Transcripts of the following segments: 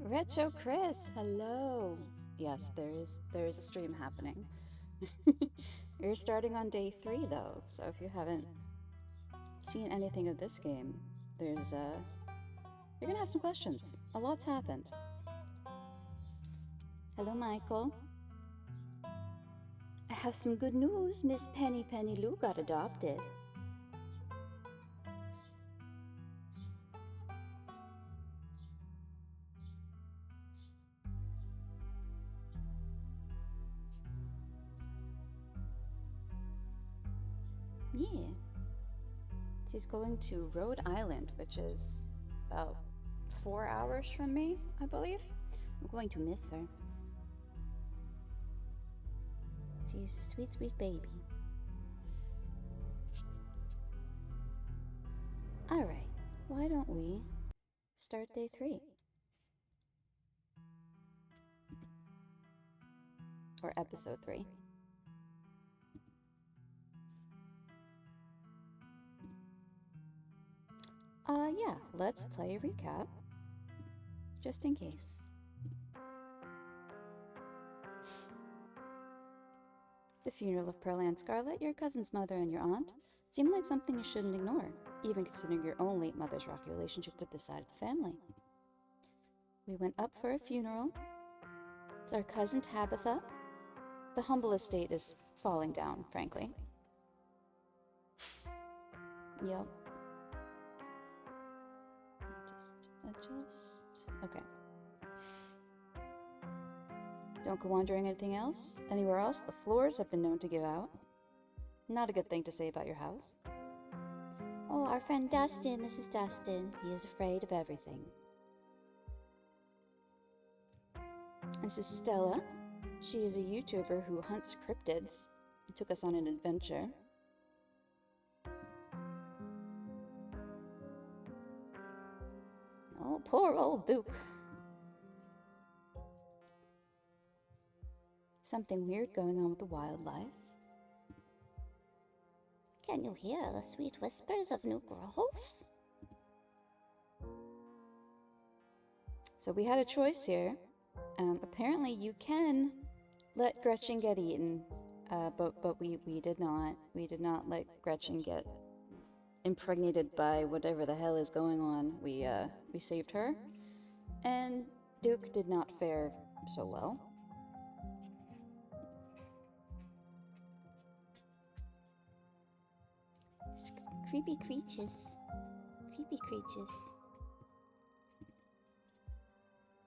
Retro Chris, hello. Yes, there is a stream happening. You're starting on day 3 though, so if you haven't seen anything of this game, there's you're gonna have some questions. A lot's happened. Hello, Michael. I have some good news. Miss Penny Lou got adopted. Yeah. She's going to Rhode Island, which is about 4 hours from me, I believe. I'm going to miss her. She's a sweet, sweet baby. Alright, why don't we start day 3? Or episode 3. Yeah, let's play a recap. Just in case. The funeral of Pearl and Scarlet, your cousin's mother and your aunt, seemed like something you shouldn't ignore, even considering your own late mother's rocky relationship with this side of the family. We went up for a funeral. It's our cousin Tabitha. The humble estate is falling down, frankly. Yep. Just adjust. Okay. Don't go wandering anywhere else. The floors have been known to give out. Not a good thing to say about your house. Oh, our friend Dustin. This is Dustin. He is afraid of everything. This is Stella. She is a YouTuber who hunts cryptids. He took us on an adventure. Oh, poor old Duke. Something weird going on with the wildlife. Can you hear the sweet whispers of new growth? So we had a choice here. Apparently you can let Gretchen get eaten, but we did not. We did not let Gretchen get impregnated by whatever the hell is going on. We saved her, and Duke did not fare so well. Creepy creatures. Creepy creatures.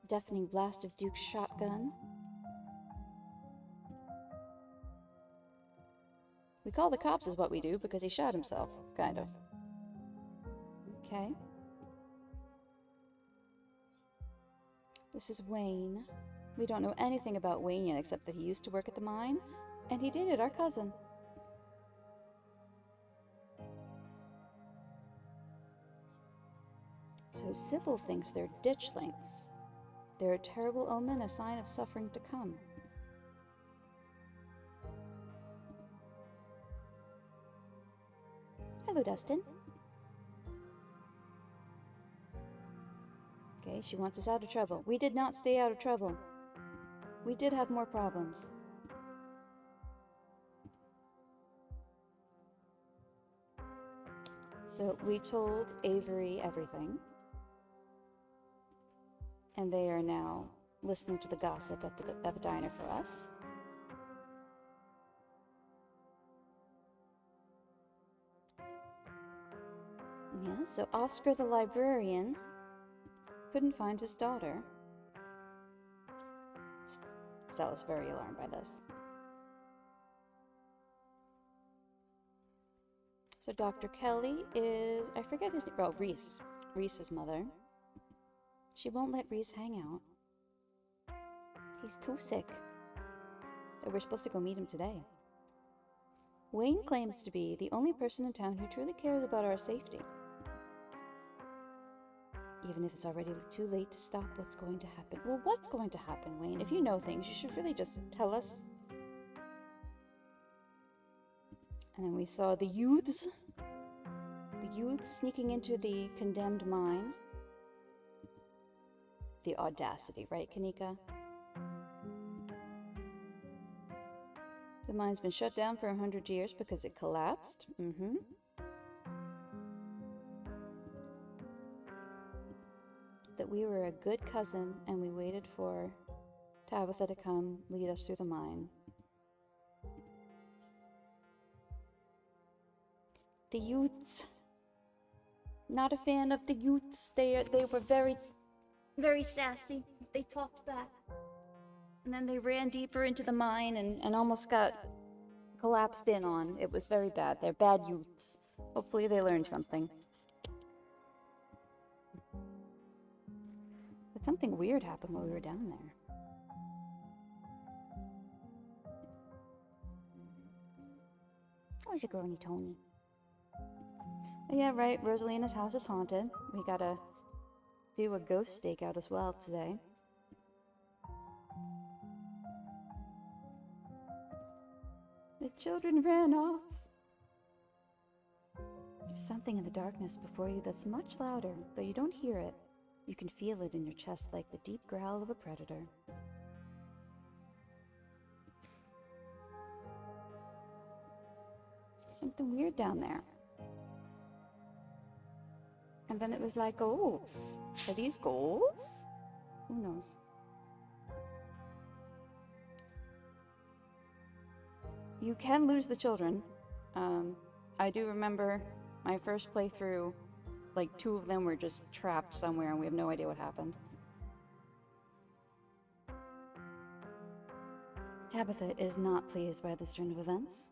Deafening blast of Duke's shotgun. We call the cops is what we do because he shot himself, kind of. Okay. This is Wayne. We don't know anything about Wayne yet except that he used to work at the mine, and he dated our cousin. So Sybil thinks they're ditchlings. They're a terrible omen, a sign of suffering to come. Hello, Dustin. Okay, she wants us out of trouble. We did not stay out of trouble. We did have more problems. So we told Avery everything. And they are now listening to the gossip at the diner for us. Yeah, so Oscar the librarian couldn't find his daughter. Stella's very alarmed by this. So Dr. Kelly is, I forget his name, oh, Reese. Reese's mother. She won't let Reese hang out. He's too sick. We're supposed to go meet him today. Wayne claims to be the only person in town who truly cares about our safety. Even if it's already too late to stop what's going to happen. Well, what's going to happen, Wayne? If you know things, you should really just tell us. And then we saw the youths. The youths sneaking into the condemned mine. The audacity, right, Kanika? The mine's been shut down for 100 years because it collapsed? Mm-hmm. That we were a good cousin and we waited for Tabitha to come lead us through the mine. The youths. Not a fan of the youths. They were very, very sassy. They talked back. And then they ran deeper into the mine and almost got collapsed in on. It was very bad. They're bad youths. Hopefully they learned something. But something weird happened while we were down there. Always a grony Tony. Oh, yeah, right. Rosalina's house is haunted. We gotta do a ghost stakeout as well today. The children ran off. There's something in the darkness before you that's much louder, though you don't hear it. You can feel it in your chest like the deep growl of a predator. Something weird down there. And then it was like goals. Are these goals? Who knows? You can lose the children. I do remember my first playthrough, like 2 of them were just trapped somewhere and we have no idea what happened. Tabitha is not pleased by this turn of events.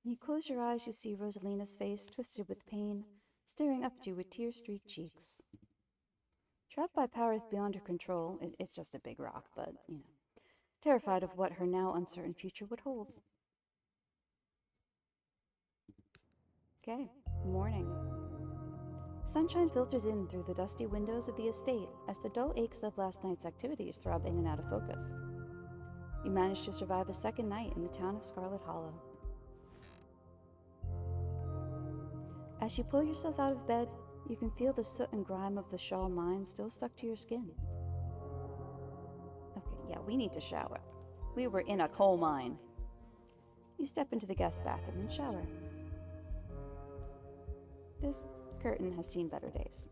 When you close your eyes, you see Rosalina's face, twisted with pain, staring up at you with tear-streaked cheeks. Trapped by powers beyond her control, it's just a big rock, but, you know, terrified of what her now uncertain future would hold. Okay, morning. Sunshine filters in through the dusty windows of the estate as the dull aches of last night's activities throb in and out of focus. You manage to survive a second night in the town of Scarlet Hollow. As you pull yourself out of bed, you can feel the soot and grime of the Shaw mine still stuck to your skin. Okay, yeah, we need to shower. We were in a coal mine. You step into the guest bathroom and shower. This curtain has seen better days.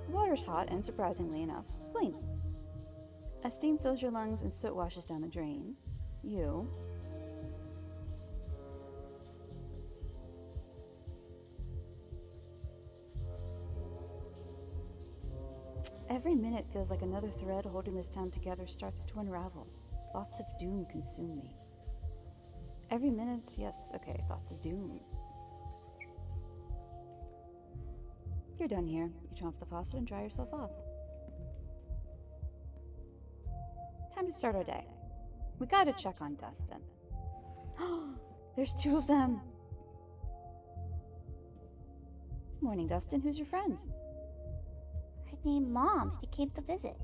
The water's hot and, surprisingly enough, clean. As steam fills your lungs and soot washes down the drain, you... Every minute feels like another thread holding this town together starts to unravel. Thoughts of doom consume me. Every minute, yes, okay, thoughts of doom. You're done here. You turn off the faucet and dry yourself off. Time to start our day. We gotta check on Dustin. There's 2 of them! Morning, Dustin. Who's your friend? Her name Mom. She came to visit.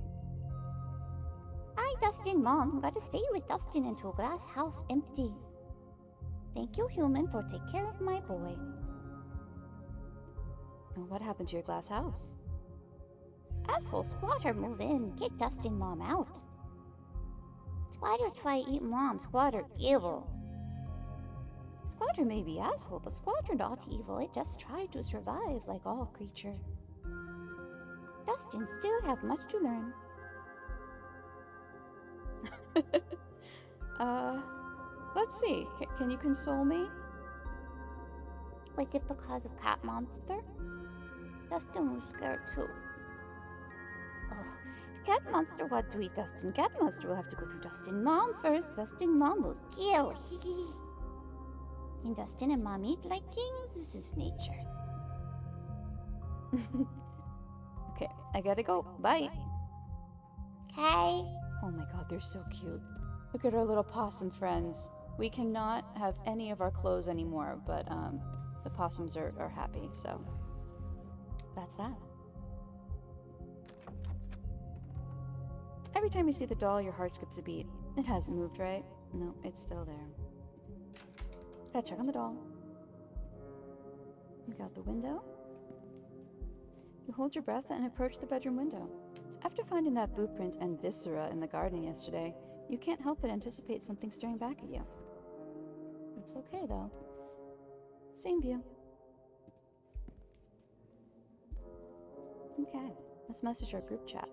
Hi, Dustin, Mom. Got to stay with Dustin into a glass house empty. Thank you, human, for take care of my boy. What happened to your glass house? Asshole squatter move in. Get Dustin Mom out. Squatter try eat Mom. Squatter evil. Squatter may be asshole, but Squatter not evil. It just tried to survive like all creature. Dustin still have much to learn. Let's see. Can you console me? Was it because of Cat Monster? Dustin was scared too. Oh, if Cat Monster want to eat Dustin, Cat Monster will have to go through Dustin Mom first. Dustin Mom will kill. And Dustin and Mom eat like kings. This is nature. Okay, I gotta go. Bye. Okay. Oh my god, they're so cute. Look at our little possum friends. We cannot have any of our clothes anymore, but the possums are happy, so that's that. Every time you see the doll, your heart skips a beat. It hasn't moved, right? No, it's still there. Gotta check on the doll. Look out the window. You hold your breath and approach the bedroom window. After finding that boot print and viscera in the garden yesterday, you can't help but anticipate something staring back at you. Looks okay, though. Same view. Okay, let's message our group chat.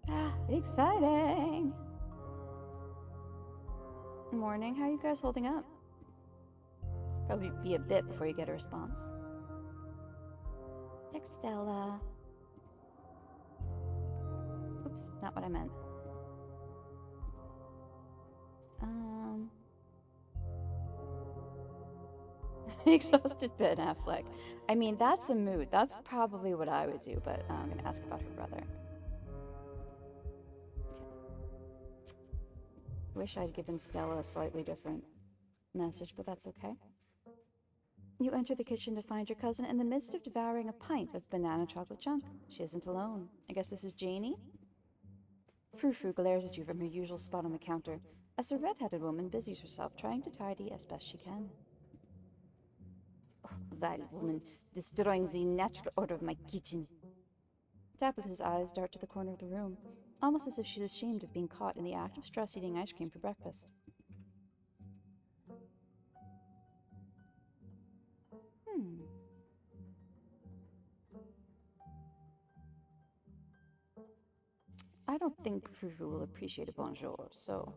Ah, exciting! Morning, how are you guys holding up? Probably be a bit before you get a response. Text Stella. Oops, not what I meant. Exhausted Ben Affleck. I mean, that's a mood. That's probably what I would do, but I'm gonna ask about her brother. Okay. Wish I'd given Stella a slightly different message, but that's okay. You enter the kitchen to find your cousin in the midst of devouring a pint of banana chocolate chunk. She isn't alone. I guess this is Janie? Frou-Frou glares at you from her usual spot on the counter as a red-headed woman busies herself trying to tidy as best she can. Oh, vile woman, destroying the natural order of my kitchen. Tabitha's eyes dart to the corner of the room, almost as if she's ashamed of being caught in the act of stress eating ice cream for breakfast. I don't think Frou-Frou will appreciate a bonjour, so...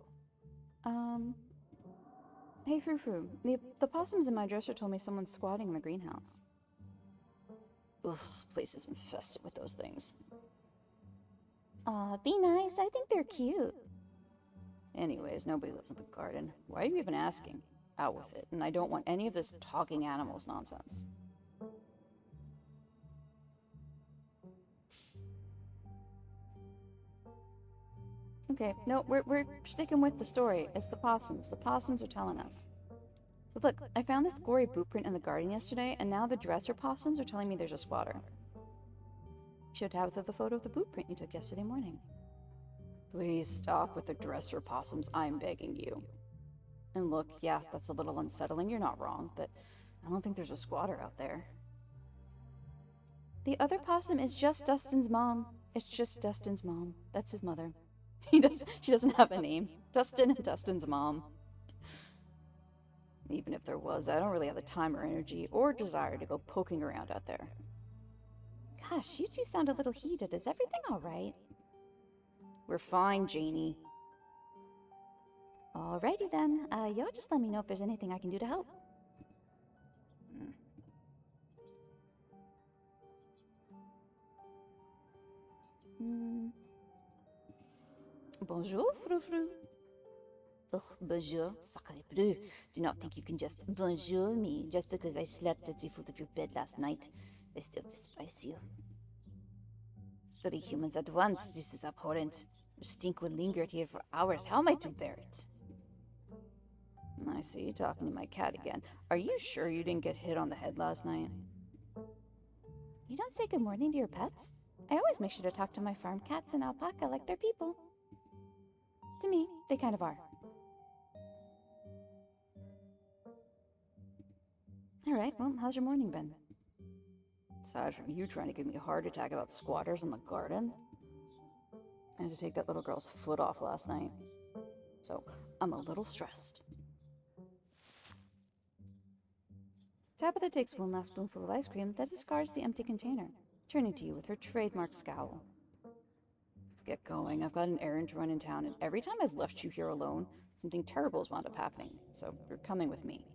Hey, Frou-Frou, the possums in my dresser told me someone's squatting in the greenhouse. Ugh, place is infested with those things. Aw, be nice. I think they're cute. Anyways, nobody lives in the garden. Why are you even asking? Out with it, and I don't want any of this talking animals nonsense. Okay, no, we're sticking with the story. It's the possums. The possums are telling us. So look, I found this gory boot print in the garden yesterday, and now the dresser possums are telling me there's a squatter. Showed Tabitha the photo of the boot print you took yesterday morning. Please stop with the dresser possums, I'm begging you. And look, yeah, that's a little unsettling, you're not wrong, but I don't think there's a squatter out there. The other possum is just Dustin's mom. It's just Dustin's mom. That's his mother. She doesn't have a name. Dustin and Dustin's mom. Even if there was, I don't really have the time or energy or desire to go poking around out there. Gosh, you two sound a little heated. Is everything all right? We're fine, Janie. Alrighty then. Y'all just let me know if there's anything I can do to help. Bonjour, Frou-Frou. Ugh, bonjour, sacré bleu. Do not think you can just bonjour me just because I slept at the foot of your bed last night. I still despise you. 3 humans at once. This is abhorrent. Your stink will linger here for hours. How am I to bear it? I see you talking to my cat again. Are you sure you didn't get hit on the head last night? You don't say good morning to your pets? I always make sure to talk to my farm cats and alpaca like they're people. To me, they kind of are. Alright, well, how's your morning been? Aside from you trying to give me a heart attack about squatters in the garden, I had to take that little girl's foot off last night. So, I'm a little stressed. Tabitha takes one last spoonful of ice cream, then discards the empty container, turning to you with her trademark scowl. Let's get going. I've got an errand to run in town, and every time I've left you here alone, something terrible has wound up happening. So, you're coming with me.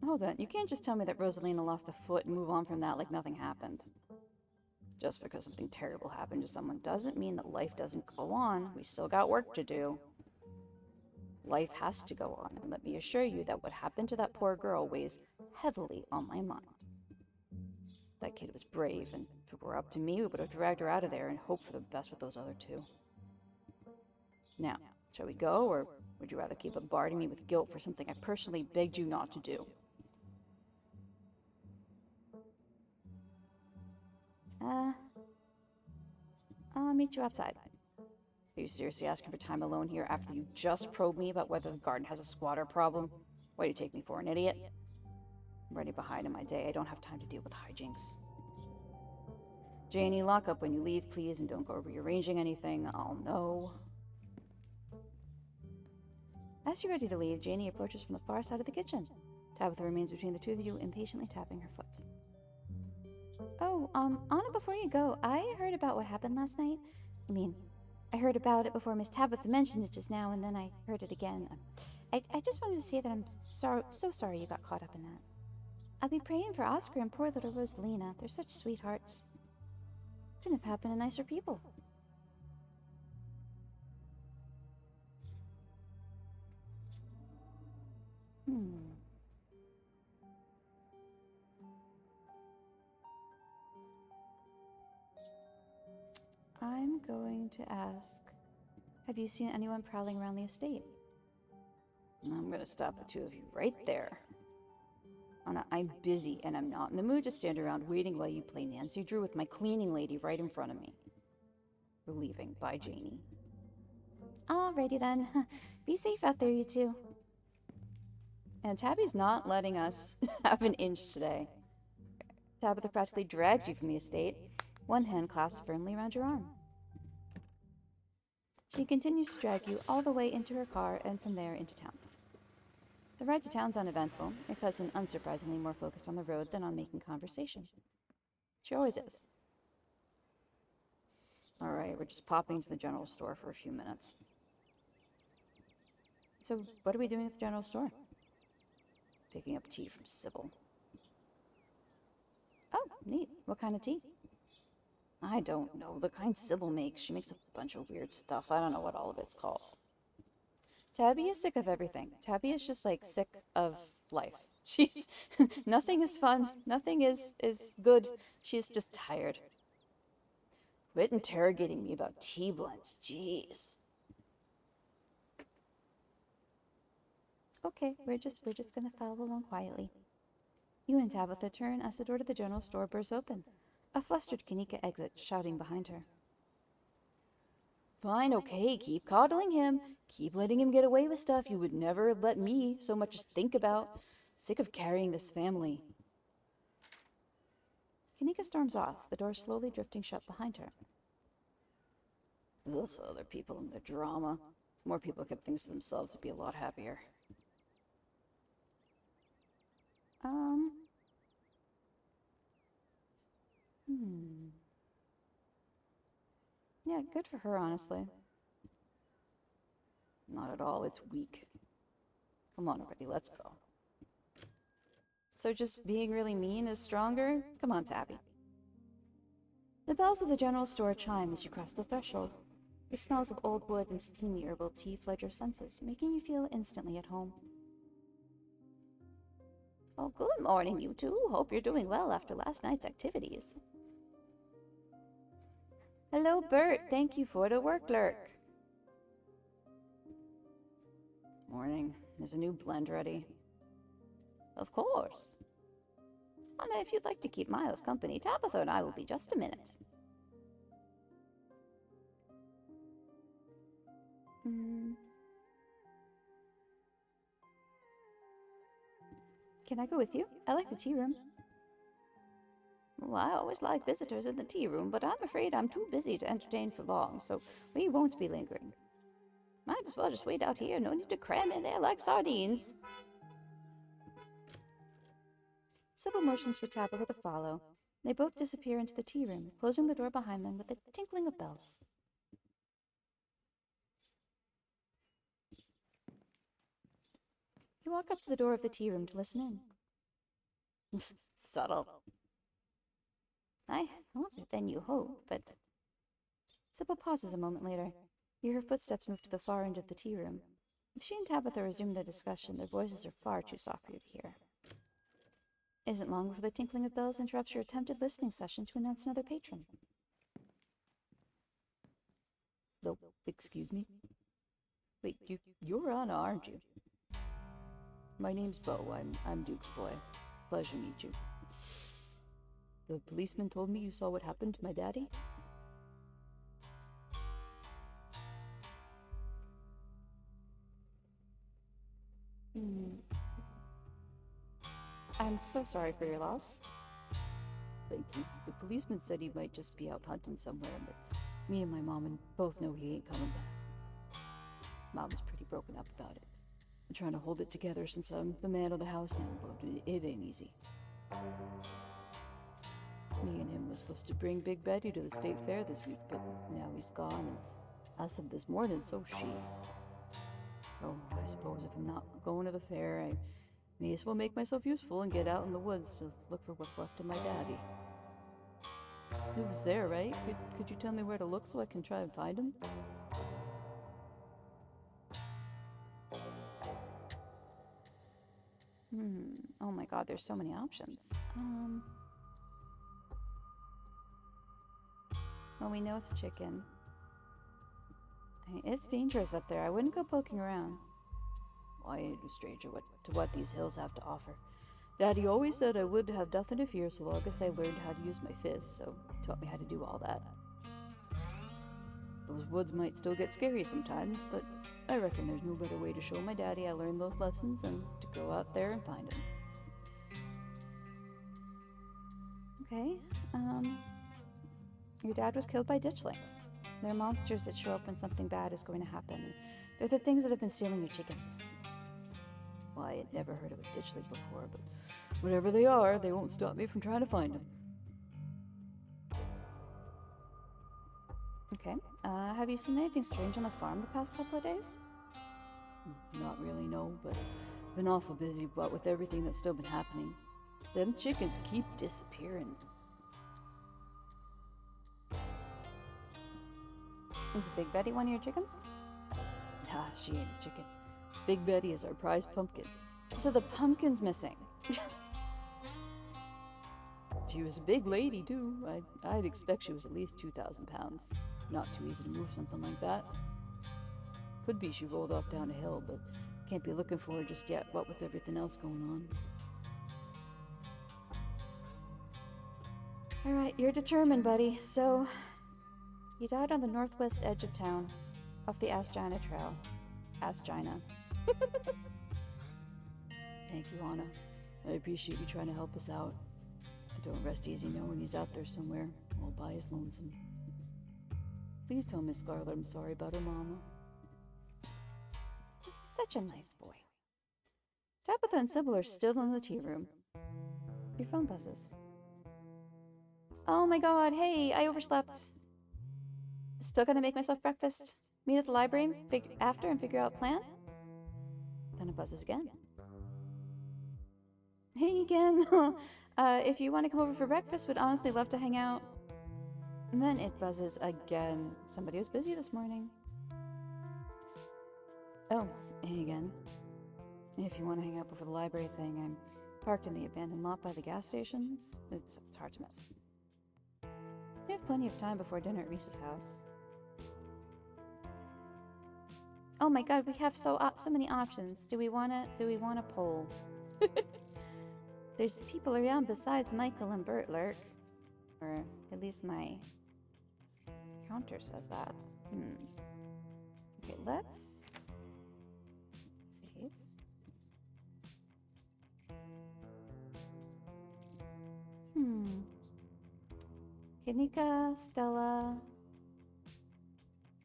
Hold on, you can't just tell me that Rosalina lost a foot and move on from that like nothing happened. Just because something terrible happened to someone doesn't mean that life doesn't go on. We still got work to do. Life has to go on, and let me assure you that what happened to that poor girl weighs heavily on my mind. That kid was brave, and if it were up to me, we would have dragged her out of there and hoped for the best with those other 2. Now, shall we go, or would you rather keep bombarding me with guilt for something I personally begged you not to do? I'll meet you outside. Are you seriously asking for time alone here after you just probed me about whether the garden has a squatter problem? Why do you take me for an idiot? I'm running behind in my day. I don't have time to deal with hijinks. Janie, lock up when you leave, please, and don't go rearranging anything. I'll know. As you're ready to leave, Janie approaches from the far side of the kitchen. Tabitha remains between the two of you, impatiently tapping her foot. Oh, Anna, before you go, I heard about what happened last night. I heard about it before Miss Tabitha mentioned it just now, and then I heard it again. I just wanted to say that I'm so sorry you got caught up in that. I'll be praying for Oscar and poor little Rosalina. They're such sweethearts. Couldn't have happened to nicer people. I'm going to ask, have you seen anyone prowling around the estate? I'm gonna stop the two of you right there. Anna, I'm busy and I'm not in the mood to stand around waiting while you play Nancy Drew with my cleaning lady right in front of me. We're leaving. Bye, Janie. Alrighty then. Be safe out there, you two. And Tabby's not letting us have an inch today. Tabitha practically dragged you from the estate, one hand clasped firmly around your arm. She continues to drag you all the way into her car and from there into town. The ride to town's uneventful, your cousin unsurprisingly more focused on the road than on making conversation. She always is. Alright, we're just popping to the general store for a few minutes. So, what are we doing at the general store? Picking up tea from Sybil. Oh, neat. What kind of tea? I don't know. The kind Sybil makes. She makes a bunch of weird stuff. I don't know what all of it's called. Tabby is sick of everything. Tabby is just like sick of life. She's nothing is fun. Nothing is good. She's just tired. Quit interrogating me about tea blends. Jeez. Okay, we're just gonna follow along quietly. You and Tabitha turn as the door to the general store bursts open. A flustered Kanika exits, shouting behind her. Fine, okay, keep coddling him. Keep letting him get away with stuff you would never let me so much as think about. Sick of carrying this family. Kanika storms off, the door slowly drifting shut behind her. Ugh, other people and their drama. If more people kept things to themselves, it'd be a lot happier. Yeah, good for her, honestly. Not at all, it's weak. Come on already, let's go. So just being really mean is stronger? Come on, Tabby. The bells of the general store chime as you cross the threshold. The smells of old wood and steamy herbal tea flood your senses, making you feel instantly at home. Oh, good morning, you two. Hope you're doing well after last night's activities. Hello, Bert. Thank you for the work lurk. Morning. Is a new blend ready? Of course. Anna, if you'd like to keep Miles company, Tabitha and I will be just a minute. Can I go with you? I like the tea room. Well, I always like visitors in the tea room, but I'm afraid I'm too busy to entertain for long, so we won't be lingering. Might as well just wait out here. No need to cram in there like sardines. Sybil motions for Tabitha to follow. They both disappear into the tea room, closing the door behind them with a tinkling of bells. You walk up to the door of the tea room to listen in. Subtle. Longer than you hope, but... Sybil pauses a moment later. You hear her footsteps move to the far end of the tea room. If she and Tabitha resume their discussion, their voices are far too soft for you to hear. It isn't long before the tinkling of bells interrupts your attempted listening session to announce another patron. Oh, excuse me? Wait, you're Anna, aren't you? My name's Bo. I'm Duke's boy. Pleasure to meet you. The policeman told me you saw what happened to my daddy? I'm so sorry for your loss. Thank you. The policeman said he might just be out hunting somewhere, but me and my mom both know he ain't coming back. Mom was pretty broken up about it. I'm trying to hold it together since I'm the man of the house now, but it ain't easy. Me and him was supposed to bring Big Betty to the state fair this week, but now he's gone, and as of this morning, so's she. So I suppose if I'm not going to the fair, I may as well make myself useful and get out in the woods to look for what's left of my daddy. He was there, right? Could you tell me where to look so I can try and find him? Oh my god, there's so many options. Well, we know it's a chicken. I mean, it's dangerous up there. I wouldn't go poking around. Well, I ain't a stranger to what these hills have to offer. Daddy always said I would have nothing to fear so long as I learned how to use my fists, so he taught me how to do all that. Those woods might still get scary sometimes, but I reckon there's no better way to show my daddy I learned those lessons than to go out there and find him. Okay, your dad was killed by ditchlings. They're monsters that show up when something bad is going to happen, and they're the things that have been stealing your chickens. Well, I had never heard of a ditchling before, but whatever they are, they won't stop me from trying to find them. Okay, have you seen anything strange on the farm the past couple of days? Not really, no, but I've been awful busy, what with everything that's still been happening. Them chickens keep disappearing. Is Big Betty one of your chickens? Nah, she ain't a chicken. Big Betty is our prize pumpkin. So the pumpkin's missing. She was a big lady, too. I'd expect she was at least 2,000 pounds. Not too easy to move something like that. Could be she rolled off down a hill, but can't be looking for her just yet, what with everything else going on. Alright, you're determined, buddy. So, he died on the northwest edge of town, off the Asgina Trail. Asgina. Thank you, Anna. I appreciate you trying to help us out. I don't rest easy knowing he's out there somewhere, all by his lonesome. Please tell Miss Scarlet I'm sorry about her mama. Such a nice boy. Tabitha and Sybil are still in the tea room. Your phone buzzes. Oh my god, hey, I overslept. Still gonna make myself breakfast. Meet at the library after and figure out plan? Then it buzzes again. Hey again. If you want to come over for breakfast, would honestly love to hang out. And then it buzzes again. Somebody was busy this morning. Oh, hey again. If you want to hang out before the library thing, I'm parked in the abandoned lot by the gas stations. It's hard to miss. We have plenty of time before dinner at Reese's house. Oh my god, we have so many options. Do we wanna poll? There's people around besides Michael and Bert lurk. Or at least my counter says that. Okay, let's save. Kanika, Stella.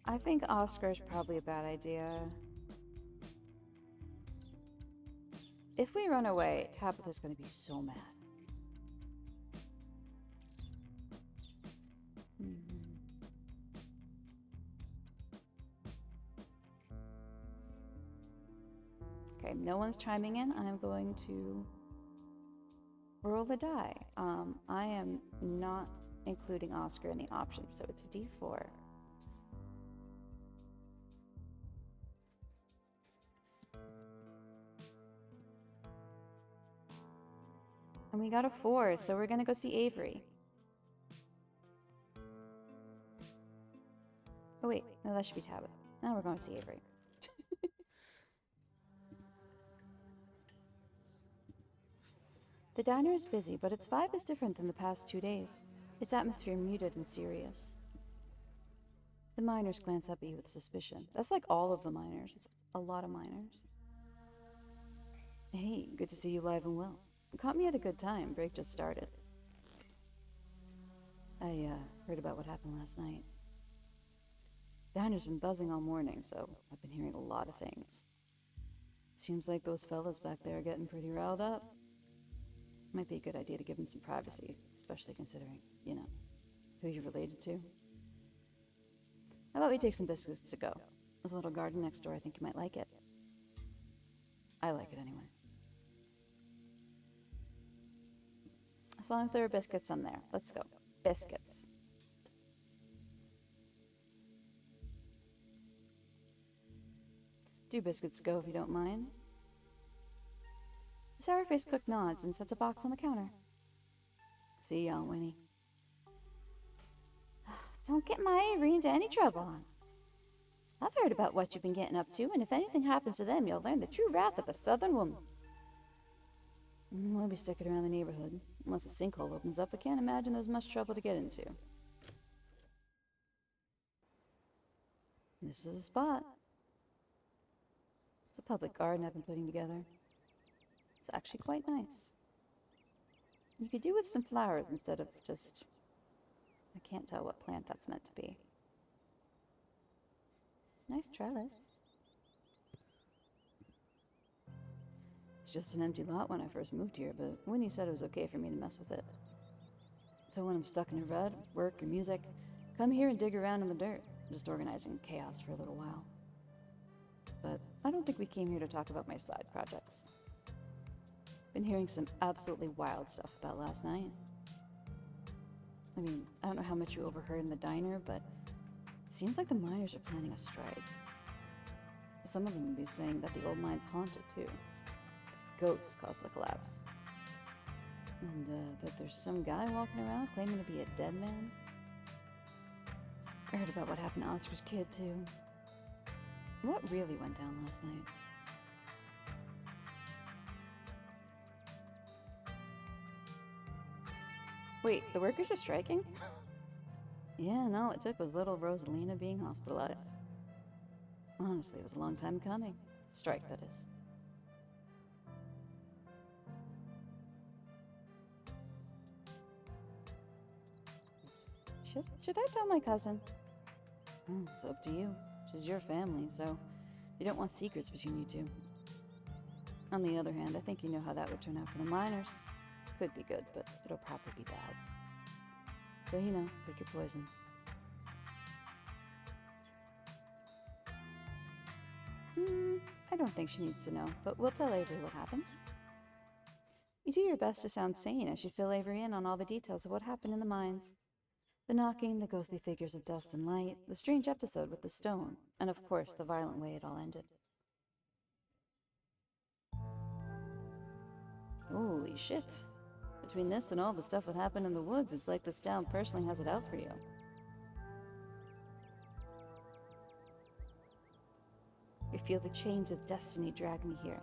I think Oscar's probably a bad idea. If we run away, Tabitha's gonna be so mad. Okay, no one's chiming in. I'm going to roll the die. I am not including Oscar in the options, so it's a D4. And we got a 4, so we're gonna go see Avery. Oh wait, no, that should be Tabitha. Now we're going to see Avery. The diner is busy, but its vibe is different than the past 2 days. Its atmosphere muted and serious. The miners glance up at you with suspicion. That's like all of the miners. It's a lot of miners. Hey, good to see you live and well. It caught me at a good time. Break just started. I heard about what happened last night. Diner's been buzzing all morning, so I've been hearing a lot of things. Seems like those fellas back there are getting pretty riled up. Might be a good idea to give them some privacy, especially considering, who you're related to. How about we take some biscuits to go? There's a little garden next door. I think you might like it. I like it anyway. As long as there are biscuits, I'm there. Let's go. Biscuits. Do biscuits go if you don't mind? The sour-faced cook nods and sets a box on the counter. See ya, Winnie. Don't get my Avery into any trouble. I've heard about what you've been getting up to, and if anything happens to them, you'll learn the true wrath of a southern woman. We'll be sticking around the neighborhood. Unless a sinkhole opens up, I can't imagine there's much trouble to get into. This is a spot. It's a public garden I've been putting together. It's actually quite nice. You could do with some flowers instead of just... I can't tell what plant that's meant to be. Nice trellis. It's just an empty lot when I first moved here, but Winnie said it was okay for me to mess with it. So when I'm stuck in a rut, work, or music, come here and dig around in the dirt, just organizing chaos for a little while. But I don't think we came here to talk about my side projects. Been hearing some absolutely wild stuff about last night. I mean, I don't know how much you overheard in the diner, but it seems like the miners are planning a strike. Some of them would be saying that the old mine's haunted, too. Ghosts caused the collapse. And that there's some guy walking around claiming to be a dead man. I heard about what happened to Oscar's kid, too. What really went down last night? Wait, the workers are striking? Yeah, no, it took was little Rosalina being hospitalized. Honestly, it was a long time coming. Strike, that is. Should I tell my cousin? It's up to you. She's your family, so you don't want secrets between you two. On the other hand, I think you know how that would turn out for the miners. Could be good, but it'll probably be bad. So, pick your poison. I don't think she needs to know, but we'll tell Avery what happened. You do your best to sound sane as you fill Avery in on all the details of what happened in the mines. The knocking, the ghostly figures of dust and light, the strange episode with the stone, and of course the violent way it all ended. Holy shit. Between this and all the stuff that happened in the woods, it's like this town personally has it out for you. I feel the chains of destiny drag me here.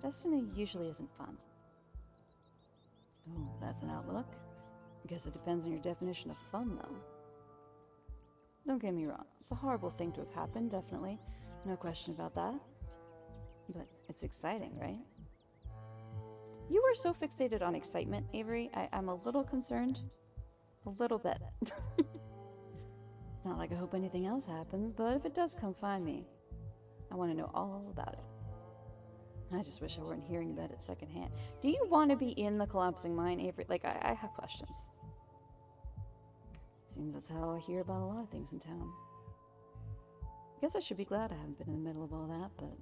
Destiny usually isn't fun. Oh, that's an outlook. I guess it depends on your definition of fun, though. Don't get me wrong, it's a horrible thing to have happened, definitely. No question about that. But it's exciting, right? You are so fixated on excitement, Avery. I'm a little concerned. A little bit. It's not like I hope anything else happens, but if it does come find me, I want to know all about it. I just wish I weren't hearing about it secondhand. Do you want to be in the collapsing mine, Avery? Like, I have questions. Seems that's how I hear about a lot of things in town. I guess I should be glad I haven't been in the middle of all that, but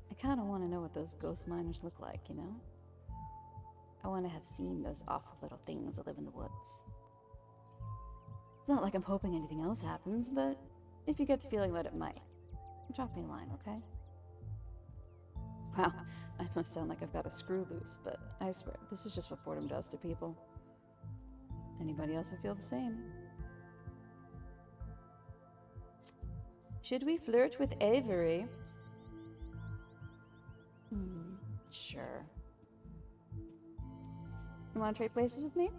I kind of want to know what those ghost miners look like, I want to have seen those awful little things that live in the woods. It's not like I'm hoping anything else happens, but if you get the feeling that it might, drop me a line, okay? Wow, I must sound like I've got a screw loose, but I swear, this is just what boredom does to people. Anybody else would feel the same. Should we flirt with Avery? Sure. You want to trade places with me?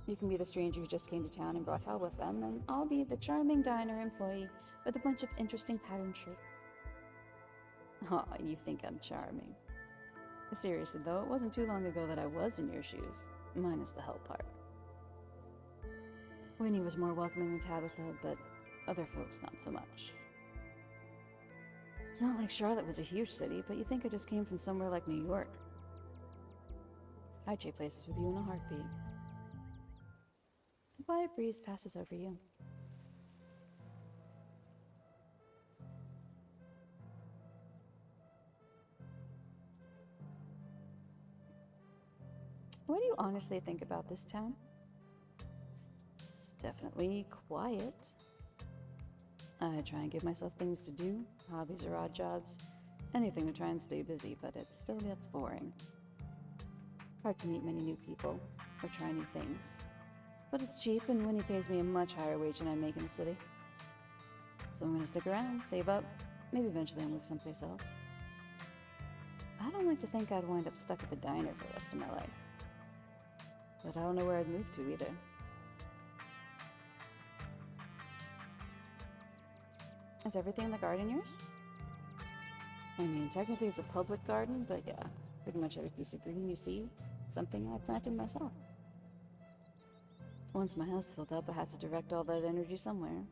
You can be the stranger who just came to town and brought hell with them, and I'll be the charming diner employee with a bunch of interesting patterned shirts. Aw, you think I'm charming. Seriously though, it wasn't too long ago that I was in your shoes, minus the hell part. Winnie was more welcoming than Tabitha, but other folks not so much. Not like Charlotte was a huge city, but you'd think I just came from somewhere like New York. I'd trade places with you in a heartbeat. A quiet breeze passes over you. What do you honestly think about this town? It's definitely quiet. I try and give myself things to do, hobbies or odd jobs, anything to try and stay busy, but it still gets boring. Hard to meet many new people, or try new things. But it's cheap, and Winnie pays me a much higher wage than I make in the city. So I'm gonna stick around, save up, maybe eventually I'll move someplace else. I don't like to think I'd wind up stuck at the diner for the rest of my life. But I don't know where I'd move to either. Is everything in the garden yours? I mean, technically it's a public garden, but yeah, pretty much every piece of green you see, something I planted myself. Once my house filled up, I had to direct all that energy somewhere.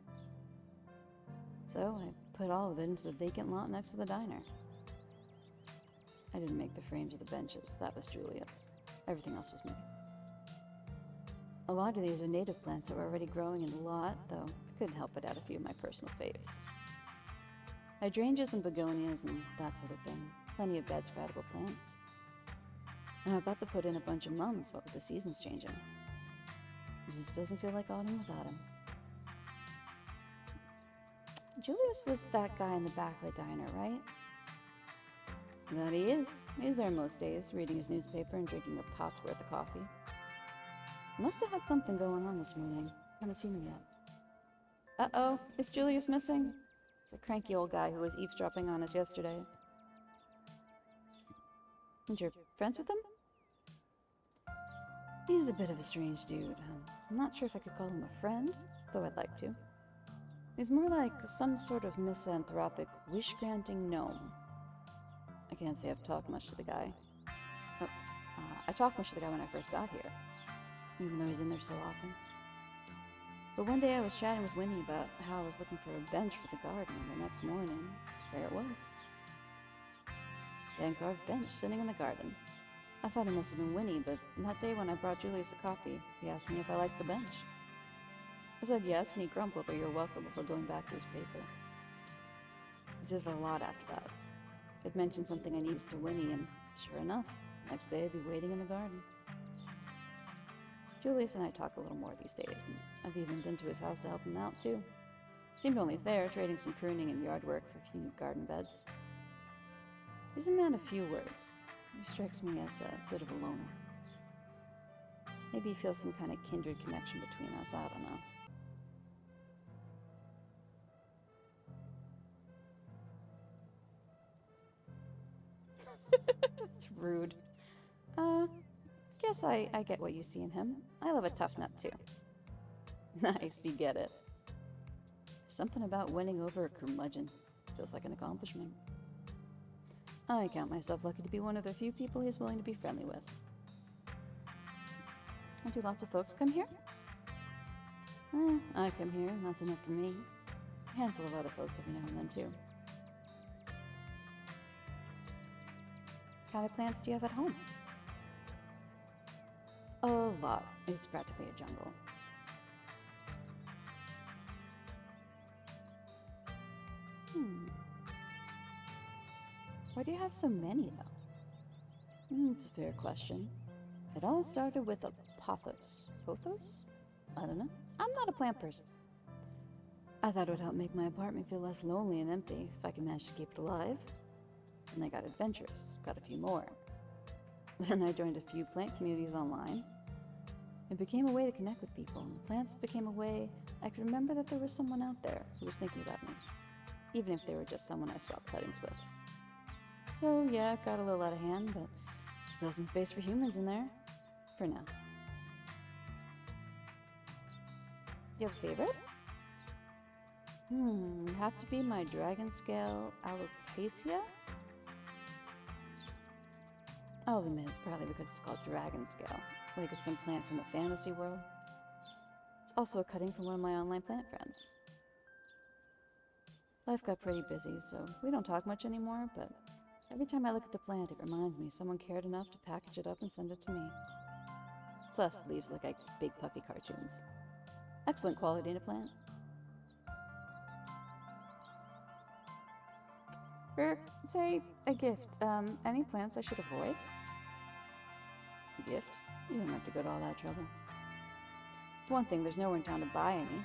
So I put all of it into the vacant lot next to the diner. I didn't make the frames or the benches, that was Julius. Everything else was me. A lot of these are native plants that were already growing in the lot, though I couldn't help but add a few of my personal faves. Hydrangeas and begonias and that sort of thing. Plenty of beds for edible plants. I'm about to put in a bunch of mums, what with the seasons changing. It just doesn't feel like autumn without him. Julius was that guy in the back of the diner, right? That he is. He's there most days, reading his newspaper and drinking a pot's worth of coffee. Must have had something going on this morning. Haven't seen him yet. Uh-oh, is Julius missing? It's a cranky old guy who was eavesdropping on us yesterday. And you're friends with him? He's a bit of a strange dude. I'm not sure if I could call him a friend, though I'd like to. He's more like some sort of misanthropic, wish-granting gnome. I can't say I've talked much to the guy. I talked much to the guy when I first got here, even though he's in there so often. But one day I was chatting with Winnie about how I was looking for a bench for the garden, and the next morning, there it was. Hand-carved bench sitting in the garden. I thought it must have been Winnie, but that day when I brought Julius a coffee, he asked me if I liked the bench. I said yes, and he grumbled or you're welcome before going back to his paper. He did it a lot after that. I'd mentioned something I needed to Winnie, and sure enough, next day I'd be waiting in the garden. Julius and I talk a little more these days, and I've even been to his house to help him out too. Seemed only fair, trading some pruning and yard work for a few new garden beds. He's a man of few words. He strikes me as a bit of a loner. Maybe he feels some kind of kindred connection between us, I don't know. That's rude. Guess I get what you see in him. I love a tough nut too. Nice, you get it. There's something about winning over a curmudgeon. Feels like an accomplishment. I count myself lucky to be one of the few people he's willing to be friendly with. Do lots of folks come here? I come here, and that's enough for me. A handful of other folks every now and then too. What kind of plants do you have at home? A lot. It's practically a jungle. Why do you have so many, though? It's a fair question. It all started with a pothos. Pothos? I don't know. I'm not a plant person. I thought it would help make my apartment feel less lonely and empty if I could manage to keep it alive. Then I got adventurous, got a few more. Then I joined a few plant communities online. It became a way to connect with people, and plants became a way I could remember that there was someone out there who was thinking about me, even if they were just someone I swapped cuttings with. So yeah, it got a little out of hand, but still some space for humans in there. For now. You have a favorite? It'd have to be my dragon scale alocasia? I'll admit it's probably because it's called Dragon Scale, like it's some plant from a fantasy world. It's also a cutting from one of my online plant friends. Life got pretty busy, so we don't talk much anymore, but every time I look at the plant, it reminds me someone cared enough to package it up and send it to me. Plus, the leaves look like big puffy cartoons. Excellent quality in a plant. For, say, a gift, any plants I should avoid? A gift? You don't have to go to all that trouble. One thing, there's nowhere in town to buy any,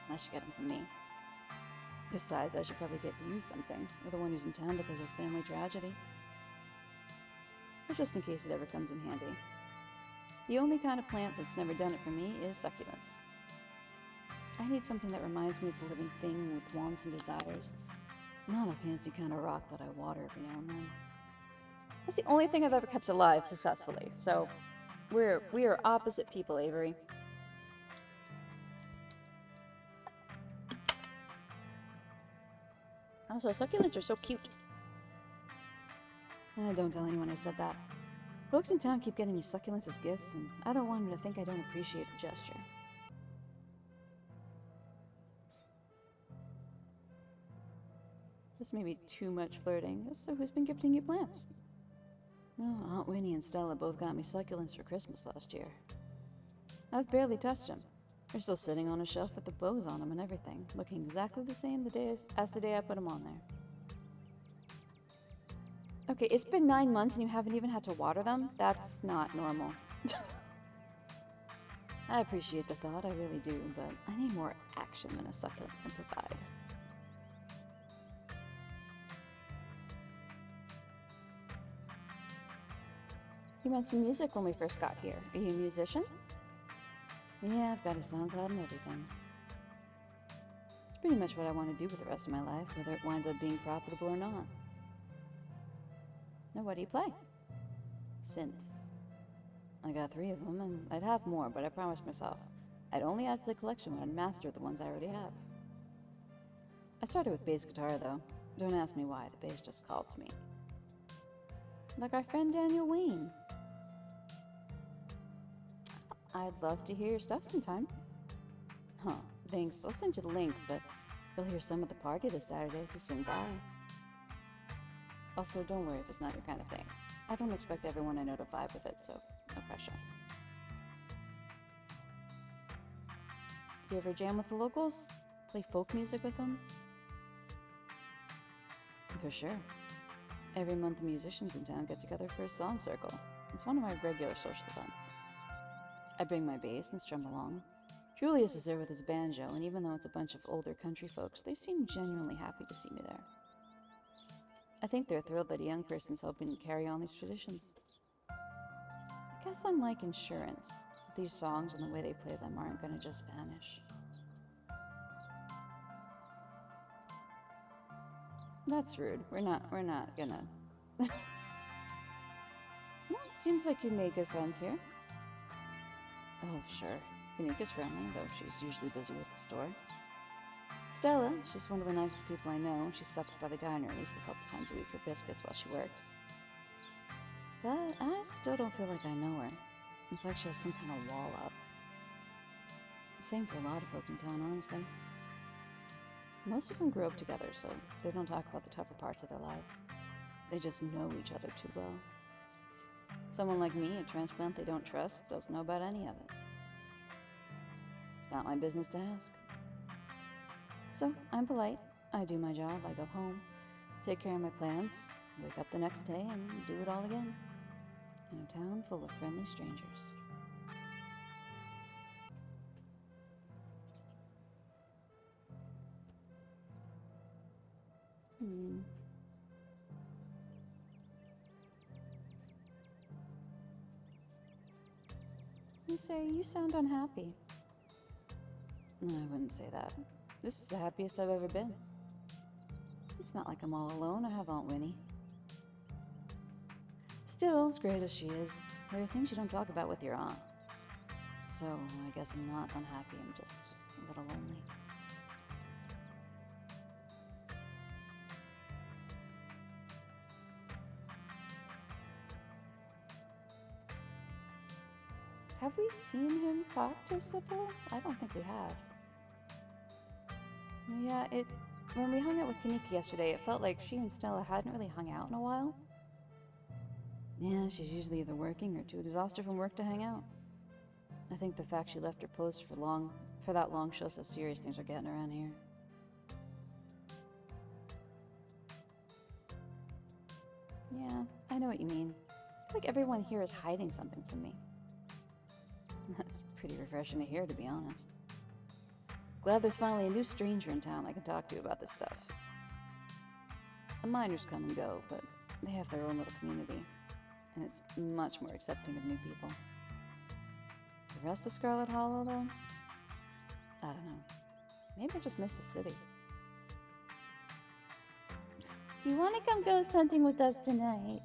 unless you get them from me. Besides, I should probably get you something. You're the one who's in town because of family tragedy. But just in case it ever comes in handy. The only kind of plant that's never done it for me is succulents. I need something that reminds me it's a living thing with wants and desires, not a fancy kind of rock that I water every now and then. That's the only thing I've ever kept alive successfully, so we are opposite people, Avery. Also, succulents are so cute. Don't tell anyone I said that. Folks in town keep getting me succulents as gifts, and I don't want them to think I don't appreciate the gesture. This may be too much flirting, so who's been gifting you plants? Oh, Aunt Winnie and Stella both got me succulents for Christmas last year. I've barely touched them. They're still sitting on a shelf with the bows on them and everything, looking exactly the same as the day I put them on there. Okay, it's been 9 months and you haven't even had to water them? That's not normal. I appreciate the thought, I really do, but I need more action than a succulent can provide. You meant some music when we first got here. Are you a musician? Yeah, I've got a SoundCloud and everything. It's pretty much what I want to do with the rest of my life, whether it winds up being profitable or not. Now, what do you play? Synths. I got 3 of them, and I'd have more, but I promised myself I'd only add to the collection when I'd mastered the ones I already have. I started with bass guitar, though. Don't ask me why, the bass just called to me. Like our friend Daniel Wayne. I'd love to hear your stuff sometime. Huh, thanks. I'll send you the link, but you'll hear some at the party this Saturday if you swing by. Also, don't worry if it's not your kind of thing. I don't expect everyone I know to vibe with it, so no pressure. You ever jam with the locals? Play folk music with them? For sure. Every month the musicians in town get together for a song circle. It's one of my regular social events. I bring my bass and strum along. Julius is there with his banjo, and even though it's a bunch of older country folks, they seem genuinely happy to see me there. I think they're thrilled that a young person's helping carry on these traditions. I guess I'm like insurance. These songs and the way they play them aren't gonna just vanish. That's rude. We're not gonna... Well, seems like you made good friends here. Oh, sure. Kanika's friendly, though she's usually busy with the store. Stella, she's one of the nicest people I know. She stops by the diner at least a couple times a week for biscuits while she works. But I still don't feel like I know her. It's like she has some kind of wall up. Same for a lot of folk in town, honestly. Most of them grew up together, so they don't talk about the tougher parts of their lives. They just know each other too well. Someone like me, a transplant they don't trust, doesn't know about any of it. It's not my business to ask. So, I'm polite. I do my job, I go home, take care of my plants, wake up the next day, and do it all again. In a town full of friendly strangers. You say you sound unhappy. I wouldn't say that. This is the happiest I've ever been. It's not like I'm all alone. I have Aunt Winnie. Still, as great as she is, there are things you don't talk about with your aunt. So, I guess I'm not unhappy. I'm just a little lonely. Have we seen him talk to Sybil? I don't think we have. Yeah, when we hung out with Kanika yesterday, it felt like she and Stella hadn't really hung out in a while. Yeah, she's usually either working or too exhausted from work to hang out. I think the fact she left her post for that long shows how serious things are getting around here. Yeah, I know what you mean. I feel like everyone here is hiding something from me. That's pretty refreshing to hear, to be honest. Glad there's finally a new stranger in town I can talk to about this stuff. The miners come and go, but they have their own little community, and it's much more accepting of new people. The rest of Scarlet Hollow, though? I don't know. Maybe I just miss the city. Do you want to come ghost hunting with us tonight?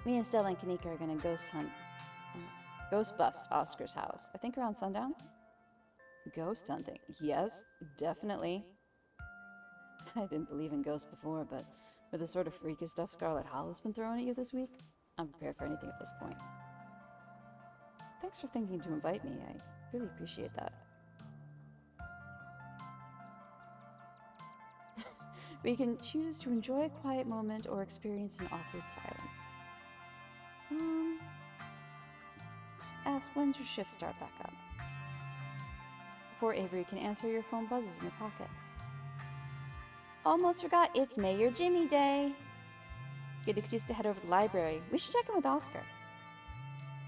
Me and Stella and Kanika are gonna ghost bust Oscar's house. I think around sundown? Ghost hunting? Yes, definitely. I didn't believe in ghosts before, but with the sort of freaky stuff Scarlet Hollow's been throwing at you this week, I'm prepared for anything at this point. Thanks for thinking to invite me. I really appreciate that. We can choose to enjoy a quiet moment or experience an awkward silence. Just ask when's your shift start back up. Before Avery can answer, your phone buzzes in your pocket. Almost forgot, it's Mayor Jimmy Day. Good excuse to head over to the library. We should check in with Oscar.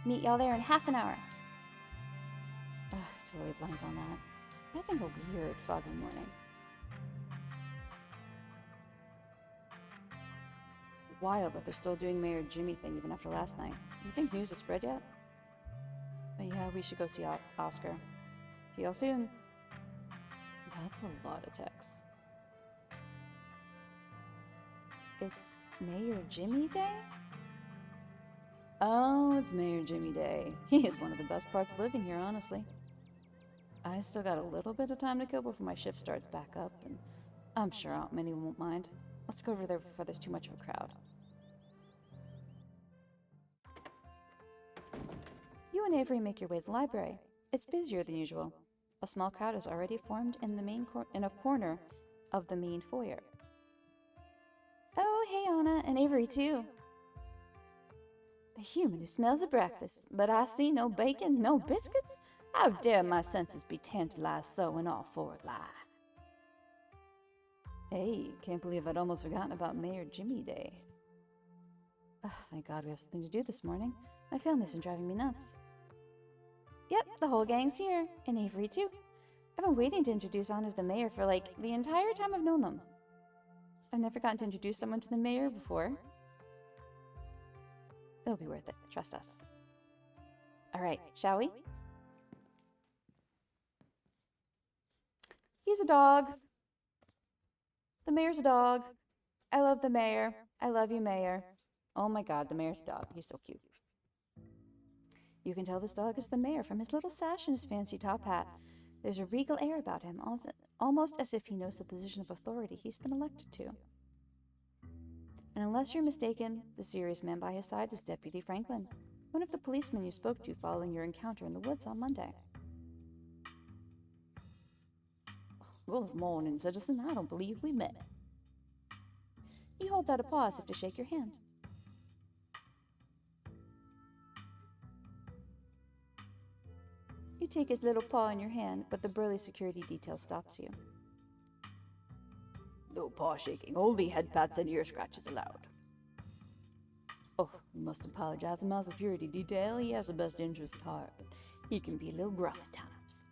Meet y'all there in half an hour. Ugh, totally blanked on that. Having a weird, foggy morning. Wild that they're still doing Mayor Jimmy thing even after last night. You think news has spread yet? But yeah, we should go see Oscar. See y'all soon. That's a lot of texts. It's Mayor Jimmy Day? Oh, it's Mayor Jimmy Day. He is one of the best parts of living here, honestly. I still got a little bit of time to kill before my shift starts back up, and I'm sure Aunt Minnie won't mind. Let's go over there before there's too much of a crowd. You and Avery make your way to the library. It's busier than usual. A small crowd has already formed in a corner of the main foyer. Oh, hey Anna, and Avery too. A human who smells of breakfast, but I see no bacon, no biscuits? How dare my senses be tantalized so and all for a lie? Hey, can't believe I'd almost forgotten about Mayor Jimmy Day. Oh, thank God we have something to do this morning. My family's been driving me nuts. Yep, the whole gang's here, and Avery too. I've been waiting to introduce Anna to the mayor for like the entire time I've known them. I've never gotten to introduce someone to the mayor before. It'll be worth it, trust us. Alright, shall we? He's a dog. The mayor's a dog. I love the mayor. I love you, mayor. Oh my God, the mayor's a dog. He's so cute. You can tell this dog is the mayor from his little sash and his fancy top hat. There's a regal air about him, almost as if he knows the position of authority he's been elected to. And unless you're mistaken, the serious man by his side is Deputy Franklin, one of the policemen you spoke to following your encounter in the woods on Monday. Good morning, citizen. I don't believe we met. He holds out a paw as if to shake your hand. You take his little paw in your hand, but the burly security detail stops you. No paw shaking, only head pats and ear scratches allowed. Oh, we must apologize to my security detail. He has the best interest at heart, but he can be a little gruff at times.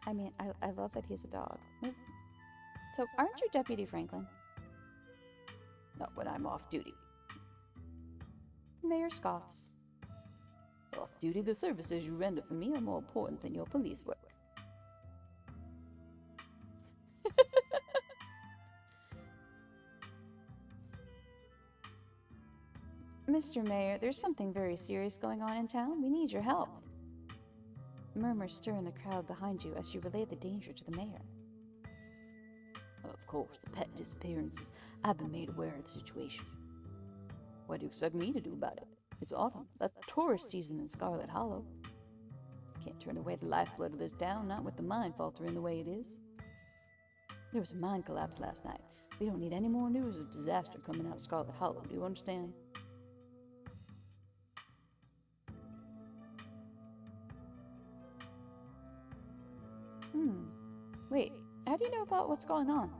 I mean, I love that he's a dog. So, aren't you Deputy Franklin? Not when I'm off duty. The mayor scoffs. Off duty, the services you render for me are more important than your police work. Mr. Mayor, there's something very serious going on in town. We need your help. Murmurs stir in the crowd behind you as you relay the danger to the mayor. Of course, the pet disappearances. I've been made aware of the situation. What do you expect me to do about it? It's autumn. That's tourist season in Scarlet Hollow. Can't turn away the lifeblood of this town, not with the mine faltering the way it is. There was a mine collapse last night. We don't need any more news of disaster coming out of Scarlet Hollow. Do you understand? Wait, how do you know about what's going on?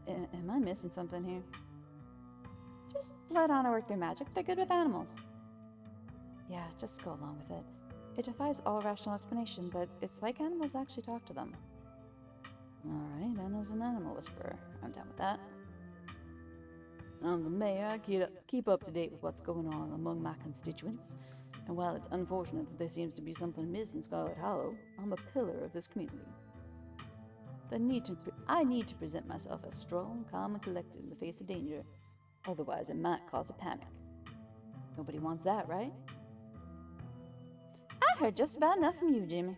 Am I missing something here? Just let Anna work their magic. They're good with animals. Yeah, just go along with it. It defies all rational explanation, but it's like animals actually talk to them. Alright, Anna's an animal whisperer. I'm down with that. I'm the mayor. I keep up to date with what's going on among my constituents. And while it's unfortunate that there seems to be something amiss in Scarlet Hollow, I'm a pillar of this community. I need to present myself as strong, calm, and collected in the face of danger. Otherwise, it might cause a panic. Nobody wants that, right? I heard just about enough from you, Jimmy.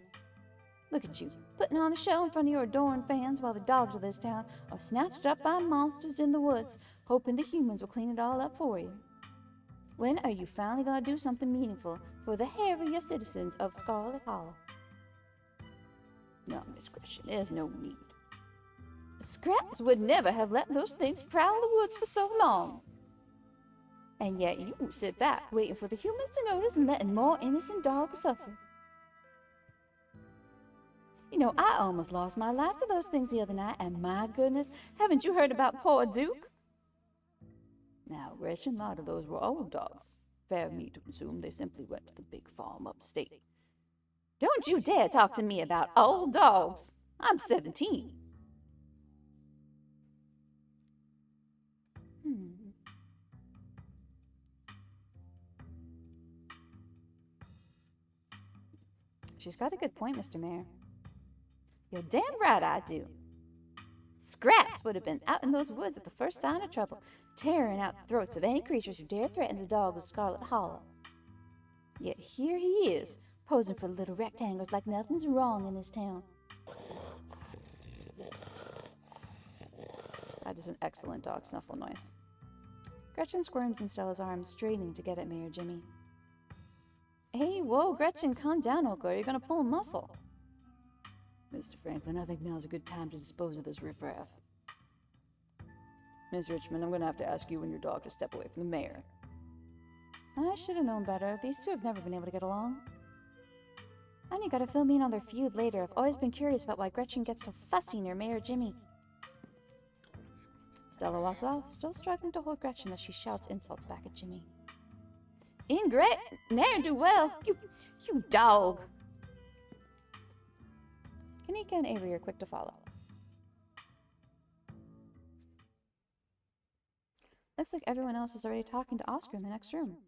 Look at you, putting on a show in front of your adoring fans while the dogs of this town are snatched up by monsters in the woods, hoping the humans will clean it all up for you. When are you finally going to do something meaningful for the hairier citizens of Scarlet Hollow? No, Miss Christian, there's no need. Scraps would never have let those things prowl the woods for so long. And yet you sit back, waiting for the humans to notice and letting more innocent dogs suffer. You know, I almost lost my life to those things the other night, and my goodness, haven't you heard about poor Duke? Now, a wretched lot of those were old dogs. Fair me to assume they simply went to the big farm upstate. Don't you dare talk to me about old dogs. I'm 17. She's got a good point, Mr. Mayor. You're damn right I do. Scraps would have been out in those woods at the first sign of trouble, tearing out the throats of any creatures who dare threaten the dog of Scarlet Hollow. Yet here he is, posing for little rectangles like nothing's wrong in this town. That is an excellent dog snuffle noise. Gretchen squirms in Stella's arms, straining to get at Mayor Jimmy. Hey, whoa, Gretchen, calm down, Oko. You're gonna pull a muscle. Mr. Franklin, I think now's a good time to dispose of this riffraff. Miss Richmond, I'm gonna have to ask you and your dog to step away from the mayor. I should have known better. These two have never been able to get along. And you gotta fill me in on their feud later. I've always been curious about why Gretchen gets so fussy near Mayor Jimmy. Stella walks off, still struggling to hold Gretchen as she shouts insults back at Jimmy. Ingrate, ne'er-do-well, you dog. Kanika and Avery are quick to follow. Looks like everyone else is already talking to Oscar in the next room.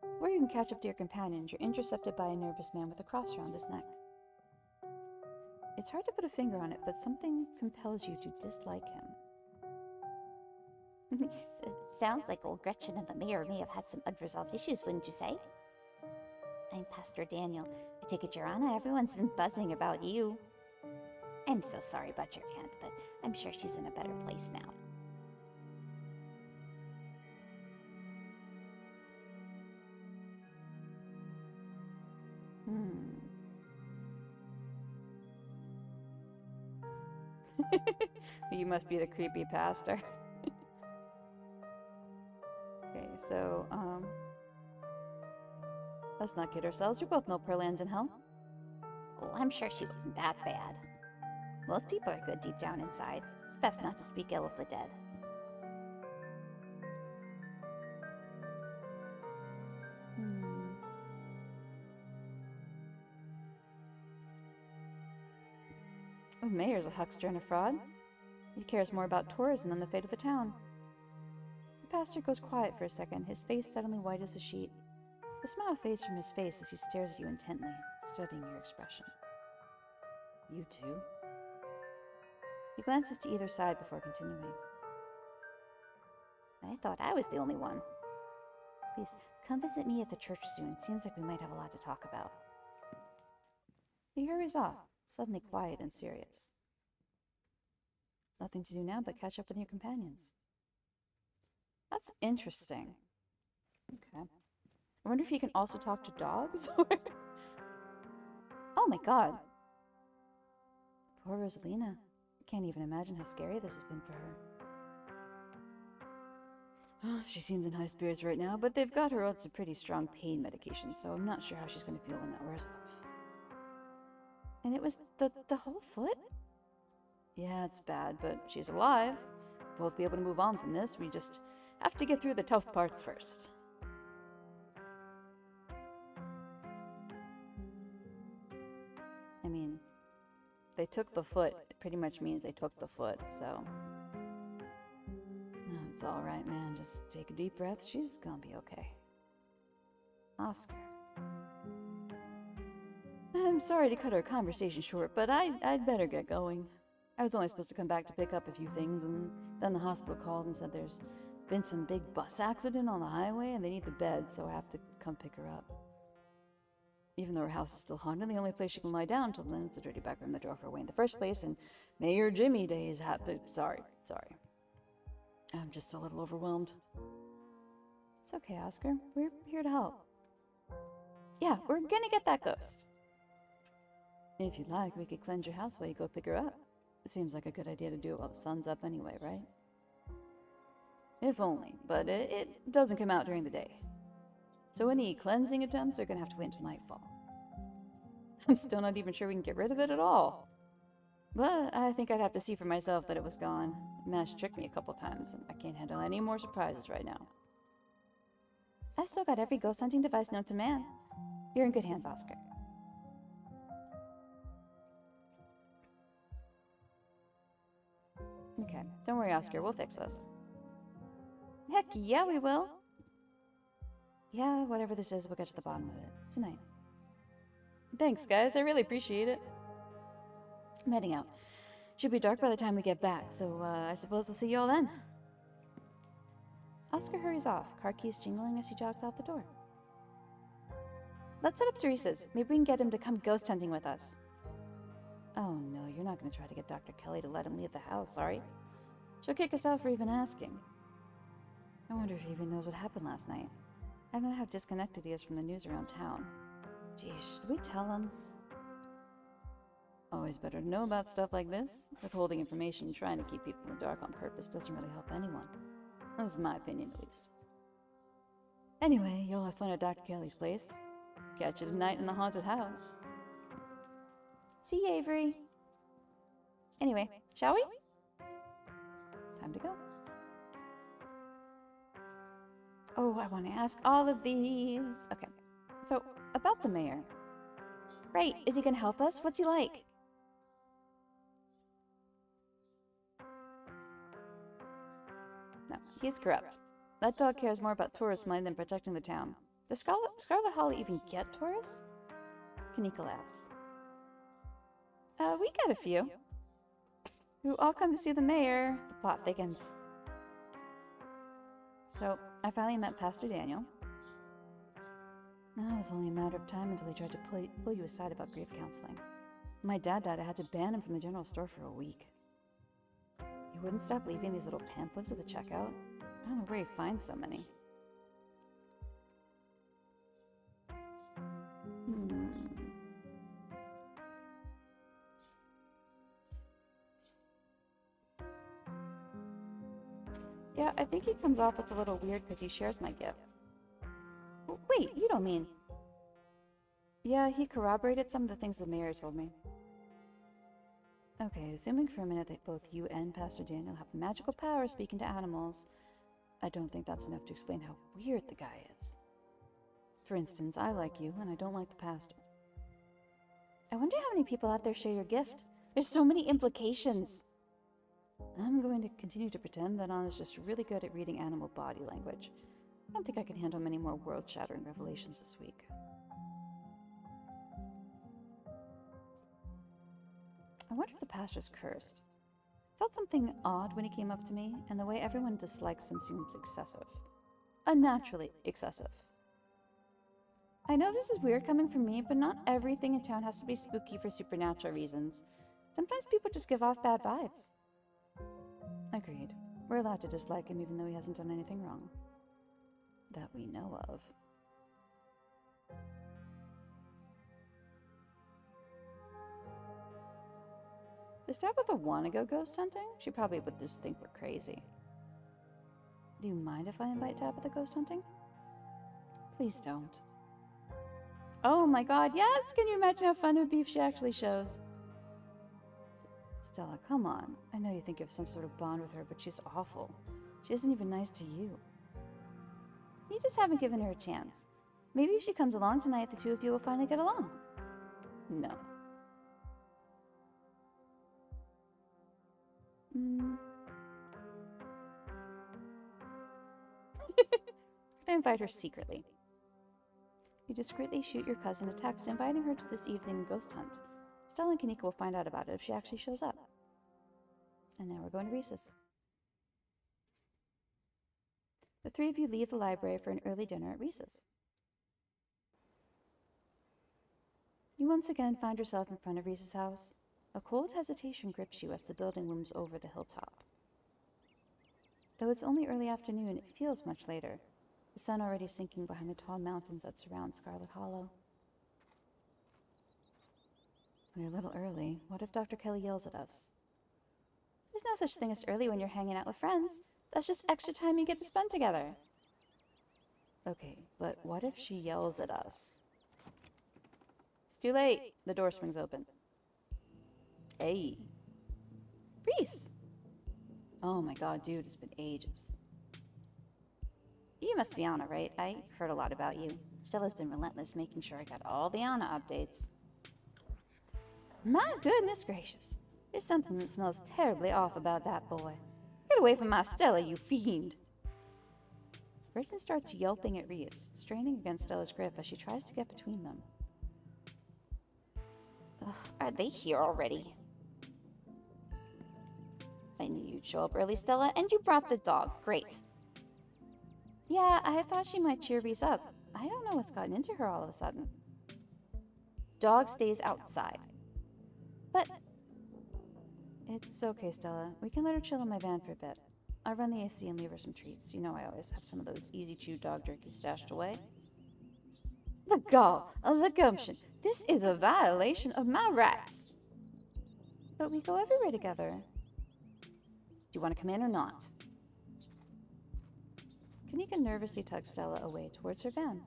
Before you can catch up to your companions, you're intercepted by a nervous man with a cross around his neck. It's hard to put a finger on it, but something compels you to dislike him. It sounds like old Gretchen and the mayor may have had some unresolved issues, wouldn't you say? I'm Pastor Daniel. I take it, Your Honor, everyone's been buzzing about you. I'm so sorry about your aunt, but I'm sure she's in a better place now. You must be the creepy pastor. Okay, so, let's not kid ourselves. We both know Pearland's in hell. Oh, I'm sure she wasn't that bad. Most people are good deep down inside. It's best not to speak ill of the dead. The mayor's a huckster and a fraud. He cares more about tourism than the fate of the town. The pastor goes quiet for a second, his face suddenly white as a sheet. The smile fades from his face as he stares at you intently, studying your expression. You too? He glances to either side before continuing. I thought I was the only one. Please, come visit me at the church soon. Seems like we might have a lot to talk about. He hurries off, suddenly quiet and serious. Nothing to do now but catch up with your companions. That's interesting. Okay. I wonder if he can also talk to dogs? Oh my god. Poor Rosalina. I can't even imagine how scary this has been for her. She seems in high spirits right now, but they've got her on some pretty strong pain medication, so I'm not sure how she's going to feel when that wears off. And it was the whole foot? Yeah, it's bad, but she's alive. Both be able to move on from this. We just have to get through the tough parts first. I mean, they took the foot. It pretty much means they took the foot, so... No, it's alright, man. Just take a deep breath. She's gonna be okay. Oscar. I'm sorry to cut our conversation short, but I'd better get going. I was only supposed to come back to pick up a few things, and then the hospital called and said there's been some big bus accident on the highway and they need the bed, so I have to come pick her up. Even though her house is still haunted, the only place she can lie down until then it's a dirty back room that drove her away in the first place, and Mayor Jimmy days happen. Sorry. I'm just a little overwhelmed. It's okay, Oscar. We're here to help. Yeah, we're gonna get that ghost. If you'd like, we could cleanse your house while you go pick her up. It seems like a good idea to do it while the sun's up anyway, right? If only, but it doesn't come out during the day. So any cleansing attempts are gonna have to wait until nightfall. I'm still not even sure we can get rid of it at all. But I think I'd have to see for myself that it was gone. Mash tricked me a couple times, and I can't handle any more surprises right now. I've still got every ghost hunting device known to man. You're in good hands, Oscar. Okay, don't worry, Oscar. We'll fix this. Heck yeah, we will. Yeah, whatever this is, we'll get to the bottom of it tonight. Thanks, guys. I really appreciate it. I'm heading out. Should be dark by the time we get back, so I suppose I'll see you all then. Oscar hurries off, car keys jingling as he jogs out the door. Let's set up Teresa's. Maybe we can get him to come ghost hunting with us. Oh no, you're not going to try to get Dr. Kelly to let him leave the house, are you? She'll kick us out for even asking. I wonder if he even knows what happened last night. I don't know how disconnected he is from the news around town. Geez, should we tell him? Always better to know about stuff like this. Withholding information and trying to keep people in the dark on purpose doesn't really help anyone. That's my opinion, at least. Anyway, you'll have fun at Dr. Kelly's place. Catch you tonight in the haunted house. See you, Avery. Anyway, shall we? Time to go. Oh, I want to ask all of these. Okay, so about the mayor. Right, is he gonna help us? What's he like? No, he's corrupt. That dog cares more about tourist money than protecting the town. Does Scarlet Hollow even get tourists? Kanika laughs. We get a few. Who all come to see the mayor. The plot thickens. So, I finally met Pastor Daniel. Now it was only a matter of time until he tried to pull you aside about grief counseling. When my dad died, I had to ban him from the general store for a week. He wouldn't stop leaving these little pamphlets at the checkout. I don't know where he finds so many. Yeah, I think he comes off as a little weird because he shares my gift. Wait, you don't mean... Yeah, he corroborated some of the things the mayor told me. Okay, assuming for a minute that both you and Pastor Daniel have magical power speaking to animals, I don't think that's enough to explain how weird the guy is. For instance, I like you, and I don't like the pastor. I wonder how many people out there share your gift. There's so many implications. I'm going to continue to pretend that Anna's just really good at reading animal body language. I don't think I can handle many more world-shattering revelations this week. I wonder if the pastor's cursed. Felt something odd when he came up to me, and the way everyone dislikes him seems excessive. unnaturally excessive. I know this is weird coming from me, but not everything in town has to be spooky for supernatural reasons. Sometimes people just give off bad vibes. Agreed. We're allowed to dislike him even though he hasn't done anything wrong. That we know of. Does Tabitha want to go ghost hunting? She probably would just think we're crazy. Do you mind if I invite Tabitha ghost hunting? Please don't. Oh my god, yes! Can you imagine how fun it would be if she actually shows? Stella, come on. I know you think you have some sort of bond with her, but she's awful. She isn't even nice to you. You just haven't given her a chance. Maybe if she comes along tonight, the two of you will finally get along. No. I invite her secretly. You discreetly shoot your cousin a text inviting her to this evening ghost hunt. Stella and Kanika will find out about it if she actually shows up. And now we're going to recess. The three of you leave the library for an early dinner at recess. You once again find yourself in front of Reese's house. A cold hesitation grips you as the building looms over the hilltop. Though it's only early afternoon, it feels much later, the sun already sinking behind the tall mountains that surround Scarlet Hollow. We're a little early. What if Dr. Kelly yells at us? There's no such thing as early when you're hanging out with friends. That's just extra time you get to spend together. Okay, but what if she yells at us? It's too late. The door swings open. Hey. Reese! Oh my god, dude, it's been ages. You must be Anna, right? I heard a lot about you. Stella's been relentless making sure I got all the Anna updates. My goodness gracious. There's something that smells terribly off about that boy. Get away from my Stella, you fiend! Gretchen starts yelping at Reese, straining against Stella's grip as she tries to get between them. Ugh, are they here already? I knew you'd show up early, Stella, and you brought the dog. Great. Yeah, I thought she might cheer Reese up. I don't know what's gotten into her all of a sudden. Dog stays outside. But... It's okay, Stella. We can let her chill in my van for a bit. I'll run the AC and leave her some treats. You know I always have some of those easy-chew dog jerky stashed away. The gall, the gumption. This is a violation of my rights. But we go everywhere together. Do you want to come in or not? Kanika nervously tugs Stella away towards her van.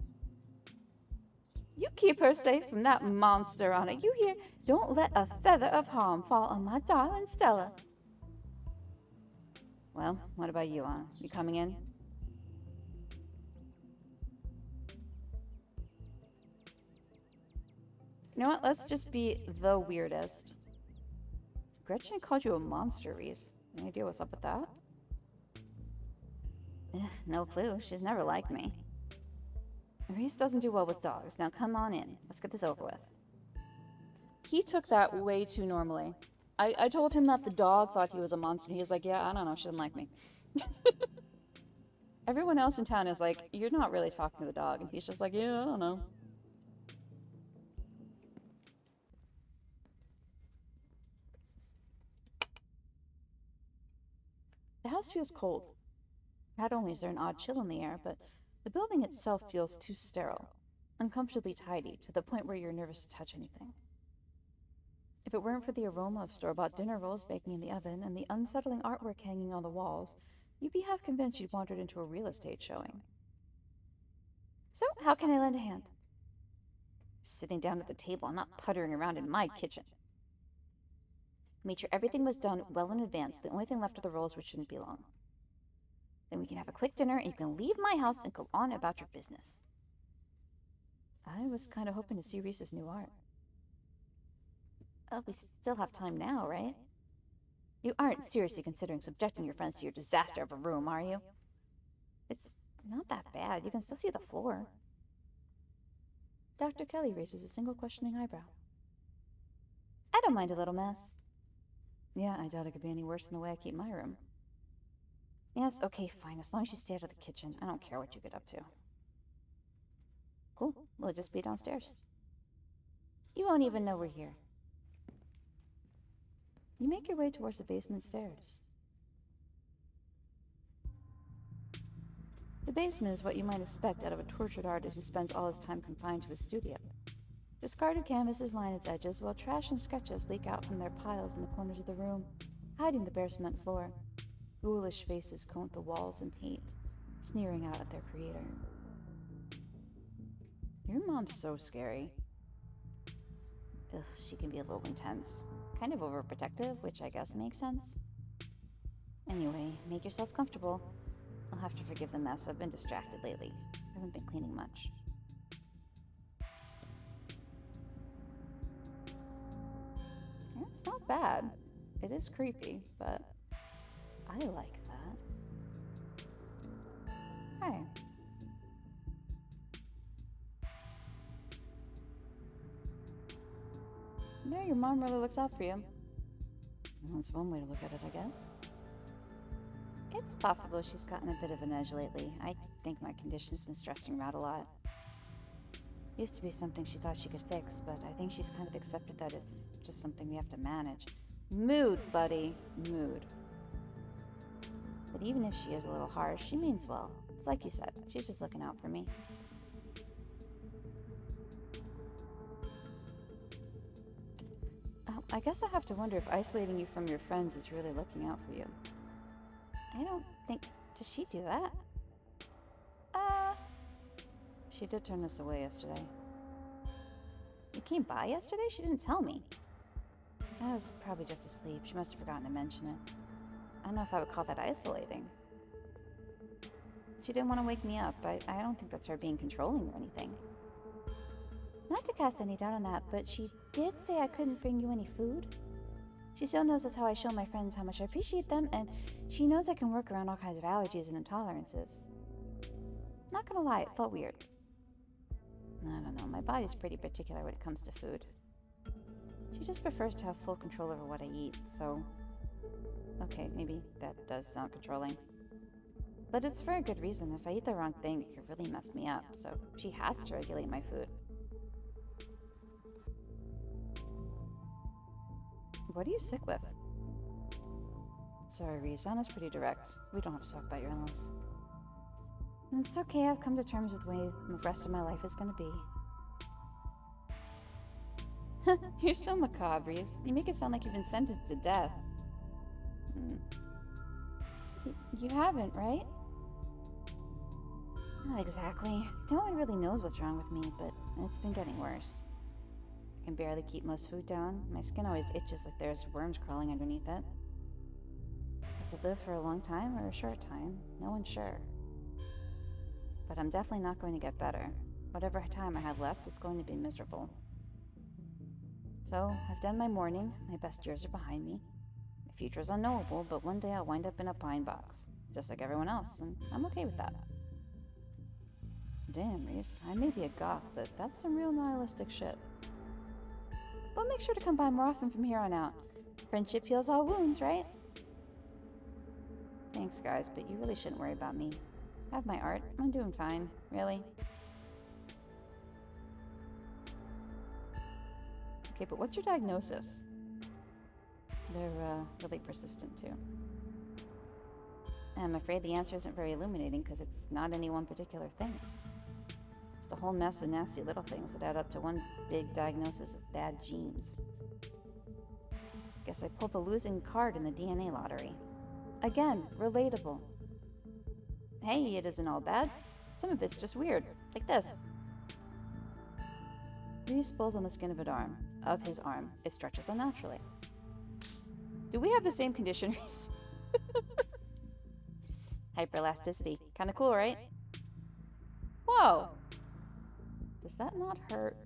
You keep her safe from that monster, Anna. You hear? Don't let a feather of harm fall on my darling Stella. Well, what about you, Anna? You coming in? You know what? Let's just be the weirdest. Gretchen called you a monster, Reese. Any idea what's up with that? No clue. She's never liked me. Reese doesn't do well with dogs. Now come on in. Let's get this over with. He took that way too normally. I told him that the dog thought he was a monster. He was like, yeah, I don't know. She didn't like me. Everyone else in town is like, you're not really talking to the dog. And he's just like, yeah, I don't know. The house feels cold. Not only is there an odd chill in the air, but the building itself feels too sterile, uncomfortably tidy, to the point where you're nervous to touch anything. If it weren't for the aroma of store-bought dinner rolls baking in the oven and the unsettling artwork hanging on the walls, you'd be half convinced you'd wandered into a real estate showing. So, how can I lend a hand? Sitting down at the table and not puttering around in my kitchen. Made sure everything was done well in advance. The only thing left are the rolls, which shouldn't be long. Then we can have a quick dinner and you can leave my house and go on about your business. I was kind of hoping to see Reese's new art. Oh, we still have time now, right? You aren't seriously considering subjecting your friends to your disaster of a room, are you? It's not that bad. You can still see the floor. Dr. Kelly raises a single questioning eyebrow. I don't mind a little mess. Yeah, I doubt it could be any worse than the way I keep my room. Yes, okay, fine. As long as you stay out of the kitchen. I don't care what you get up to. Cool. We'll just be downstairs. You won't even know we're here. You make your way towards the basement stairs. The basement is what you might expect out of a tortured artist who spends all his time confined to his studio. Discarded canvases line its edges, while trash and sketches leak out from their piles in the corners of the room, hiding the bare cement floor. Ghoulish faces coat the walls in paint, sneering out at their creator. Your mom's so scary. Ugh, she can be a little intense. Kind of overprotective, which I guess makes sense. Anyway, make yourselves comfortable. I'll have to forgive the mess. I've been distracted lately. I haven't been cleaning much. Yeah, it's not bad. It is creepy, but I like that. Hi. Yeah, your mom really looks out for you. That's one way to look at it, I guess. It's possible she's gotten a bit of an edge lately. I think my condition's been stressing her out a lot. Used to be something she thought she could fix, but I think she's kind of accepted that it's just something we have to manage. Mood, buddy. Mood. But even if she is a little harsh, she means well. It's like you said, she's just looking out for me. I guess I have to wonder if isolating you from your friends is really looking out for you. I don't think... Does she do that? She did turn us away yesterday. You came by yesterday? She didn't tell me. I was probably just asleep. She must have forgotten to mention it. I don't know if I would call that isolating. She didn't want to wake me up. I don't think that's her being controlling or anything. Not to cast any doubt on that, but she did say I couldn't bring you any food. She still knows that's how I show my friends how much I appreciate them, and she knows I can work around all kinds of allergies and intolerances. Not gonna lie, it felt weird. I don't know, my body's pretty particular when it comes to food. She just prefers to have full control over what I eat, so... Okay, maybe that does sound controlling. But it's for a good reason. If I eat the wrong thing, it could really mess me up, so she has to regulate my food. What are you sick with? Sorry, Reese. Anna's pretty direct. We don't have to talk about your in-laws. It's okay. I've come to terms with the way the rest of my life is going to be. You're so macabre, Reese. You make it sound like you've been sentenced to death. You haven't, right? Not exactly. No one really knows what's wrong with me, but it's been getting worse. I can barely keep most food down. My skin always itches like there's worms crawling underneath it. I could live for a long time or a short time. No one's sure. But I'm definitely not going to get better. Whatever time I have left is going to be miserable. So, I've done my mourning. My best years are behind me. My future is unknowable, but one day I'll wind up in a pine box, just like everyone else, and I'm okay with that. Damn, Reese. I may be a goth, but that's some real nihilistic shit. Well, make sure to come by more often from here on out. Friendship heals all wounds, right? Thanks, guys, but you really shouldn't worry about me. I have my art. I'm doing fine. Really. Okay, but what's your diagnosis? They're, really persistent, too. I'm afraid the answer isn't very illuminating, because it's not any one particular thing. Just a whole mess of nasty little things that add up to one big diagnosis of bad genes. Guess I pulled the losing card in the DNA lottery. Again, relatable. Hey, it isn't all bad. Some of it's just weird, like this. Reese pulls on the skin of his arm. It stretches unnaturally. Do we have the same condition, Reese? Hyperelasticity. Kinda cool, right? Whoa! Does that not hurt?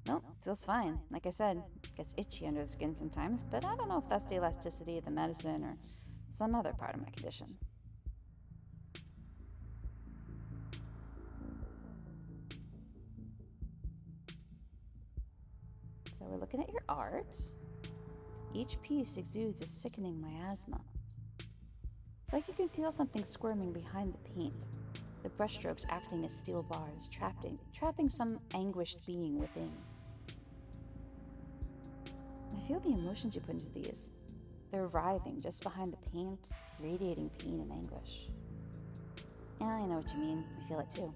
Nope, feels fine. Like I said, it gets itchy under the skin sometimes, but I don't know if that's the elasticity of the medicine or some other part of my condition. So we're looking at your art. Each piece exudes a sickening miasma. It's like you can feel something squirming behind the paint, the brushstrokes acting as steel bars, trapping some anguished being within. I feel the emotions you put into these. They're writhing just behind the paint, radiating pain and anguish. Yeah, I know what you mean. I feel it too.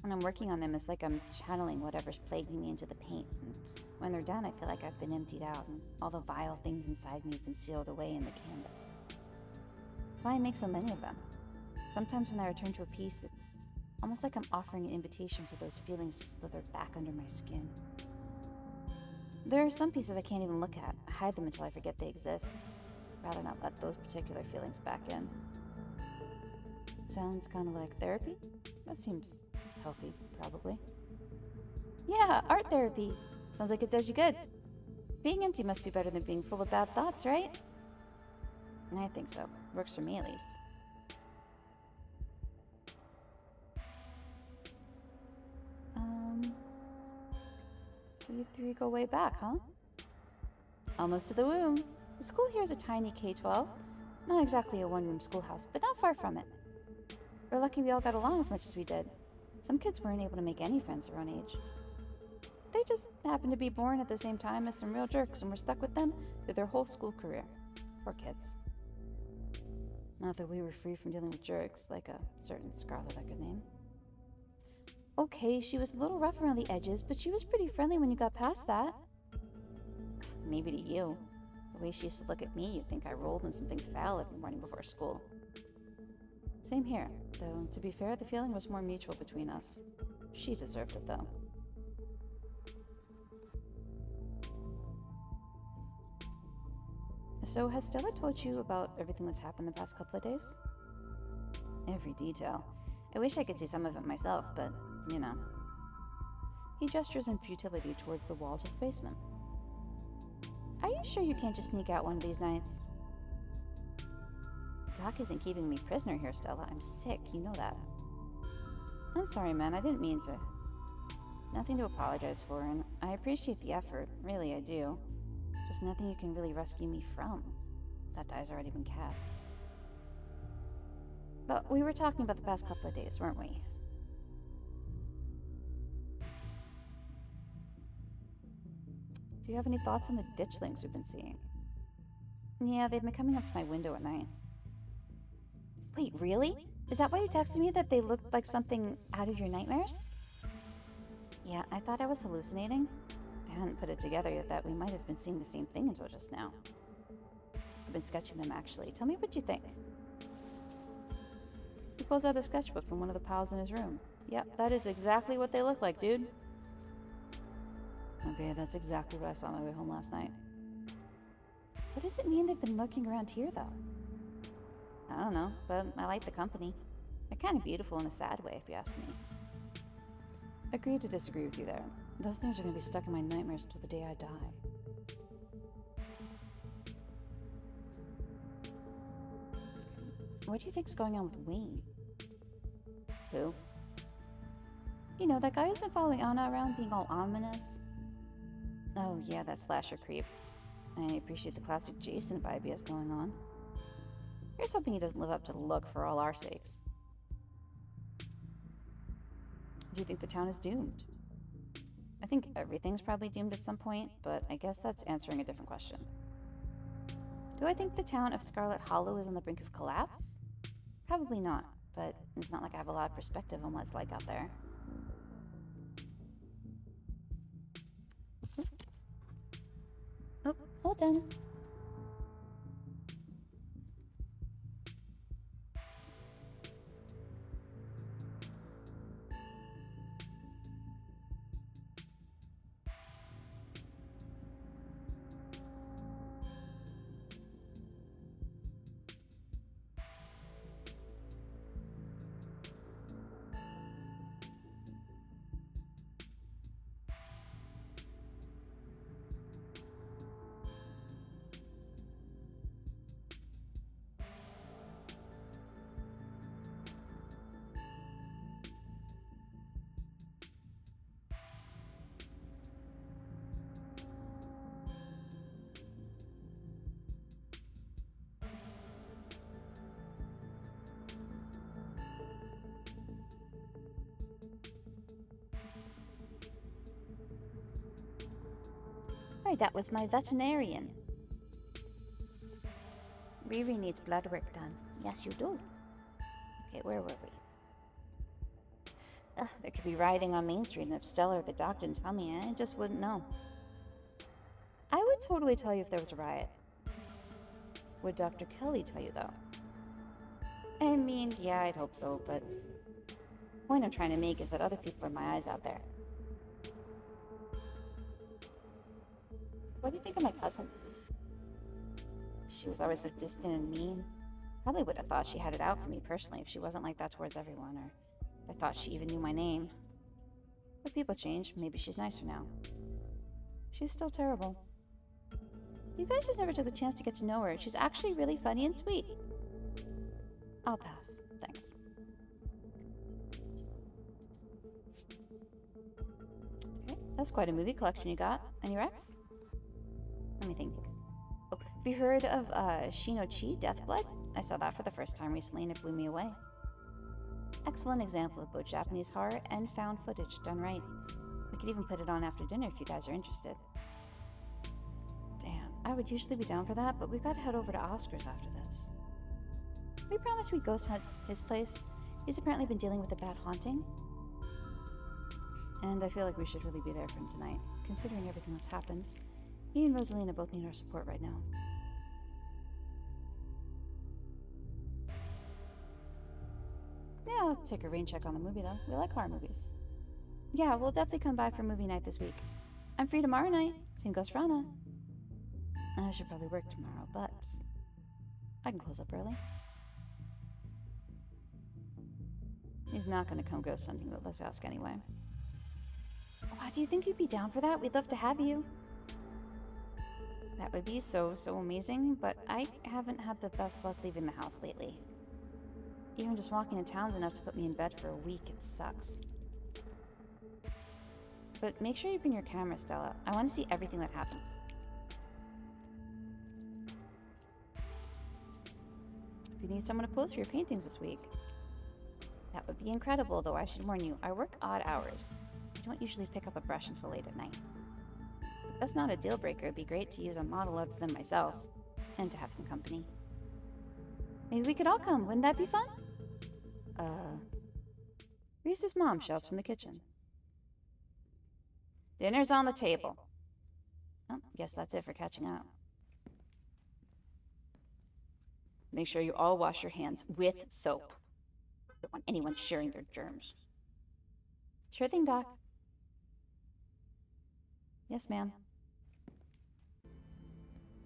When I'm working on them, it's like I'm channeling whatever's plaguing me into the paint. And when they're done, I feel like I've been emptied out and all the vile things inside me have been sealed away in the canvas. That's why I make so many of them. Sometimes when I return to a piece, it's almost like I'm offering an invitation for those feelings to slither back under my skin. There are some pieces I can't even look at. I hide them until I forget they exist. Rather not let those particular feelings back in. Sounds kind of like therapy? That seems healthy, probably. Yeah, art therapy. Sounds like it does you good. Being empty must be better than being full of bad thoughts, right? I think so. Works for me, at least. So you three go way back, huh? Almost to the womb. The school here is a tiny K-12. Not exactly a one-room schoolhouse, but not far from it. We're lucky we all got along as much as we did. Some kids weren't able to make any friends their own age. They just happened to be born at the same time as some real jerks, and we're stuck with them through their whole school career. Poor kids. Not that we were free from dealing with jerks, like a certain Scarlet I could name. Okay, she was a little rough around the edges, but she was pretty friendly when you got past that. Maybe to you. The way she used to look at me, you'd think I rolled in something foul every morning before school. Same here, though to be fair, the feeling was more mutual between us. She deserved it, though. So, has Stella told you about everything that's happened the past couple of days? Every detail. I wish I could see some of it myself, but, you know. He gestures in futility towards the walls of the basement. Are you sure you can't just sneak out one of these nights? Doc isn't keeping me prisoner here, Stella. I'm sick, you know that. I'm sorry, man, I didn't mean to. There's nothing to apologize for, and I appreciate the effort. Really, I do. Just nothing you can really rescue me from. That die's already been cast. But we were talking about the past couple of days, weren't we? Do you have any thoughts on the ditchlings we've been seeing? Yeah, they've been coming up to my window at night. Wait, really? Is that why you texted me that they looked like something out of your nightmares? Yeah, I thought I was hallucinating. I hadn't put it together yet that we might have been seeing the same thing until just now. I've been sketching them, actually. Tell me what you think. He pulls out a sketchbook from one of the piles in his room. Yep, that is exactly what they look like, dude. Okay, that's exactly what I saw on my way home last night. What does it mean they've been lurking around here, though? I don't know, but I like the company. They're kind of beautiful in a sad way, if you ask me. Agree to disagree with you there. Those things are going to be stuck in my nightmares until the day I die. What do you think's going on with Wayne? Who? You know, that guy who's been following Anna around being all ominous? Oh, yeah, that slasher creep. I appreciate the classic Jason vibe he has going on. Here's hoping he doesn't live up to the look for all our sakes. Do you think the town is doomed? I think everything's probably doomed at some point, but I guess that's answering a different question. Do I think the town of Scarlet Hollow is on the brink of collapse? Probably not, but it's not like I have a lot of perspective on what it's like out there. Oh, hold on. Right, that was my veterinarian. Riri needs blood work done. Yes, you do. Okay, where were we? Ugh, there could be rioting on Main Street, and if Stella or the doc didn't tell me, I just wouldn't know. I would totally tell you if there was a riot. Would Dr. Kelly tell you, though? I mean, yeah, I'd hope so, but the point I'm trying to make is that other people are my eyes out there. What do you think of my cousin? She was always so distant and mean. Probably would have thought she had it out for me personally if she wasn't like that towards everyone, or if I thought she even knew my name. But people change. Maybe she's nicer now. She's still terrible. You guys just never took the chance to get to know her. She's actually really funny and sweet. I'll pass. Thanks. Okay, that's quite a movie collection you got. Any recs? Let me think. Oh, have you heard of Ch3 Deathblood? I saw that for the first time recently and it blew me away. Excellent example of both Japanese horror and found footage done right. We could even put it on after dinner if you guys are interested. Damn, I would usually be down for that, but we've got to head over to Oscar's after this. We promised we'd ghost hunt his place. He's apparently been dealing with a bad haunting. And I feel like we should really be there for him tonight, considering everything that's happened. He and Rosalina both need our support right now. Yeah, I'll take a rain check on the movie, though. We like horror movies. Yeah, we'll definitely come by for movie night this week. I'm free tomorrow night. Same goes for Anna. I should probably work tomorrow, but I can close up early. He's not going to come ghost hunting, but let's ask anyway. Wow, do you think you'd be down for that? We'd love to have you. That would be so amazing, but I haven't had the best luck leaving the house lately. Even just walking in town's enough to put me in bed for a week. It sucks. But make sure you bring your camera, Stella. I want to see everything that happens. If you need someone to pose for your paintings this week, that would be incredible, though I should warn you, I work odd hours. I don't usually pick up a brush until late at night. If that's not a deal breaker. It'd be great to use a model other than myself, and to have some company. Maybe we could all come. Wouldn't that be fun? Reese's mom shouts from the kitchen. Dinner's on the table. Oh, guess that's it for catching up. Make sure you all wash your hands with soap. Don't want anyone sharing their germs. Sure thing, Doc. Yes, ma'am.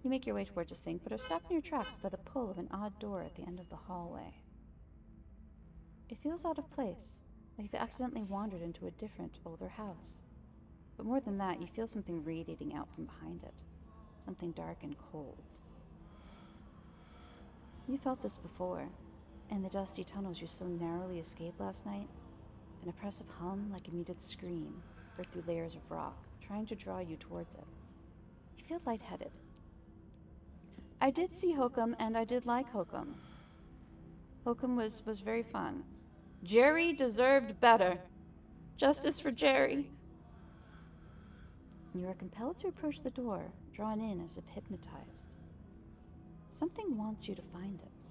You make your way towards the sink, but are stopped in your tracks by the pull of an odd door at the end of the hallway. It feels out of place, like you've accidentally wandered into a different, older house. But more than that, you feel something radiating out from behind it. Something dark and cold. You felt this before, in the dusty tunnels you so narrowly escaped last night. An oppressive hum like a muted scream, or through layers of rock, trying to draw you towards it. You feel lightheaded. I did see Hokum, and I did like Hokum. Hokum was very fun. Jerry deserved better. Justice for Jerry. You are compelled to approach the door, drawn in as if hypnotized. Something wants you to find it.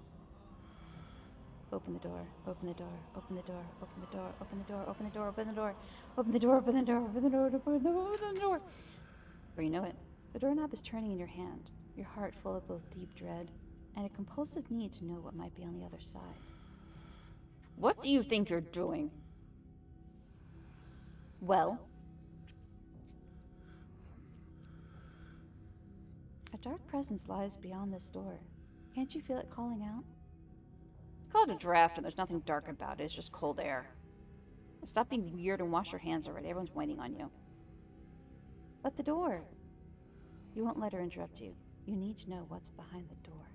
Open the door, open the door, open the door, open the door, open the door, open the door, open the door, open the door, open the door, open the door, open the door, open the door. Before you know it, the doorknob is turning in your hand, your heart full of both deep dread and a compulsive need to know what might be on the other side. What do you think you're doing? Well? A dark presence lies beyond this door. Can't you feel it calling out? It's called a draft and there's nothing dark about it. It's just cold air. Stop being weird and wash your hands already. Everyone's waiting on you. But the door. You won't let her interrupt you. You need to know what's behind the door.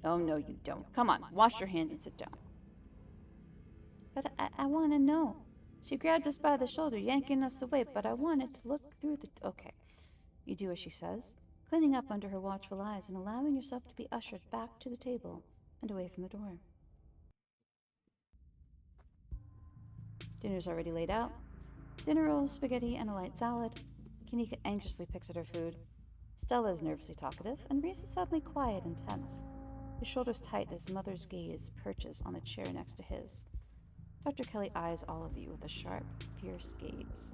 Oh, no, you don't. Come on, wash your hands and sit down. But I want to know. She grabbed us by the shoulder, yanking us away, but I wanted to look through the... Okay. You do as she says, cleaning up under her watchful eyes and allowing yourself to be ushered back to the table and away from the door. Dinner's already laid out. Dinner rolls, spaghetti, and a light salad. Kanika anxiously picks at her food. Stella is nervously talkative, and Reese is suddenly quiet and tense. His shoulders tight as his mother's gaze perches on the chair next to his. Dr. Kelly eyes all of you with a sharp, fierce gaze.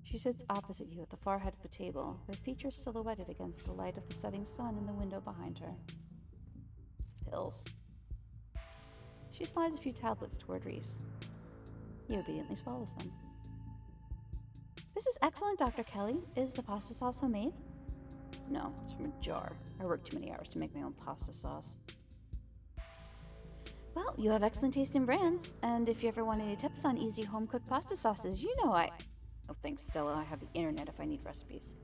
She sits opposite you at the far head of the table, her features silhouetted against the light of the setting sun in the window behind her. Pills. She slides a few tablets toward Reese. He obediently swallows them. This is excellent, Dr. Kelly. Is the pasta sauce homemade? No, it's from a jar. I work too many hours to make my own pasta sauce. Well, you have excellent taste in brands, and if you ever want any tips on easy home-cooked pasta sauces, you know I... Oh, thanks, Stella. I have the internet if I need recipes.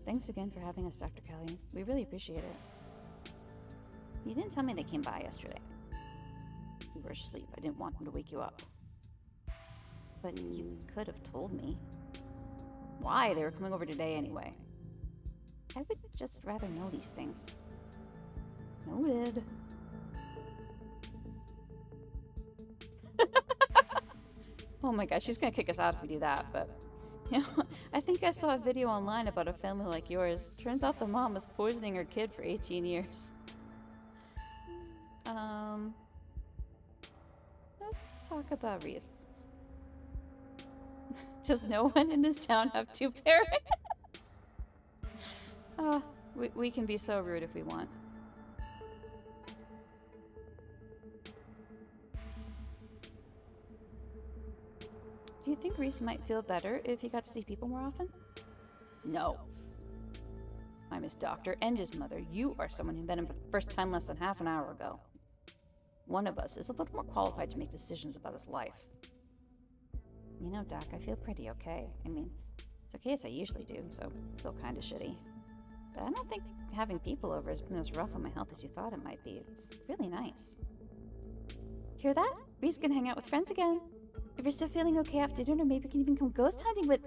Thanks again for having us, Dr. Kelly. We really appreciate it. You didn't tell me they came by yesterday. You were asleep. I didn't want them to wake you up. But you could have told me. Why? They were coming over today anyway. I would just rather know these things. Noted. Oh my god, she's gonna kick us out if we do that, but... You know, I think I saw a video online about a family like yours. Turns out the mom was poisoning her kid for 18 years. Let's talk about Reese. Does no one in this town have two parents? We can be so rude if we want. Do you think Reese might feel better if he got to see people more often? No. I'm his doctor and his mother. You are someone who met him for the first time less than half an hour ago. One of us is a little more qualified to make decisions about his life. You know, Doc, I feel pretty okay. I mean, it's okay as I usually do, so I feel kind of shitty. But I don't think having people over has been as rough on my health as you thought it might be. It's really nice. Hear that? Reese can hang out with friends again. If you're still feeling okay after dinner, maybe we can even come ghost hunting with...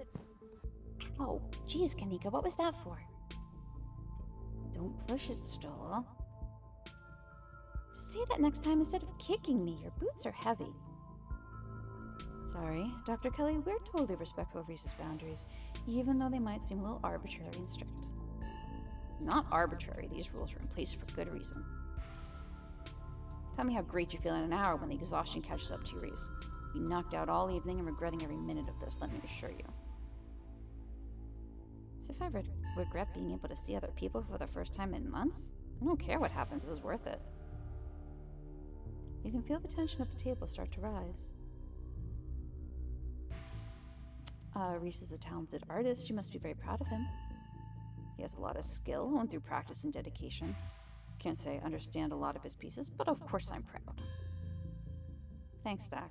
Ow, jeez, Kanika, what was that for? Don't push it, Stella. Just say that next time instead of kicking me. Your boots are heavy. Sorry, Dr. Kelly, we're totally respectful of Reese's boundaries, even though they might seem a little arbitrary and strict. Not arbitrary, these rules are in place for good reason. Tell me how great you feel in an hour when the exhaustion catches up to you, Reese. You'll be knocked out all evening and regretting every minute of this, let me assure you. As if I regret being able to see other people for the first time in months? I don't care what happens, it was worth it. You can feel the tension at the table start to rise. Reese is a talented artist. You must be very proud of him. He has a lot of skill, honed through practice and dedication. Can't say I understand a lot of his pieces, but of course I'm proud. Thanks, Doc.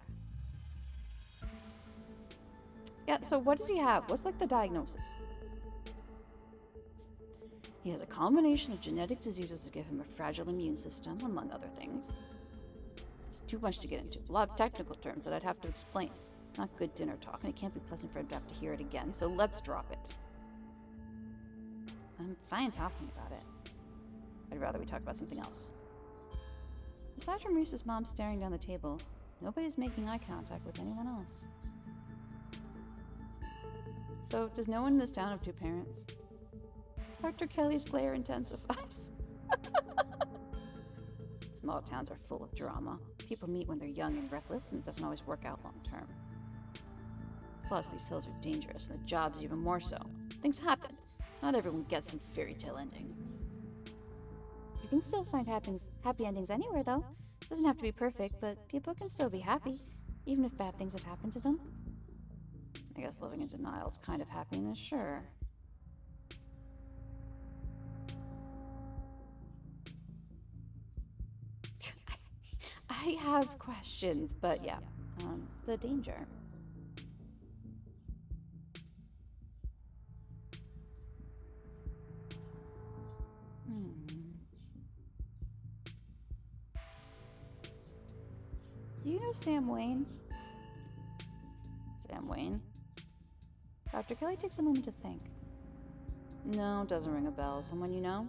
Yeah, so what does he have? What's like the diagnosis? He has a combination of genetic diseases that give him a fragile immune system, among other things. It's too much to get into. A lot of technical terms that I'd have to explain. It's not good dinner talk, and it can't be pleasant for him to have to hear it again, so let's drop it. I'm fine talking about it. I'd rather we talk about something else. Aside from Reese's mom staring down the table, nobody's making eye contact with anyone else. So, does no one in this town have two parents? Dr. Kelly's glare intensifies. Small towns are full of drama. People meet when they're young and reckless, and it doesn't always work out long term. Plus, these hills are dangerous, and the job's even more so. Things happen. Not everyone gets some fairy tale ending. You can still find happy endings anywhere, though. It doesn't have to be perfect, but people can still be happy, even if bad things have happened to them. I guess living in denial is kind of happiness, sure. I have questions, but yeah, the danger. Do you know Sam Wayne? Sam Wayne? Dr. Kelly takes a moment to think. No, doesn't ring a bell. Someone you know?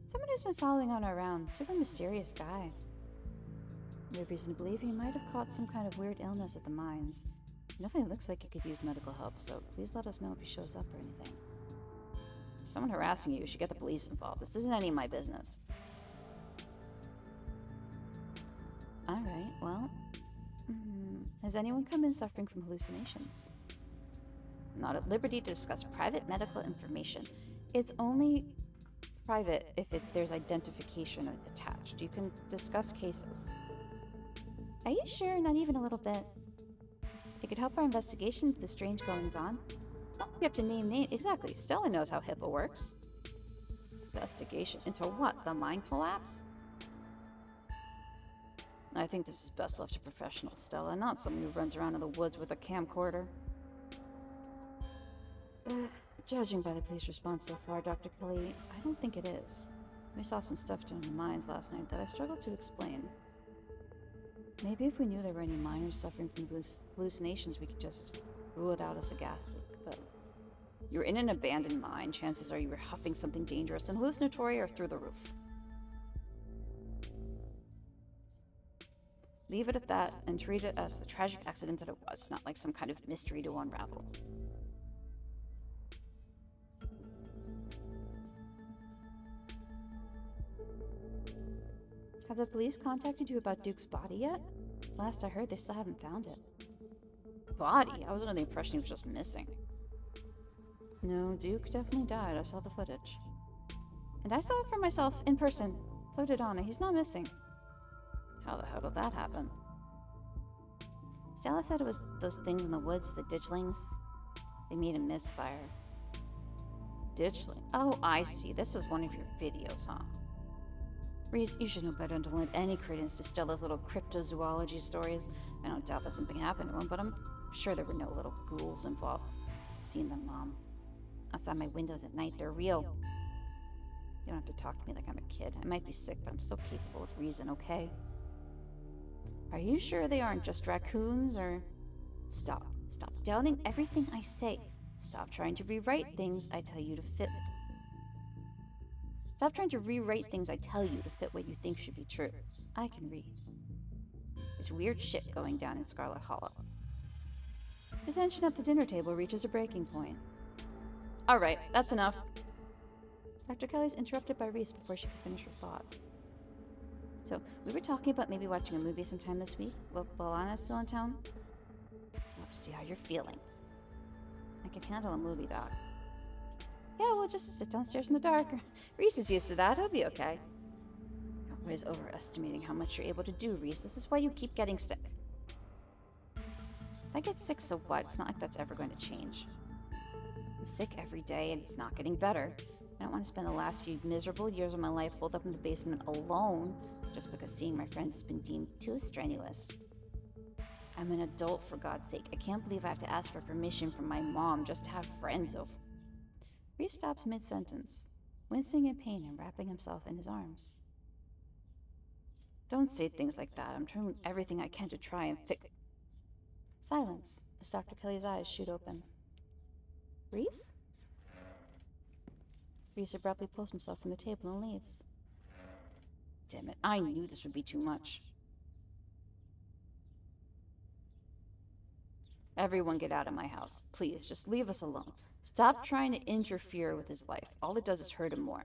Someone who's been following on our round. Super mysterious guy. We have reason to believe he might have caught some kind of weird illness at the mines. It definitely looks like he could use medical help, so please let us know if he shows up or anything. If someone harassing you, you should get the police involved. This isn't any of my business. Alright, well... has anyone come in suffering from hallucinations? I'm not at liberty to discuss private medical information. It's only private if there's identification attached. You can discuss cases. Are you sure? Not even a little bit. It could help our investigation into the strange goings-on. Oh, we have to name names. Exactly. Stella knows how HIPAA works. Investigation into what? The mine collapse? I think this is best left to professionals, Stella, not someone who runs around in the woods with a camcorder. Judging by the police response so far, Dr. Kelly, I don't think it is. We saw some stuff down in the mines last night that I struggled to explain. Maybe if we knew there were any miners suffering from hallucinations, we could just rule it out as a gas leak, but... You were in an abandoned mine. Chances are you were huffing something dangerous and hallucinatory or through the roof. Leave it at that and treat it as the tragic accident that it was, not like some kind of mystery to unravel. Have the police contacted you about Duke's body yet? Last I heard, they still haven't found it. Body? I was under the impression he was just missing. No, Duke definitely died. I saw the footage. And I saw it for myself in person. So did Anna. He's not missing. How the hell did that happen? Stella said it was those things in the woods, the ditchlings. They made a misfire. Ditchling? Oh, I see. This was one of your videos, huh? Reese, you should know better than to lend any credence to Stella's little cryptozoology stories. I don't doubt that something happened to him, but I'm sure there were no little ghouls involved. I've seen them, Mom. Outside my windows at night, they're real. You don't have to talk to me like I'm a kid. I might be sick, but I'm still capable of reason, okay? Are you sure they aren't just raccoons, or... Stop. Stop doubting everything I say. Stop trying to rewrite things I tell you to fit... Stop trying to rewrite things I tell you to fit what you think should be true. I can read. There's weird shit going down in Scarlet Hollow. The tension at the dinner table reaches a breaking point. Alright, that's enough. Dr. Kelly's interrupted by Reese before she could finish her thought. So, we were talking about maybe watching a movie sometime this week, while Anna's still in town. Love to see how you're feeling. I can handle a movie, Doc. Yeah, we'll just sit downstairs in the dark. Reese is used to that. He'll be okay. You're always overestimating how much you're able to do, Reese. This is why you keep getting sick. If I get sick, so what? It's not like that's ever going to change. I'm sick every day, and it's not getting better. I don't want to spend the last few miserable years of my life holed up in the basement alone just because seeing my friends has been deemed too strenuous. I'm an adult, for God's sake. I can't believe I have to ask for permission from my mom just to have friends over. Reese stops mid-sentence, wincing in pain and wrapping himself in his arms. Don't say things like that. I'm doing everything I can to try and fix... Silence, as Dr. Kelly's eyes shoot open. Reese? Reese abruptly pulls himself from the table and leaves. Damn it, I knew this would be too much. Everyone get out of my house. Please, just leave us alone. Stop trying to interfere with his life. All it does is hurt him more.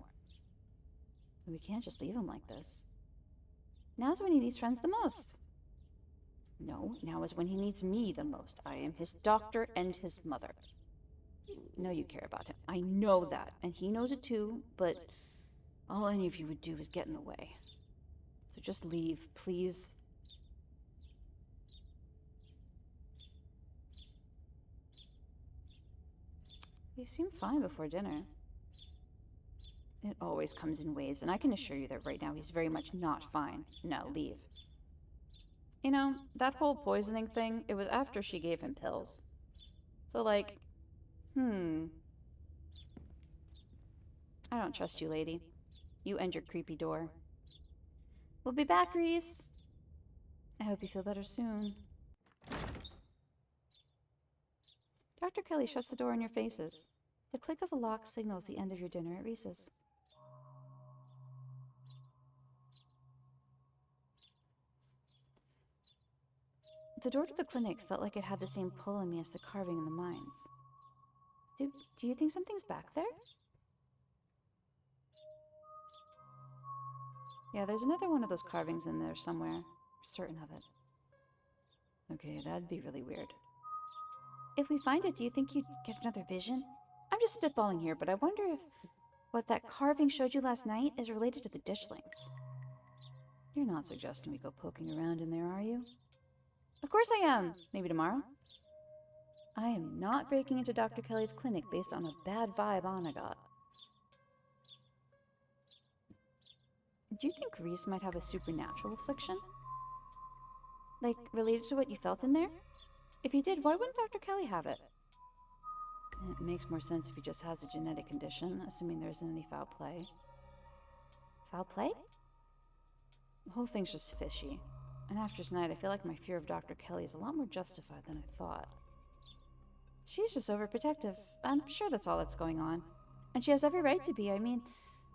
And we can't just leave him like this. Now's when he needs friends the most. No, now is when he needs me the most. I am his doctor and his mother. I know you care about him. I know that. And he knows it too, but all any of you would do is get in the way. So just leave, please. He seemed fine before dinner. It always comes in waves, and I can assure you that right now he's very much not fine. No, leave. You know, that whole poisoning thing, it was after she gave him pills. So, like, I don't trust you, lady. You and your creepy door. We'll be back, Reese. I hope you feel better soon. Dr. Kelly shuts the door in your faces. The click of a lock signals the end of your dinner at Reese's. The door to the clinic felt like it had the same pull on me as the carving in the mines. Do you think something's back there? Yeah, there's another one of those carvings in there somewhere. I'm certain of it. Okay, that'd be really weird. If we find it, do you think you'd get another vision? I'm just spitballing here, but I wonder if what that carving showed you last night is related to the ditchlings. You're not suggesting we go poking around in there, are you? Of course I am! Maybe tomorrow? I am not breaking into Dr. Kelly's clinic based on a bad vibe Anna got. Do you think Reese might have a supernatural affliction? Like, related to what you felt in there? If he did, why wouldn't Dr. Kelly have it? It makes more sense if he just has a genetic condition, assuming there isn't any foul play. Foul play? The whole thing's just fishy. And after tonight, I feel like my fear of Dr. Kelly is a lot more justified than I thought. She's just overprotective. I'm sure that's all that's going on. And she has every right to be. I mean,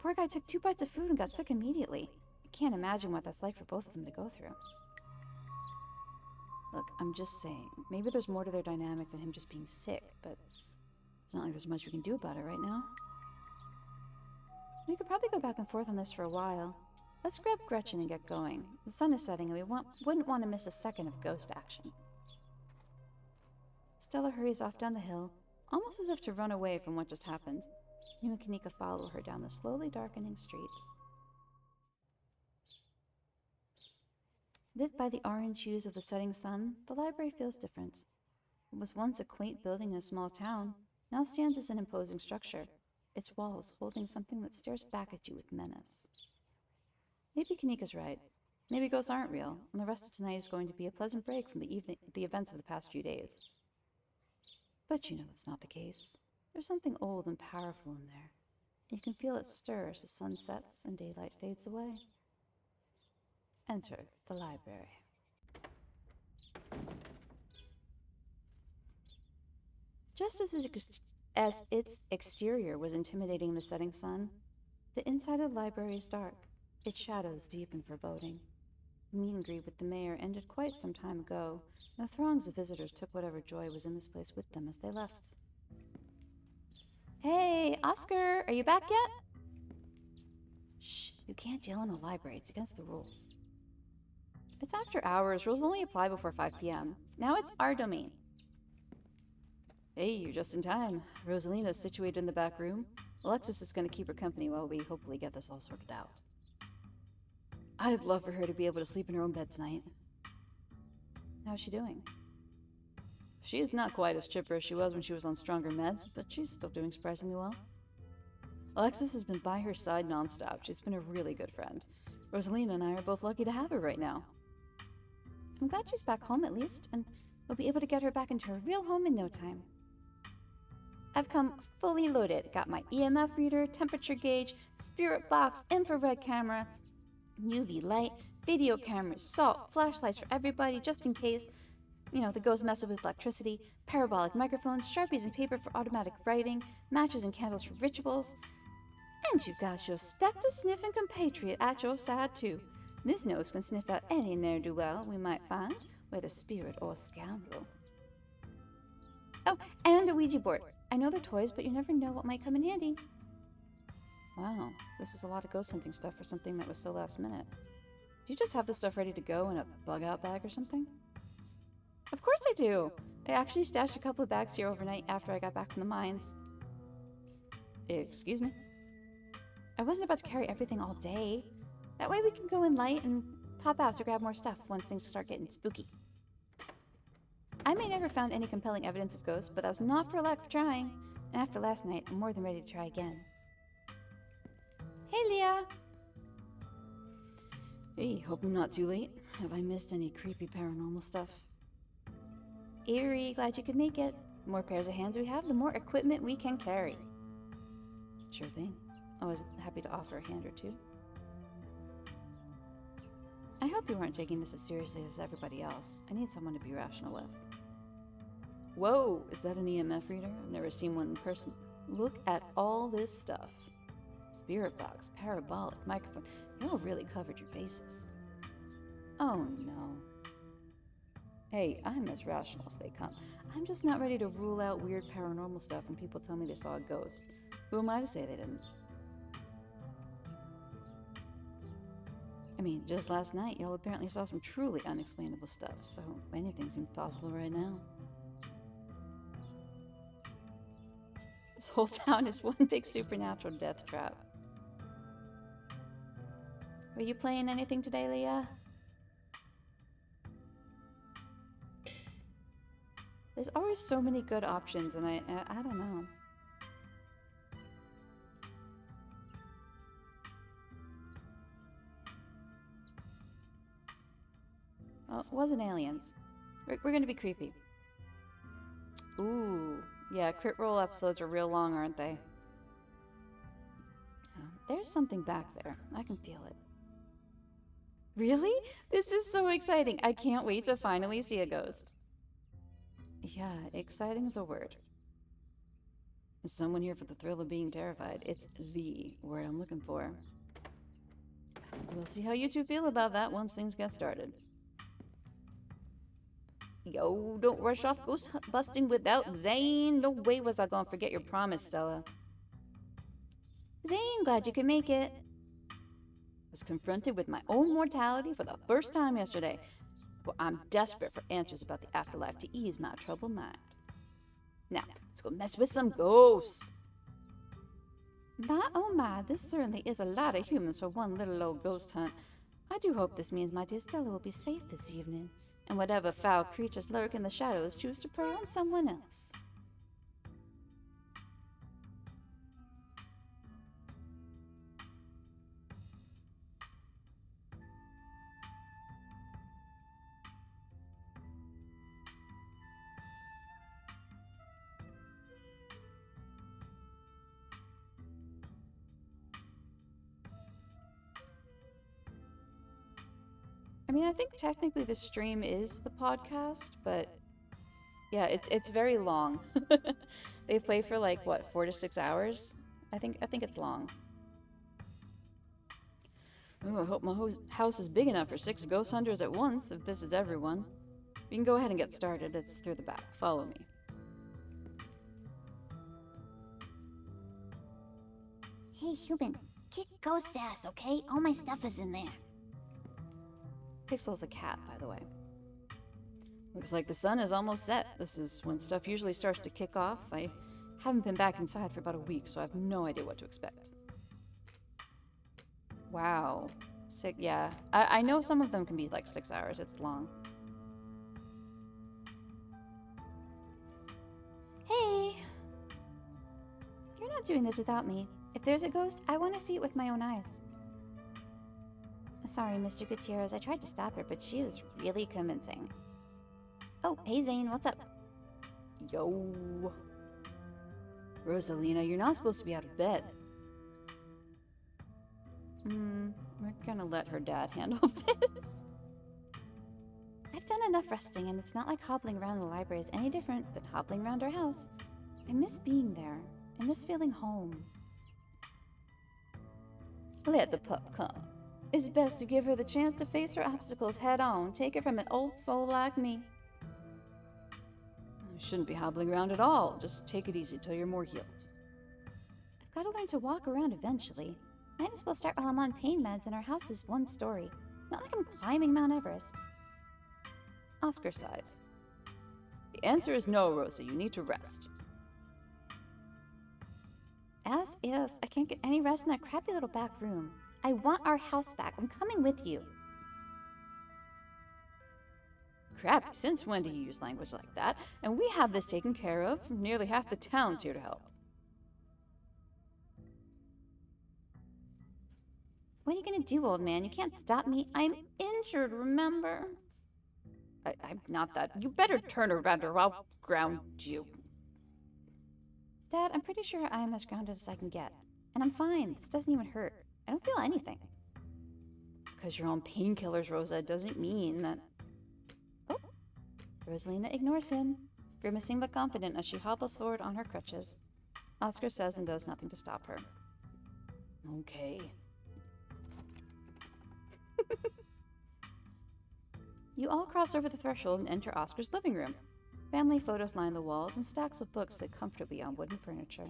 poor guy took 2 bites of food and got sick immediately. I can't imagine what that's like for both of them to go through. Look, I'm just saying, maybe there's more to their dynamic than him just being sick, but it's not like there's much we can do about it right now. We could probably go back and forth on this for a while. Let's grab Gretchen and get going. The sun is setting and we wouldn't want to miss a second of ghost action. Stella hurries off down the hill, almost as if to run away from what just happened. You and Kanika follow her down the slowly darkening street. Lit by the orange hues of the setting sun, the library feels different. It was once a quaint building in a small town, now stands as an imposing structure, its walls holding something that stares back at you with menace. Maybe Kanika's right. Maybe ghosts aren't real, and the rest of tonight is going to be a pleasant break from the events of the past few days. But you know it's not the case. There's something old and powerful in there. You can feel it stir as the sun sets and daylight fades away. Enter the library. Just as its exterior was intimidating in the setting sun, the inside of the library is dark, its shadows deep and foreboding. The meet and greet with the mayor ended quite some time ago, and the throngs of visitors took whatever joy was in this place with them as they left. Hey, Oscar, are you back yet? Shh, you can't yell in a library. It's against the rules. It's after hours. Rules only apply before 5 p.m. Now it's our domain. Hey, you're just in time. Rosalina's situated in the back room. Alexis is going to keep her company while we hopefully get this all sorted out. I'd love for her to be able to sleep in her own bed tonight. How's she doing? She's not quite as chipper as she was when she was on stronger meds, but she's still doing surprisingly well. Alexis has been by her side nonstop. She's been a really good friend. Rosalina and I are both lucky to have her right now. I'm glad she's back home at least, and we'll be able to get her back into her real home in no time. I've come fully loaded. Got my EMF reader, temperature gauge, spirit box, infrared camera, UV light, video cameras, salt, flashlights for everybody just in case, the ghost messes with electricity, parabolic microphones, Sharpies and paper for automatic writing, matches and candles for rituals. And you've got your spectre-sniffing compatriot at your side too. This nose can sniff out any ne'er-do-well we might find, whether spirit or scoundrel. Oh, and a Ouija board. I know they're toys, but you never know what might come in handy. Wow, this is a lot of ghost hunting stuff for something that was so last minute. Do you just have this stuff ready to go in a bug-out bag or something? Of course I do! I actually stashed a couple of bags here overnight after I got back from the mines. Excuse me? I wasn't about to carry everything all day. That way we can go in light and pop out to grab more stuff once things start getting spooky. I may never found any compelling evidence of ghosts, but that's not for lack of trying. And after last night, I'm more than ready to try again. Hey, Leah! Hey, hope I'm not too late. Have I missed any creepy paranormal stuff? Avery, glad you could make it. The more pairs of hands we have, the more equipment we can carry. Sure thing. Always happy to offer a hand or two. I hope you aren't taking this as seriously as everybody else. I need someone to be rational with. Whoa, is that an EMF reader? I've never seen one in person. Look at all this stuff. Spirit box, parabolic, microphone. Y'all really covered your bases. Oh no. Hey, I'm as rational as they come. I'm just not ready to rule out weird paranormal stuff when people tell me they saw a ghost. Who am I to say they didn't? I mean, just last night, y'all apparently saw some truly unexplainable stuff, so anything seems possible right now. This whole town is one big supernatural death trap. Were you playing anything today, Leah? There's always so many good options, and I don't know. Well, it wasn't aliens. We're gonna be creepy. Ooh, yeah, crit roll episodes are real long, aren't they? There's something back there. I can feel it. Really? This is so exciting. I can't wait to finally see a ghost. Yeah, exciting is a word. Is someone here for the thrill of being terrified? It's the word I'm looking for. We'll see how you two feel about that once things get started. Yo, don't rush off ghost busting without Zane. No way was I gonna forget your promise, Stella. Zane, glad you could make it. Was confronted with my own mortality for the first time yesterday. Well, I'm desperate for answers about the afterlife to ease my troubled mind. Now, let's go mess with some ghosts. My, oh my, this certainly is a lot of humans for one little old ghost hunt. I do hope this means my dear Stella will be safe this evening, and whatever foul creatures lurk in the shadows choose to prey on someone else. I mean, I think technically the stream is the podcast, but yeah, it's very long. They play for like what, 4 to 6 hours? I think it's long. Oh, I hope my house is big enough for 6 ghost hunters at once, if this is everyone. We can go ahead and get started. It's through the back. Follow me. Hey, human, kick ghost ass, okay? All my stuff is in there. Pixel's a cat, by the way. Looks like the sun is almost set. This is when stuff usually starts to kick off. I haven't been back inside for about a week, so I have no idea what to expect. Wow. Sick, yeah. I know some of them can be like 6 hours. It's long. Hey! You're not doing this without me. If there's a ghost, I want to see it with my own eyes. Sorry, Mr. Gutierrez. I tried to stop her, but she was really convincing. Oh, hey Zane, what's up? Yo. Rosalina, you're not supposed to be out of bed. We're gonna let her dad handle this. I've done enough resting, and it's not like hobbling around the library is any different than hobbling around our house. I miss being there. I miss feeling home. Let the pup come. It's best to give her the chance to face her obstacles head on. Take it from an old soul like me. You shouldn't be hobbling around at all. Just take it easy till you're more healed. I've got to learn to walk around eventually. Might as well start while I'm on pain meds and our house is 1 story. Not like I'm climbing Mount Everest. Oscar sighs. The answer is no, Rosa. You need to rest. As if I can't get any rest in that crappy little back room. I want our house back. I'm coming with you. Crap, since when do you use language like that? And we have this taken care of. Nearly half the town's here to help. What are you gonna do, old man? You can't stop me. I'm injured, remember? I'm not that. You better turn around or I'll ground you. Dad, I'm pretty sure I'm as grounded as I can get. And I'm fine. This doesn't even hurt. I don't feel anything. Because you're on painkillers, Rosa, doesn't mean that... Oh. Rosalina ignores him, grimacing but confident as she hobbles forward on her crutches. Oscar says and does nothing to stop her. Okay. You all cross over the threshold and enter Oscar's living room. Family photos line the walls, and stacks of books sit comfortably on wooden furniture.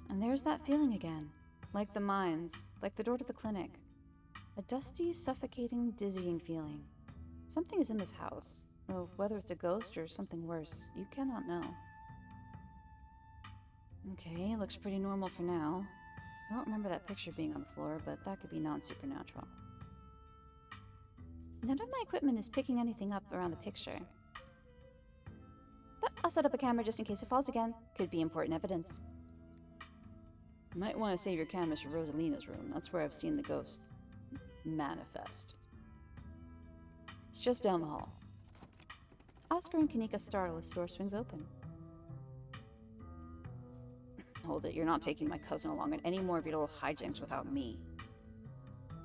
And there's that feeling again. Like the mines, like the door to the clinic. A dusty, suffocating, dizzying feeling. Something is in this house. Well, whether it's a ghost or something worse, you cannot know. Okay, looks pretty normal for now. I don't remember that picture being on the floor, but that could be non-supernatural. None of my equipment is picking anything up around the picture. But I'll set up a camera just in case it falls again. Could be important evidence. You might want to save your cameras for Rosalina's room. That's where I've seen the ghost manifest. It's just down the hall. Oscar and Kanika startle as the door swings open. Hold it, you're not taking my cousin along on any more of your little hijinks without me.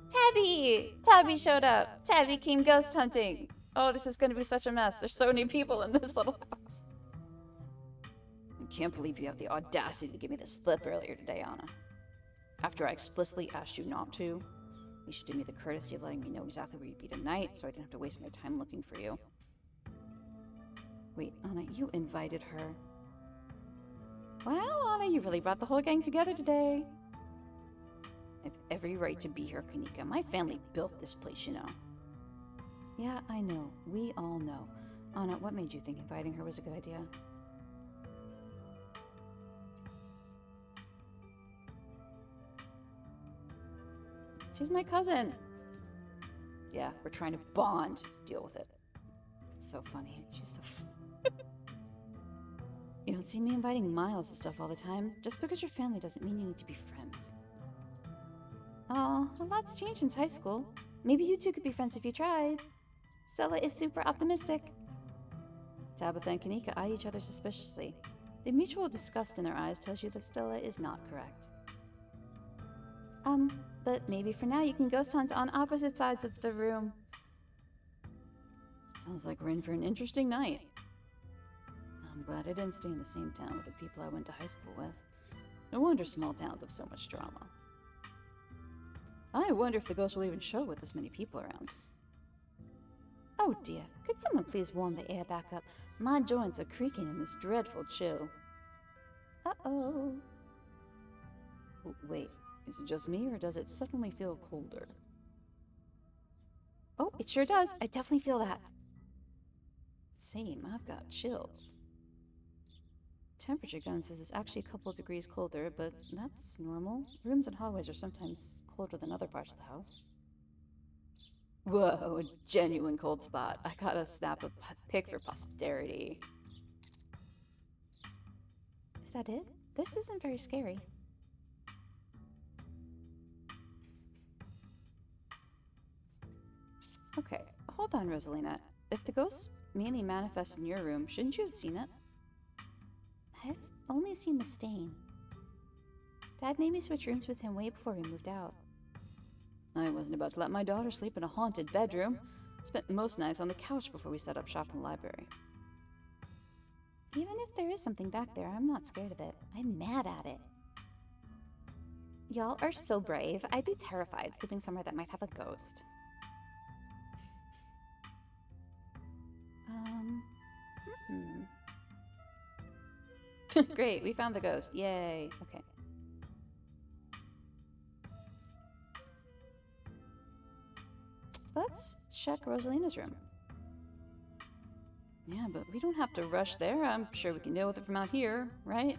Tabby! Tabby showed up! Tabby came ghost hunting! Oh, this is going to be such a mess. There's so many people in this little house. I can't believe you have the audacity to give me the slip earlier today, Anna. After I explicitly asked you not to, you should do me the courtesy of letting me know exactly where you'd be tonight so I didn't have to waste my time looking for you. Wait, Anna, you invited her. Wow, Anna, you really brought the whole gang together today. I have every right to be here, Kanika. My family built this place, you know. Yeah, I know. We all know. Anna, what made you think inviting her was a good idea? She's my cousin. Yeah, we're trying to bond. Deal with it. It's so funny. She's so funny. You don't see me inviting Miles to stuff all the time. Just because your family doesn't mean you need to be friends. Oh, a lot's changed since high school. Maybe you two could be friends if you tried. Stella is super optimistic. Tabitha and Kanika eye each other suspiciously. The mutual disgust in their eyes tells you that Stella is not correct. But maybe for now you can ghost hunt on opposite sides of the room. Sounds like we're in for an interesting night. I'm glad I didn't stay in the same town with the people I went to high school with. No wonder small towns have so much drama. I wonder if the ghost will even show with this many people around. Oh dear, could someone please warm the air back up? My joints are creaking in this dreadful chill. Uh-oh. Wait, is it just me or does it suddenly feel colder? Oh, it sure does. I definitely feel that. Same, I've got chills. Temperature gun says it's actually a couple of degrees colder, but that's normal. Rooms and hallways are sometimes colder than other parts of the house. Whoa, a genuine cold spot. I gotta snap a pic for posterity. Is that it? This isn't very scary. Okay, hold on, Rosalina. If the ghosts mainly manifest in your room, shouldn't you have seen it? I've only seen the stain. Dad made me switch rooms with him way before we moved out. I wasn't about to let my daughter sleep in a haunted bedroom. Spent most nights on the couch before we set up shop in the library. Even if there is something back there, I'm not scared of it. I'm mad at it. Y'all are so brave. I'd be terrified sleeping somewhere that might have a ghost. Great, we found the ghost. Yay. Okay. Let's check Rosalina's room. Yeah, but we don't have to rush there. I'm sure we can deal with it from out here, right?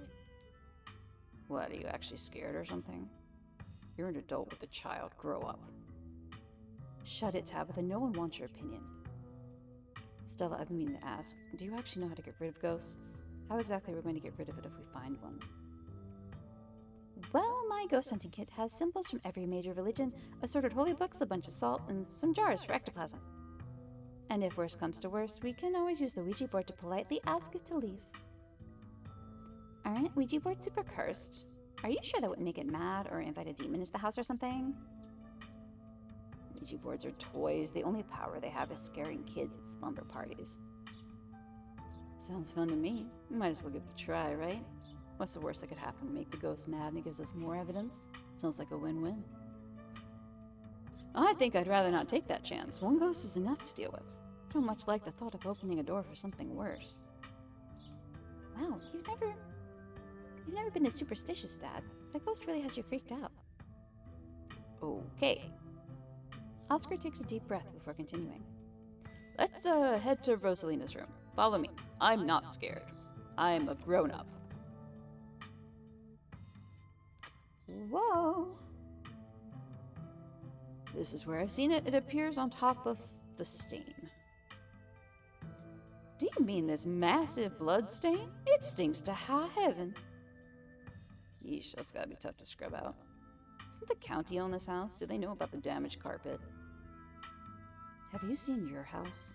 What, are you actually scared or something? You're an adult with a child. Grow up. Shut it, Tabitha. No one wants your opinion. Stella, I've been meaning to ask, do you actually know how to get rid of ghosts? How exactly are we going to get rid of it if we find one? Well, my ghost hunting kit has symbols from every major religion, assorted holy books, a bunch of salt, and some jars for ectoplasm. And if worse comes to worse, we can always use the Ouija board to politely ask it to leave. Aren't Ouija boards super cursed? Are you sure that wouldn't make it mad or invite a demon into the house or something? Ouija boards are toys. The only power they have is scaring kids at slumber parties. Sounds fun to me. We might as well give it a try, right? What's the worst that could happen? Make the ghost mad and it gives us more evidence? Sounds like a win-win. I think I'd rather not take that chance. One ghost is enough to deal with. I don't much like the thought of opening a door for something worse. Wow, you've never been as superstitious, Dad. That ghost really has you freaked out. Okay. Oscar takes a deep breath before continuing. Let's head to Rosalina's room. Follow me. I'm not scared. I'm a grown-up. Whoa. This is where I've seen it. It appears on top of the stain. Do you mean this massive blood stain? It stinks to high heaven. Yeesh, that's gotta be tough to scrub out. Isn't the county own this house? Do they know about the damaged carpet? Have you seen your house?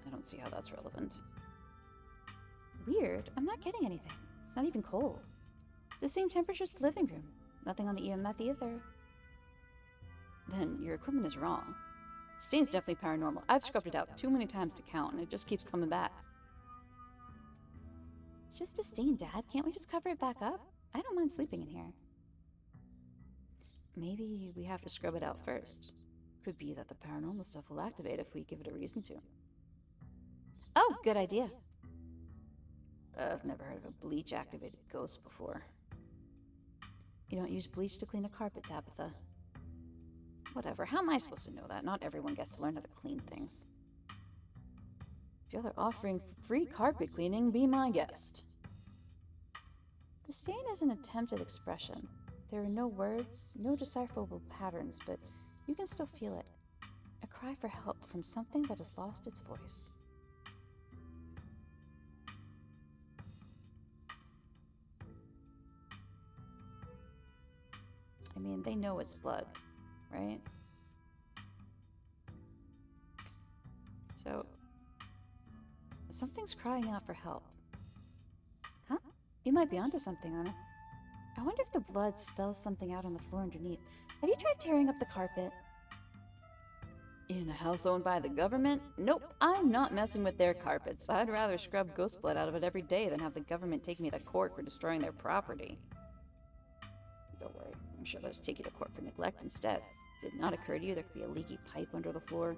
I don't see how that's relevant. Weird. I'm not getting anything. It's not even cold. The same temperature as the living room. Nothing on the EMF either. Then your equipment is wrong. The stain's definitely paranormal. I've scrubbed it out too many times to count, and it just keeps coming back. It's just a stain, Dad. Can't we just cover it back up? I don't mind sleeping in here. Maybe we have to scrub it out first. Could be that the paranormal stuff will activate if we give it a reason to. Oh, good idea. I've never heard of a bleach-activated ghost before. You don't use bleach to clean a carpet, Tabitha. Whatever, how am I supposed to know that? Not everyone gets to learn how to clean things. If y'all are offering free carpet cleaning, be my guest. The stain is an attempt at expression. There are no words, no decipherable patterns, but you can still feel it. A cry for help from something that has lost its voice. I mean, they know it's blood, right? So, something's crying out for help. Huh? You might be onto something, Anna. I wonder if the blood spells something out on the floor underneath. Have you tried tearing up the carpet? In a house owned by the government? Nope, I'm not messing with their carpets. I'd rather scrub ghost blood out of it every day than have the government take me to court for destroying their property. Don't worry, I'm sure they'll just take you to court for neglect instead. Did it not occur to you there could be a leaky pipe under the floor?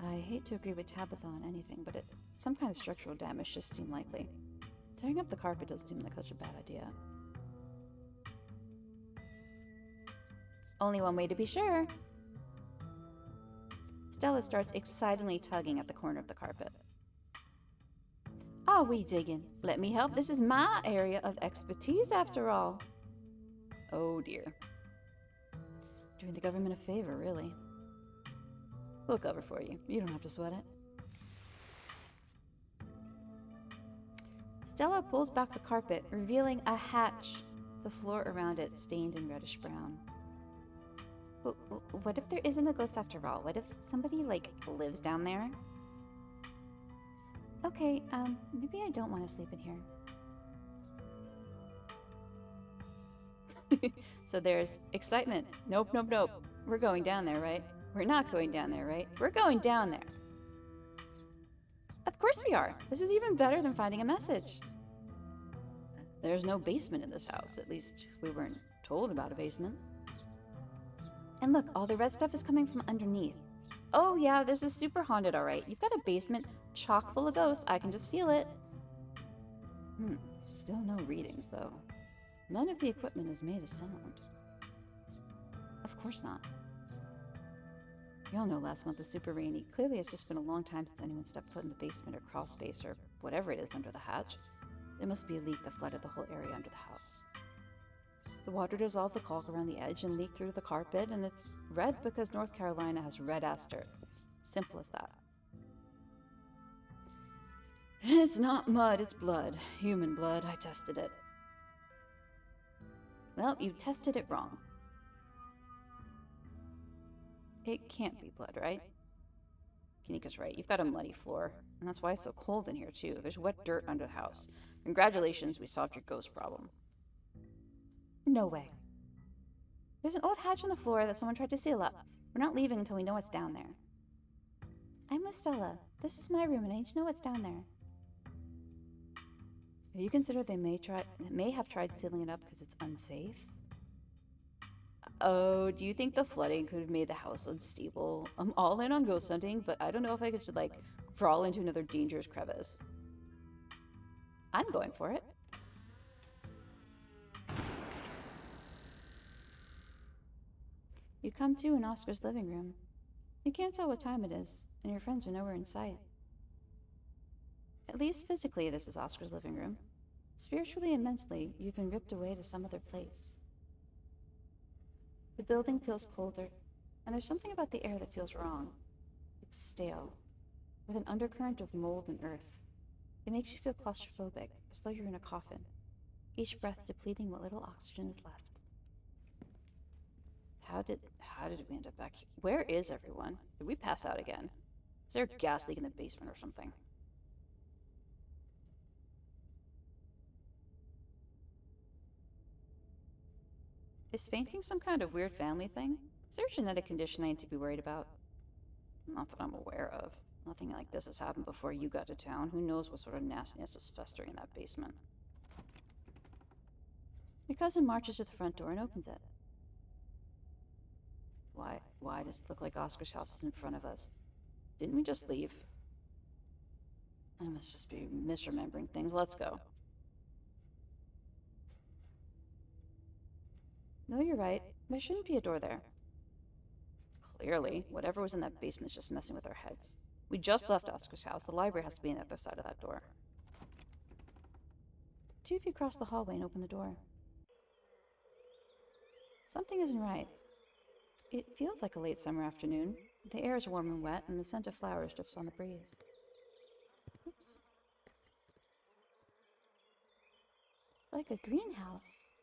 I hate to agree with Tabitha on anything, but some kind of structural damage just seemed likely. Tearing up the carpet doesn't seem like such a bad idea. Only one way to be sure. Stella starts excitedly tugging at the corner of the carpet. Are we digging? Let me help. This is my area of expertise, after all. Oh dear. Doing the government a favor, really. We'll cover for you. You don't have to sweat it. Stella pulls back the carpet, revealing a hatch, the floor around it stained in reddish brown. What if there isn't a ghost after all? What if somebody, lives down there? Okay, maybe I don't want to sleep in here. So there's excitement. Nope, nope, nope. We're going down there, right? We're not going down there, right? We're going down there. Of course we are. This is even better than finding a message. There's no basement in this house. At least we weren't told about a basement. And look, all the red stuff is coming from underneath. Oh yeah, this is super haunted, alright. You've got a basement chock full of ghosts. I can just feel it. Still no readings, though. None of the equipment has made a sound. Of course not. Y'all know last month was super rainy. Clearly it's just been a long time since anyone stepped foot in the basement or crawl space or whatever it is under the hatch. There must be a leak that flooded the whole area under the house. The water dissolved the caulk around the edge and leaked through the carpet, and it's red because North Carolina has red-ass dirt. Simple as that. It's not mud, it's blood. Human blood. I tested it. Well, you tested it wrong. It can't be blood, right? Kanika's right. You've got a muddy floor, and that's why it's so cold in here, too. There's wet dirt under the house. Congratulations, we solved your ghost problem. No way. There's an old hatch in the floor that someone tried to seal up. We're not leaving until we know what's down there. I'm with Stella. This is my room, and I need to know what's down there. Have you considered they may have tried sealing it up because it's unsafe? Oh, do you think the flooding could have made the house unstable? I'm all in on ghost hunting, but I don't know if I could, like, crawl into another dangerous crevice. I'm going for it. You come to in Oscar's living room. You can't tell what time it is, and your friends are nowhere in sight. At least physically, this is Oscar's living room. Spiritually and mentally, you've been ripped away to some other place. The building feels colder, and there's something about the air that feels wrong. It's stale, with an undercurrent of mold and earth. It makes you feel claustrophobic, as though you're in a coffin, each breath depleting what little oxygen is left. How did we end up back here? Where is everyone? Did we pass out again? Is there a gas leak in the basement or something? Is fainting some kind of weird family thing? Is there a genetic condition I need to be worried about? Not that I'm aware of. Nothing like this has happened before you got to town. Who knows what sort of nastiness was festering in that basement? Your cousin marches to the front door and opens it. Why does it look like Oscar's house is in front of us? Didn't we just leave? I must just be misremembering things. Let's go. No, you're right. There shouldn't be a door there. Clearly, whatever was in that basement is just messing with our heads. We just left Oscar's house. The library has to be on the other side of that door. Two of you cross the hallway and open the door. Something isn't right. It feels like a late summer afternoon. The air is warm and wet, and the scent of flowers drifts on the breeze. Oops. Like a greenhouse.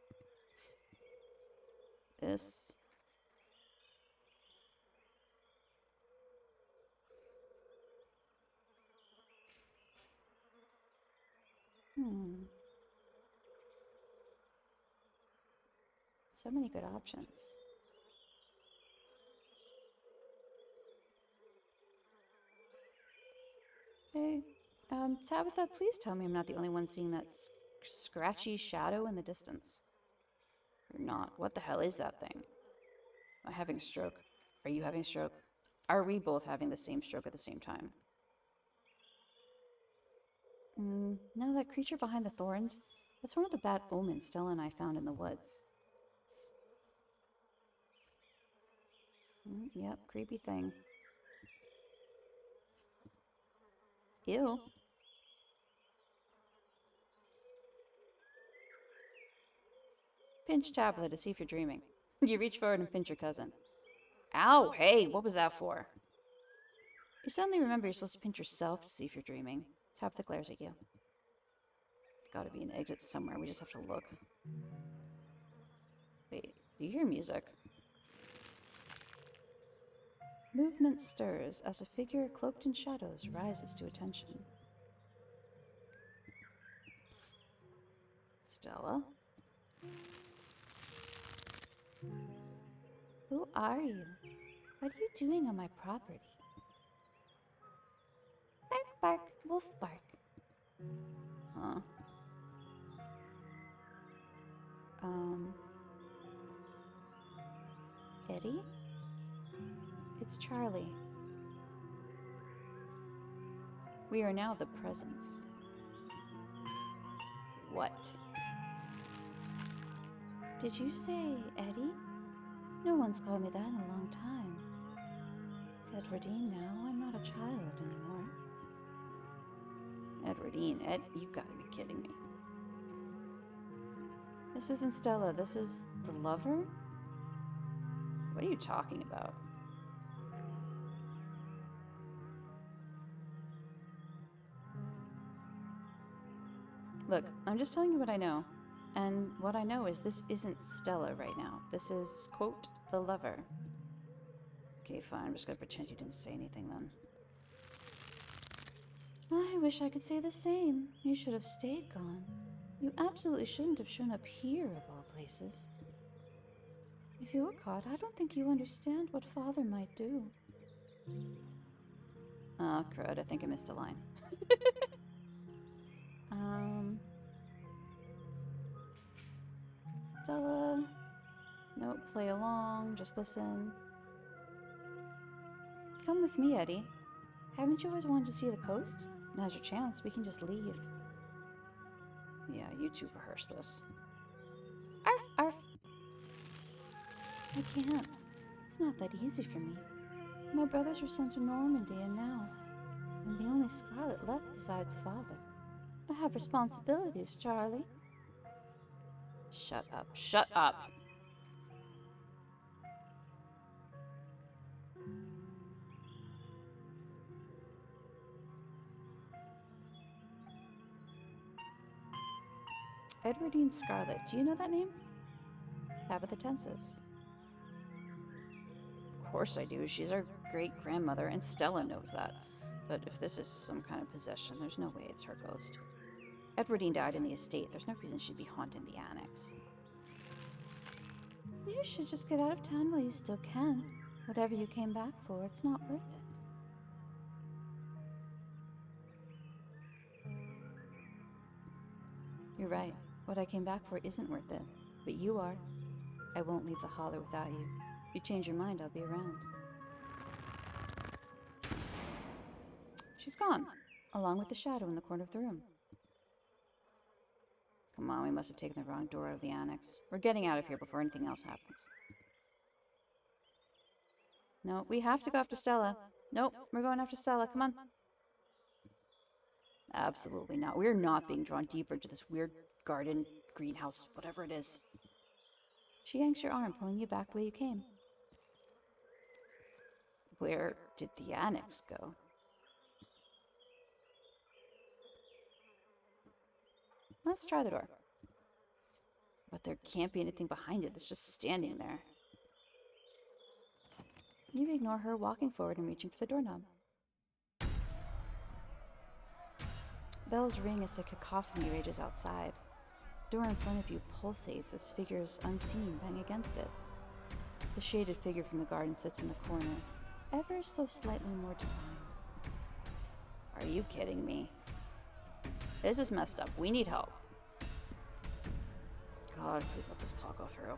This... So many good options. Hey, Tabitha, please tell me I'm not the only one seeing that scratchy shadow in the distance. You're not. What the hell is that thing? Am I having a stroke? Are you having a stroke? Are we both having the same stroke at the same time? No, that creature behind the thorns, that's one of the bad omens Stella and I found in the woods. Yep, creepy thing. Ew. Pinch Tabitha to see if you're dreaming. You reach forward and pinch your cousin. Ow, hey, what was that for? You suddenly remember you're supposed to pinch yourself to see if you're dreaming. Tabitha glares at you. Gotta be an exit somewhere, we just have to look. Wait, do you hear music? Movement stirs as a figure cloaked in shadows rises to attention. Stella? Who are you? What are you doing on my property? Bark, bark, wolf bark. Huh? Eddie? It's Charlie. We are now the presence. What? Did you say Eddie? No one's called me that in a long time. It's Edwardine now. I'm not a child anymore. Edwardine? Ed? You gotta be kidding me. This isn't Stella. This is the lover? What are you talking about? Look, I'm just telling you what I know. And what I know is this isn't Stella right now. This is, quote, the lover. Okay, fine. I'm just gonna pretend you didn't say anything then. I wish I could say the same. You should have stayed gone. You absolutely shouldn't have shown up here, of all places. If you were caught, I don't think you understand what Father might do. Oh, crud. I think I missed a line. Stella... Nope, play along, just listen. Come with me, Eddie. Haven't you always wanted to see the coast? Now's your chance, we can just leave. Yeah, you two rehearse this. Arf, arf. I can't. It's not that easy for me. My brothers were sent to Normandy, and now I'm the only Scarlet left besides father. I have responsibilities, Charlie. Shut up. Shut up! Edwardine Scarlet, do you know that name? Tabitha Tenses. Of course I do. She's our great-grandmother, and Stella knows that. But if this is some kind of possession, there's no way it's her ghost. Edwardine died in the estate. There's no reason she'd be haunting the annex. You should just get out of town while you still can. Whatever you came back for, it's not worth it. You're right. What I came back for isn't worth it. But you are. I won't leave the Hollow without you. If you change your mind, I'll be around. She's gone, along with the shadow in the corner of the room. Come on, we must have taken the wrong door out of the annex. We're getting out of here before anything else happens. No, we have to go after Stella. Nope, we're going after Stella. Come on. Absolutely not. We're not being drawn deeper into this weird garden, greenhouse, whatever it is. She yanks your arm, pulling you back the way you came. Where did the annex go? Let's try the door. But there can't be anything behind it. It's just standing there. You ignore her, walking forward and reaching for the doorknob. Bells ring as a cacophony rages outside. Door in front of you pulsates as figures unseen bang against it. The shaded figure from the garden sits in the corner, ever so slightly more defined. Are you kidding me? This is messed up. We need help. God, please let this call go through.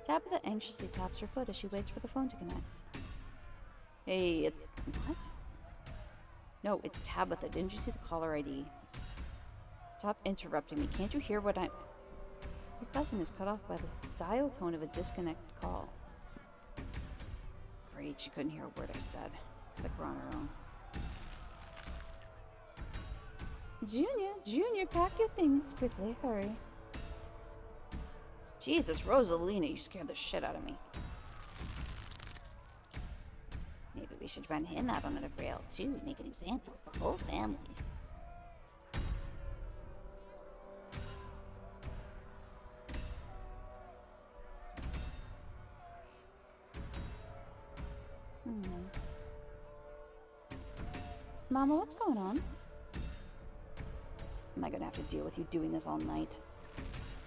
Tabitha anxiously taps her foot as she waits for the phone to connect. Hey, it's... What? No, it's Tabitha. Didn't you see the caller ID? Stop interrupting me. Can't you hear what I'm... Your cousin is cut off by the dial tone of a disconnected call. Great, she couldn't hear a word I said. It's like we're on our own. Junior, pack your things quickly. Hurry. Jesus, Rosalina, you scared the shit out of me. Maybe we should run him out on a rail, too. Make an example of the whole family. Mama, what's going on? Am I gonna have to deal with you doing this all night?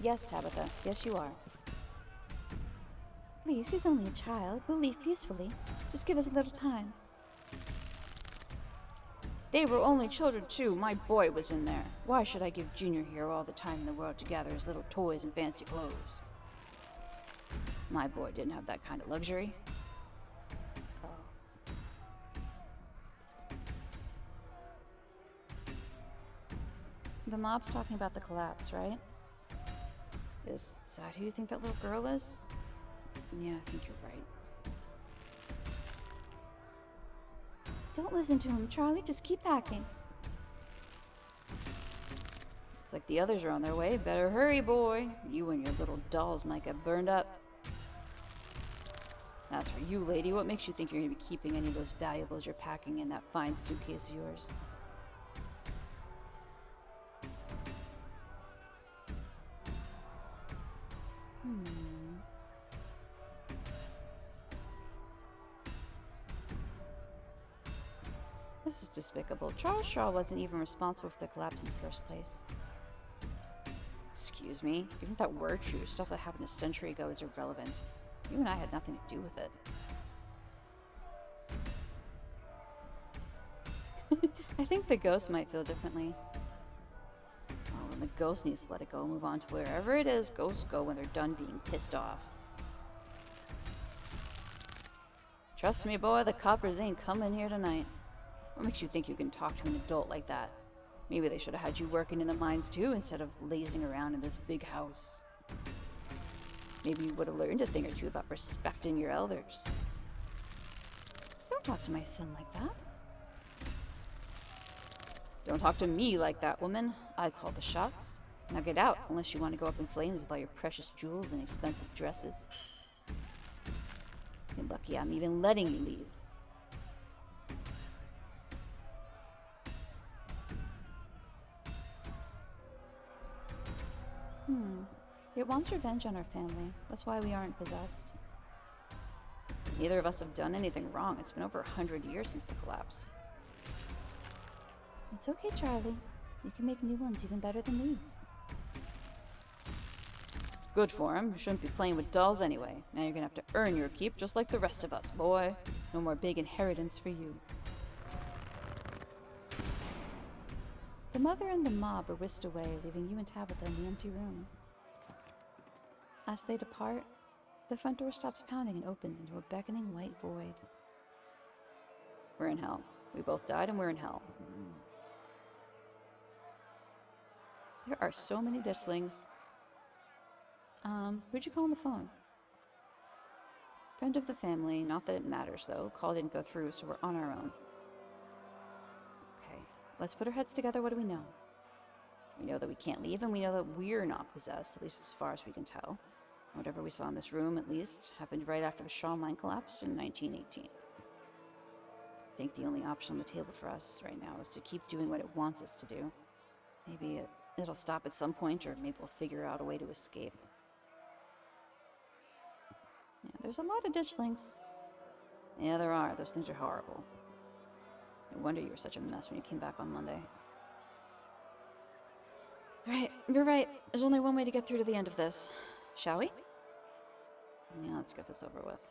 Yes, Tabitha. Yes, you are. Please, he's only a child. We'll leave peacefully. Just give us a little time. They were only children, too. My boy was in there. Why should I give Junior here all the time in the world to gather his little toys and fancy clothes? My boy didn't have that kind of luxury. Oh. The mob's talking about the collapse, right? Is that who you think that little girl is? Yeah, I think you're right. Don't listen to him, Charlie. Just keep packing. It's like the others are on their way. Better hurry, boy. You and your little dolls might get burned up. As for you, lady, what makes you think you're going to be keeping any of those valuables you're packing in that fine suitcase of yours? This is despicable. Charles Shaw wasn't even responsible for the collapse in the first place. Excuse me? Even if that were true, stuff that happened a century ago is irrelevant. You and I had nothing to do with it. I think the ghost might feel differently. Oh, and the ghost needs to let it go and move on to wherever it is ghosts go when they're done being pissed off. Trust me, boy, the coppers ain't coming here tonight. What makes you think you can talk to an adult like that? Maybe they should have had you working in the mines too, instead of lazing around in this big house. Maybe you would have learned a thing or two about respecting your elders. Don't talk to my son like that. Don't talk to me like that, woman. I call the shots. Now get out, unless you want to go up in flames with all your precious jewels and expensive dresses. You're lucky I'm even letting you leave. It wants revenge on our family. That's why we aren't possessed. Neither of us have done anything wrong. It's been over 100 years since the collapse. It's okay, Charlie. You can make new ones even better than these. It's good for him. You shouldn't be playing with dolls anyway. Now you're gonna have to earn your keep just like the rest of us, boy. No more big inheritance for you. The mother and the mob are whisked away, leaving you and Tabitha in the empty room. As they depart, the front door stops pounding and opens into a beckoning white void. We're in hell. We both died and we're in hell. There are so many ditchlings. Who'd you call on the phone? Friend of the family, not that it matters though. Call didn't go through, so we're on our own. Okay, let's put our heads together. What do we know? We know that we can't leave, and we know that we're not possessed, at least as far as we can tell. Whatever we saw in this room, at least, happened right after the Shaw mine collapsed in 1918. I think the only option on the table for us right now is to keep doing what it wants us to do. Maybe it'll stop at some point, or maybe we'll figure out a way to escape. Yeah, there's a lot of ditchlings. Yeah, there are. Those things are horrible. No wonder you were such a mess when you came back on Monday. Alright, you're right. There's only one way to get through to the end of this. Shall we? Yeah, let's get this over with.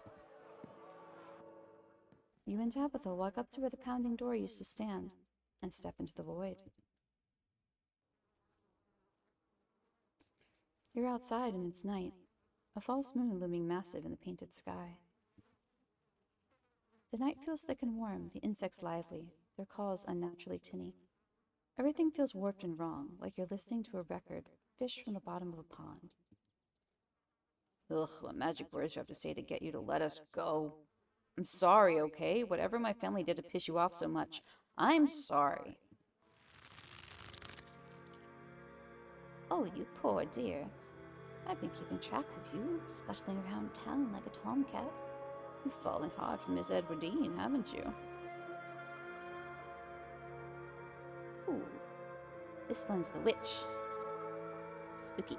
You and Tabitha walk up to where the pounding door used to stand and step into the void. You're outside and it's night, a false moon looming massive in the painted sky. The night feels thick and warm, the insects lively, their calls unnaturally tinny. Everything feels warped and wrong, like you're listening to a record, fish from the bottom of a pond. Ugh, what magic words do you have to say to get you to let us go? I'm sorry, okay? Whatever my family did to piss you off so much, I'm sorry. Oh, you poor dear. I've been keeping track of you, scuttling around town like a tomcat. You've fallen hard for Miss Edwardine, haven't you? Ooh, this one's the witch. Spooky.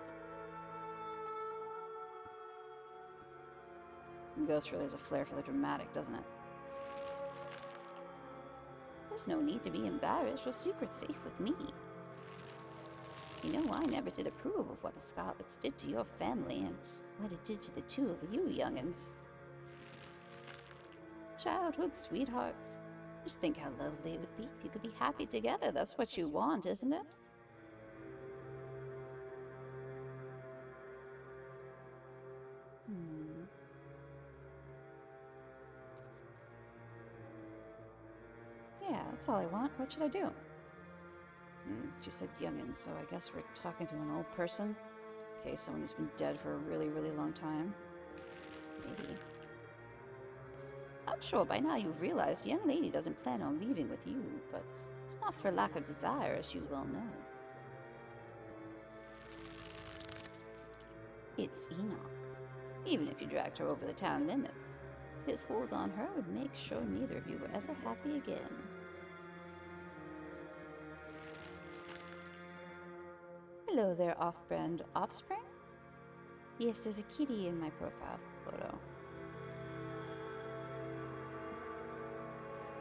Ghost really has a flair for the dramatic, doesn't it? There's no need to be embarrassed. Your secret's safe with me. You know, I never did approve of what the Scarlets did to your family and what it did to the two of you young'uns. Childhood sweethearts. Just think how lovely it would be if you could be happy together. That's what you want, isn't it? Yeah, that's all I want. What should I do? She said youngin, so I guess we're talking to an old person. Okay, someone who's been dead for a really, really long time. Maybe. I'm sure by now you've realized the young lady doesn't plan on leaving with you, but it's not for lack of desire, as you well know. It's Enoch. Even if you dragged her over the town limits, his hold on her would make sure neither of you were ever happy again. Hello there, off-brand offspring? Yes, there's a kitty in my profile photo.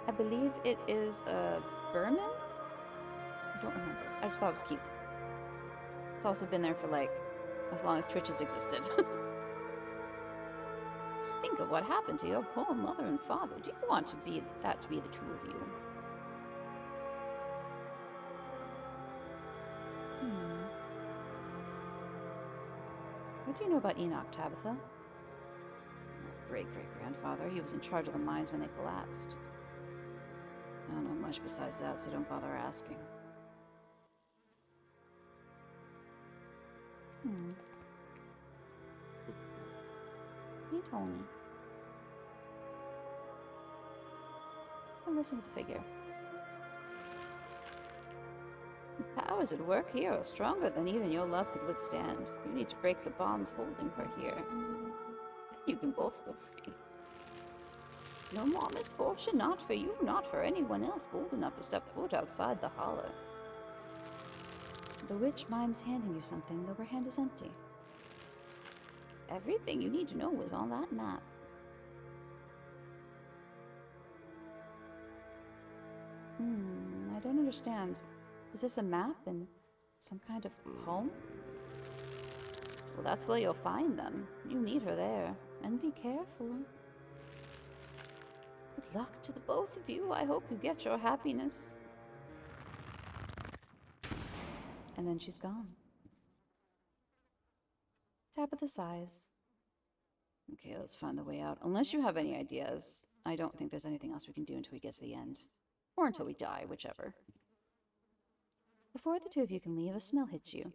I believe it is a Berman? I don't remember. I just thought it was cute. It's also been there for like as long as Twitch has existed. Just think of what happened to your poor mother and father. Do you want that to be the two of you? What do you know about Enoch, Tabitha? Great-great-grandfather. He was in charge of the mines when they collapsed. I don't know much besides that, so don't bother asking. He told me. I'll listen to the figure. The powers at work here are stronger than even your love could withstand. You need to break the bonds holding her here. You can both go free. No more misfortune, not for you, not for anyone else bold enough to step foot outside the hollow. The witch mimes handing you something, though her hand is empty. Everything you need to know is on that map. I don't understand. Is this a map and some kind of home? Well, that's where you'll find them. You need her there. And be careful. Good luck to the both of you. I hope you get your happiness. And then she's gone. Tabitha sighs. Okay, let's find the way out. Unless you have any ideas, I don't think there's anything else we can do until we get to the end. Or until we die, whichever. Before the two of you can leave, a smell hits you.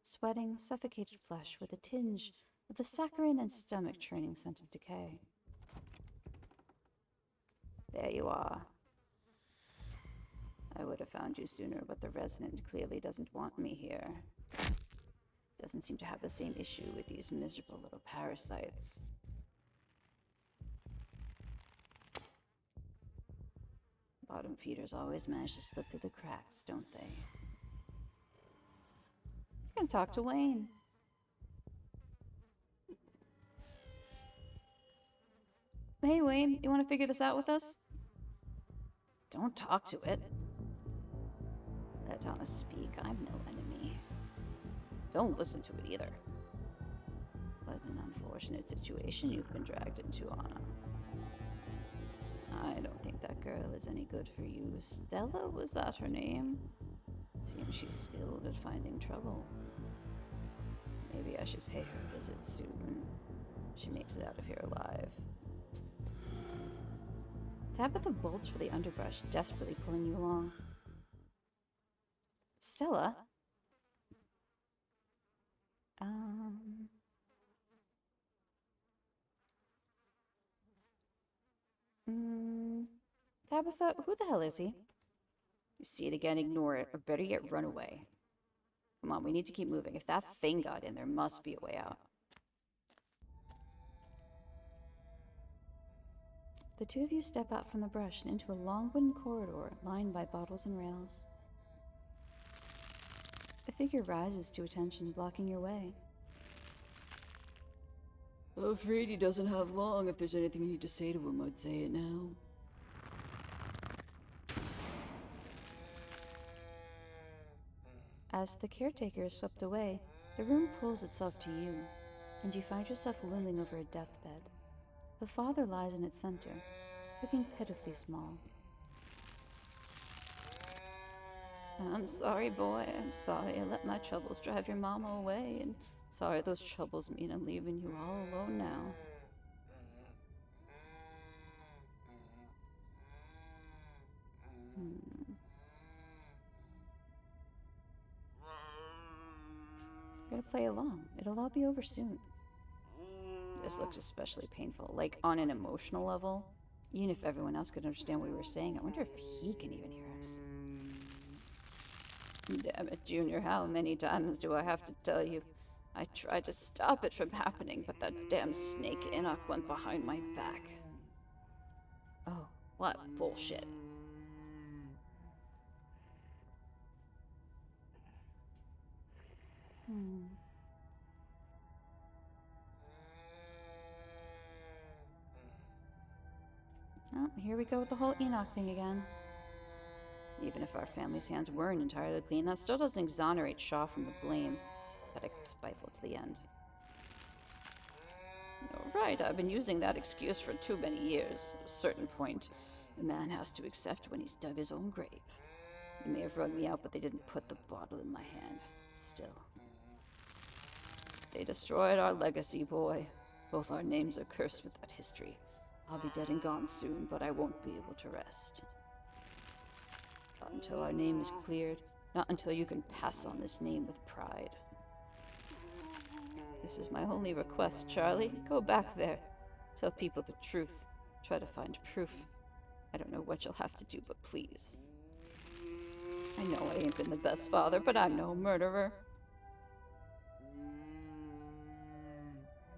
Sweating, suffocated flesh with a tinge of the saccharine and stomach-churning scent of decay. There you are. I would have found you sooner, but the resident clearly doesn't want me here. Doesn't seem to have the same issue with these miserable little parasites. Bottom feeders always manage to slip through the cracks, don't they? You can talk to Wayne. Hey, Wayne, you want to figure this out with us? Don't talk to it. Let Thomas speak. I'm no enemy. Don't listen to it either. What an unfortunate situation you've been dragged into, Anna. I don't think that girl is any good for you. Stella, was that her name? Seems she's skilled at finding trouble. Maybe I should pay her a visit soon. She makes it out of here alive. Tabitha bolts for the underbrush, desperately pulling you along. Stella? Tabitha, who the hell is he? You see it again, ignore it, or better yet, run away. Come on, we need to keep moving. If that thing got in, there must be a way out. The two of you step out from the brush and into a long wooden corridor lined by bottles and rails. A figure rises to attention, blocking your way. I'm afraid he doesn't have long. If there's anything you need to say to him, I'd say it now. As the caretaker is swept away, the room pulls itself to you, and you find yourself looming over a deathbed. The father lies in its center, looking pitifully small. I'm sorry, boy. I'm sorry I let my troubles drive your mama away, and sorry those troubles mean I'm leaving you all alone now. Gotta play along. It'll all be over soon. This looked especially painful, like on an emotional level. Even if everyone else could understand what we were saying, I wonder if he can even hear us. Damn it, Junior, how many times do I have to tell you? I tried to stop it from happening, but that damn snake Enoch went behind my back. Oh, what bullshit. Oh, here we go with the whole Enoch thing again. Even if our family's hands weren't entirely clean, that still doesn't exonerate Shaw from the blame. But I could spiteful to the end. Right, I've been using that excuse for too many years. At a certain point, a man has to accept when he's dug his own grave. They may have rung me out, but they didn't put the bottle in my hand. Still. They destroyed our legacy, boy. Both our names are cursed with that history. I'll be dead and gone soon, but I won't be able to rest. Not until our name is cleared, not until you can pass on this name with pride. This is my only request, Charlie. Go back there. Tell people the truth. Try to find proof. I don't know what you'll have to do, but please. I know I ain't been the best father, but I'm no murderer.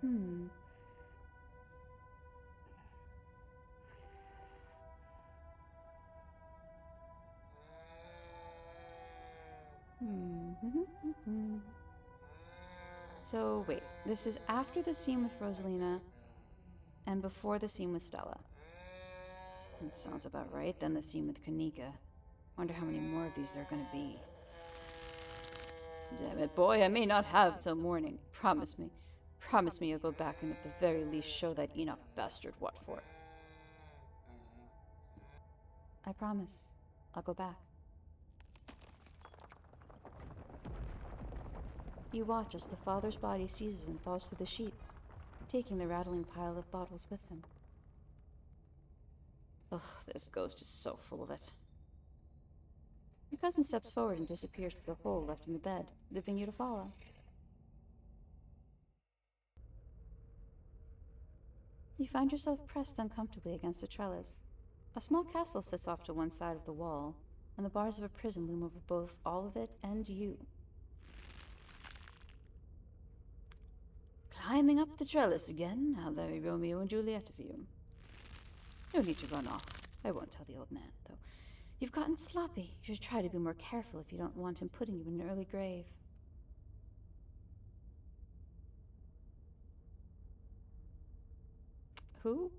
Hmm. So, wait. This is after the scene with Rosalina and before the scene with Stella. That sounds about right. Then the scene with Kanika. Wonder how many more of these there are gonna be. Damn it, boy, I may not have till morning. Promise me. Promise me you'll go back and at the very least show that Enoch bastard what for. I promise. I'll go back. You watch as the father's body seizes and falls through the sheets, taking the rattling pile of bottles with him. Ugh, this ghost is so full of it. Your cousin steps forward and disappears through the hole left in the bed, leaving you to follow. You find yourself pressed uncomfortably against a trellis. A small castle sits off to one side of the wall, and the bars of a prison loom over both all of it and you. Climbing up the trellis again. How very Romeo and Juliet of you. No need to run off. I won't tell the old man, though. You've gotten sloppy. You should try to be more careful if you don't want him putting you in an early grave. Who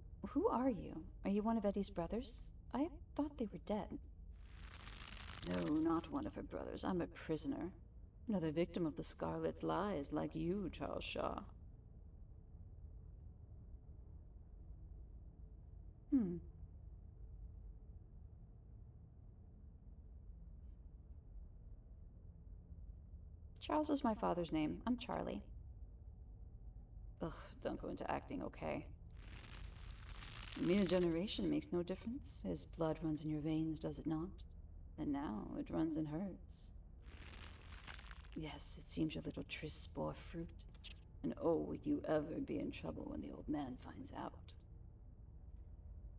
are you? Are you one of Eddie's brothers? I thought they were dead. No, not one of her brothers. I'm a prisoner. Another victim of the Scarlet lies, like you, Charles Shaw. Charles is my father's name. I'm Charlie. Ugh, don't go into acting, okay? Generation makes no difference. His blood runs in your veins, does it not? And now it runs in hers. Yes, it seems your little tryst bore fruit. And oh, would you ever be in trouble when the old man finds out?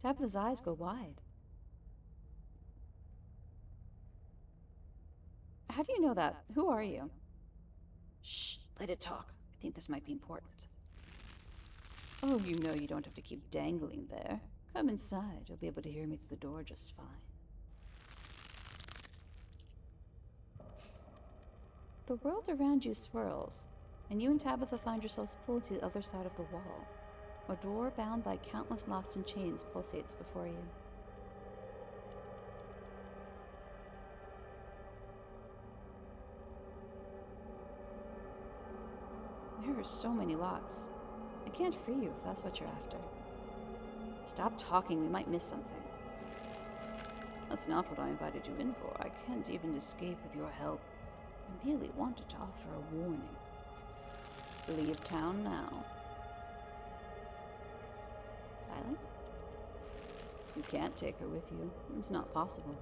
Tabitha's eyes go wide. How do you know that? Who are you? Shh, let it talk. I think this might be important. Oh, you know you don't have to keep dangling there. Come inside. You'll be able to hear me through the door just fine. The world around you swirls, and you and Tabitha find yourselves pulled to the other side of the wall. A door bound by countless locks and chains pulsates before you. There are so many locks. I can't free you if that's what you're after. Stop talking, we might miss something. That's not what I invited you in for. I can't even escape with your help. I merely wanted to offer a warning. Leave town now. Silent? You can't take her with you. It's not possible.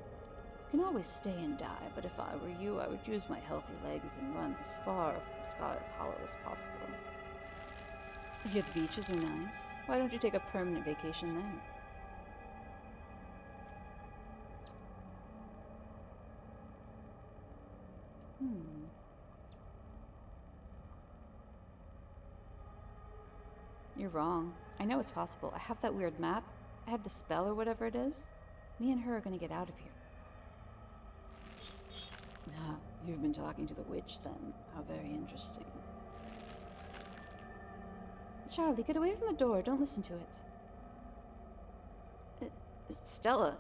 You can always stay and die, but if I were you, I would use my healthy legs and run as far from Scarlet Hollow as possible. Your beaches are nice. Why don't you take a permanent vacation there? You're wrong. I know it's possible. I have that weird map. I have the spell or whatever it is. Me and her are gonna get out of here. Ah, you've been talking to the witch then. How very interesting. Charlie, get away from the door. Don't listen to it. Stella.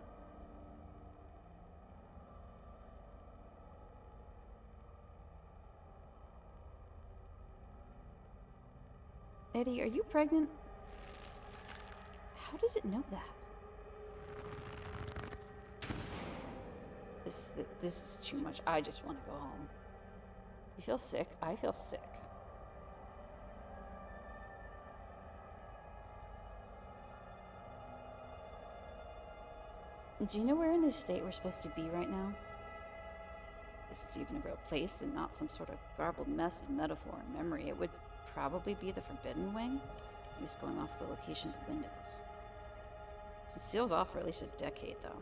Eddie, are you pregnant? How does it know that? This is too much. I just want to go home. You feel sick? I feel sick. Do you know where in this state we're supposed to be right now? This is even a real place and not some sort of garbled mess of metaphor and memory. It would probably be the Forbidden Wing, at least going off the location of the windows. It's sealed off for at least a decade, though.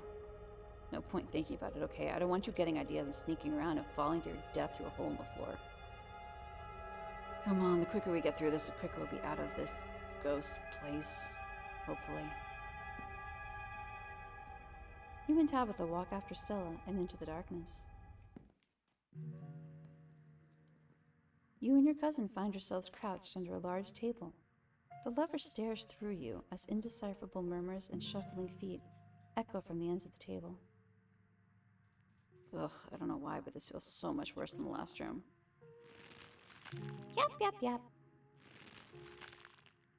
No point thinking about it, okay? I don't want you getting ideas and sneaking around and falling to your death through a hole in the floor. Come on, the quicker we get through this, the quicker we'll be out of this ghost place. Hopefully. You and Tabitha walk after Stella and into the darkness. You and your cousin find yourselves crouched under a large table. The lover stares through you as indecipherable murmurs and shuffling feet echo from the ends of the table. Ugh, I don't know why, but this feels so much worse than the last room. Yap, yap, yap.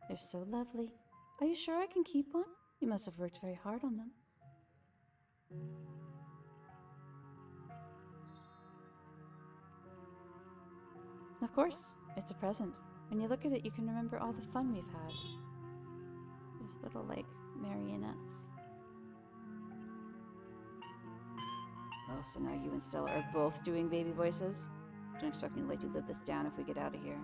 They're so lovely. Are you sure I can keep one? You must have worked very hard on them. Of course, it's a present. When you look at it, you can remember all the fun we've had. There's little, like, marionettes. Oh, so now you and Stella are both doing baby voices? Don't expect me to let you live this down if we get out of here.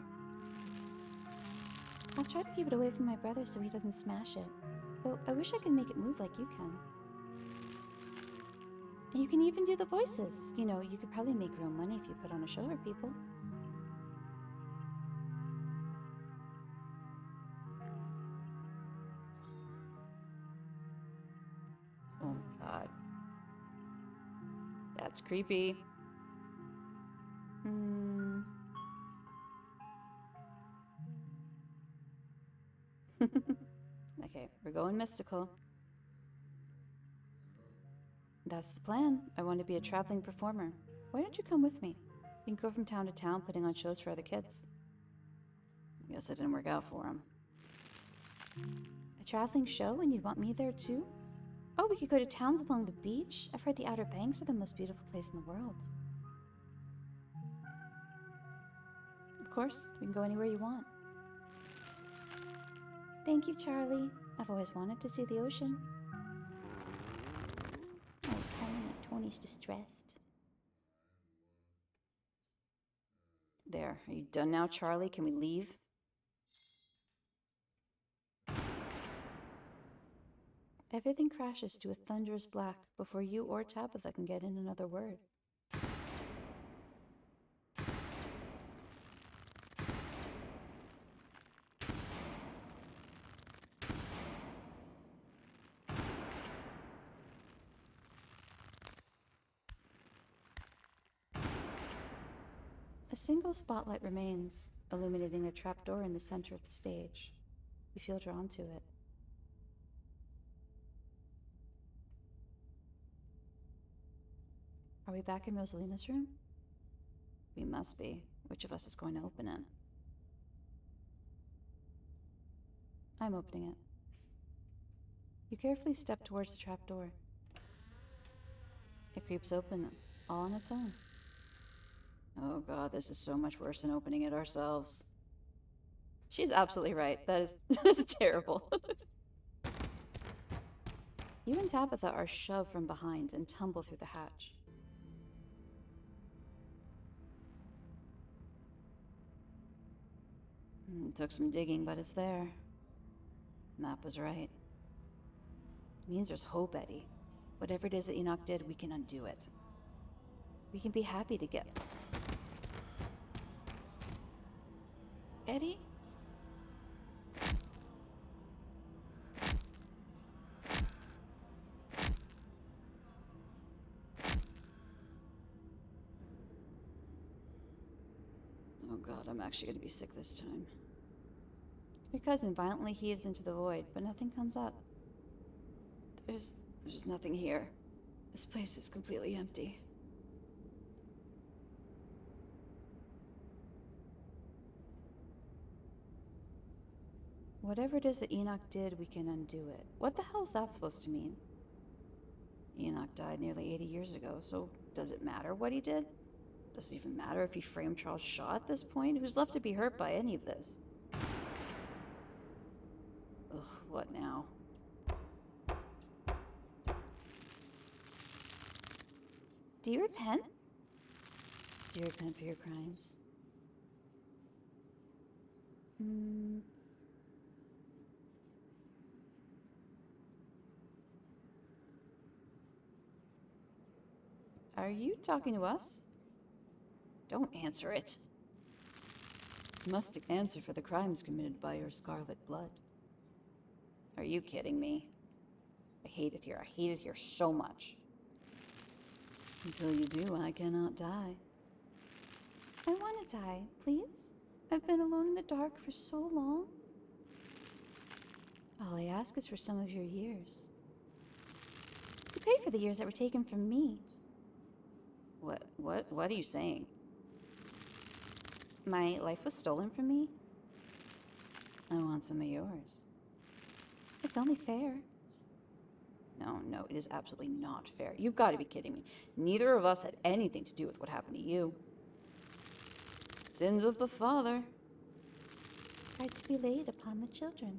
I'll try to keep it away from my brother so he doesn't smash it. Though I wish I could make it move like you can. And you can even do the voices. You know, you could probably make real money if you put on a show for people. Oh my god. That's creepy. Okay, we're going mystical. That's the plan. I want to be a traveling performer. Why don't you come with me? You can go from town to town putting on shows for other kids. I guess it didn't work out for him. A traveling show and you'd want me there too? Oh, we could go to towns along the beach. I've heard the Outer Banks are the most beautiful place in the world. Of course, we can go anywhere you want. Thank you, Charlie. I've always wanted to see the ocean. Oh, Tony's distressed. There, are you done now, Charlie? Can we leave? Everything crashes to a thunderous black before you or Tabitha can get in another word. A single spotlight remains, illuminating a trapdoor in the center of the stage. You feel drawn to it. Are we back in Rosalina's room? We must be. Which of us is going to open it? I'm opening it. You carefully step towards the trapdoor. It creeps open, all on its own. Oh god, this is so much worse than opening it ourselves. She's absolutely right. That is terrible. You and Tabitha are shoved from behind and tumble through the hatch. It took some digging, but it's there. Map was right. It means there's hope, Eddie. Whatever it is that Enoch did, we can undo it. We can be happy to get... Eddie? Oh god, I'm actually going to be sick this time. Your cousin violently heaves into the void, but nothing comes up. There's nothing here. This place is completely empty. Whatever it is that Enoch did, we can undo it. What the hell is that supposed to mean? Enoch died nearly 80 years ago, so does it matter what he did? Does it even matter if he framed Charles Shaw at this point? Who's left to be hurt by any of this? Ugh, what now? Do you repent? Do you repent for your crimes? Are you talking to us? Don't answer it. You must answer for the crimes committed by your scarlet blood. Are you kidding me? I hate it here. I hate it here so much. Until you do, I cannot die. I want to die, please. I've been alone in the dark for so long. All I ask is for some of your years. To pay for the years that were taken from me. What are you saying? My life was stolen from me? I want some of yours. It's only fair. No, it is absolutely not fair. You've got to be kidding me. Neither of us had anything to do with what happened to you. Sins of the father. Are to be laid upon the children.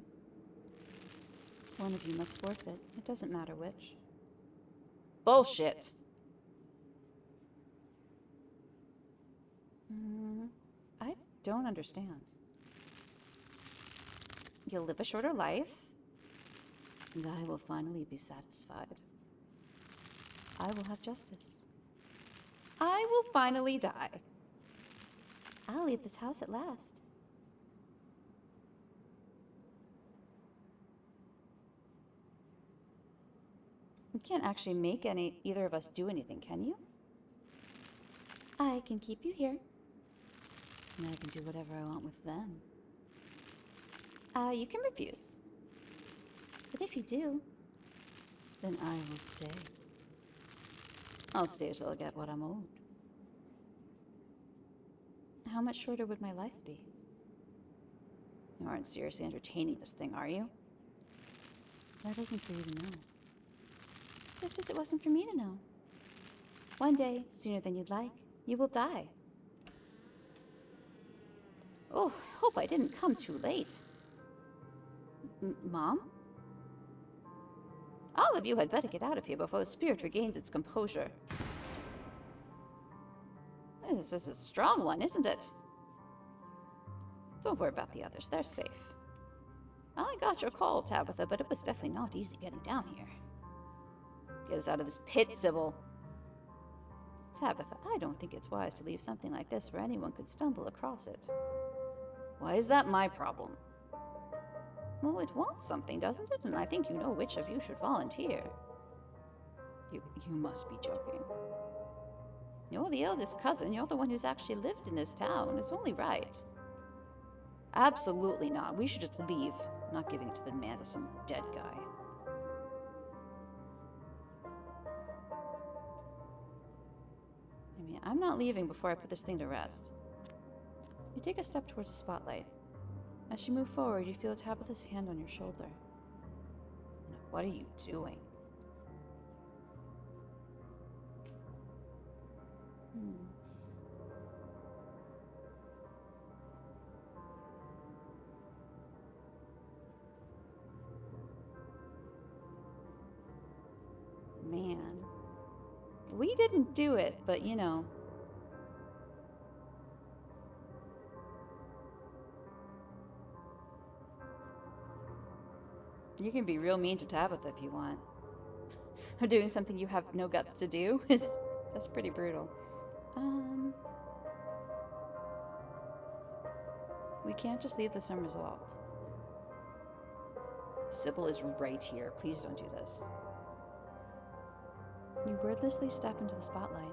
One of you must forfeit. It doesn't matter which. Bullshit. I don't understand. You'll live a shorter life, and I will finally be satisfied. I will have justice. I will finally die. I'll leave this house at last. You can't actually make either of us do anything, can you? I can keep you here. And I can do whatever I want with them. You can refuse. But if you do, then I will stay. I'll stay till I get what I'm owed. How much shorter would my life be? You aren't seriously entertaining this thing, are you? That isn't for you to know. Just as it wasn't for me to know. One day, sooner than you'd like, you will die. Oh, I hope I didn't come too late. Mom? All of you had better get out of here before the spirit regains its composure. This is a strong one, isn't it? Don't worry about the others, they're safe. I got your call, Tabitha, but it was definitely not easy getting down here. Get us out of this pit, Sybil. Tabitha, I don't think it's wise to leave something like this where anyone could stumble across it. Why is that my problem? Well, it wants something, doesn't it? And I think you know which of you should volunteer. You must be joking. You're the eldest cousin. You're the one who's actually lived in this town. It's only right. Absolutely not. We should just leave. I'm not giving it to the man to some dead guy. I mean, I'm not leaving before I put this thing to rest. You take a step towards the spotlight. As you move forward, you feel Tabitha's hand on your shoulder. What are you doing? Man. We didn't do it, but you know. You can be real mean to Tabitha if you want. Or doing something you have no guts to do that's pretty brutal. We can't just leave this unresolved. Sybil is right here. Please don't do this. You wordlessly step into the spotlight.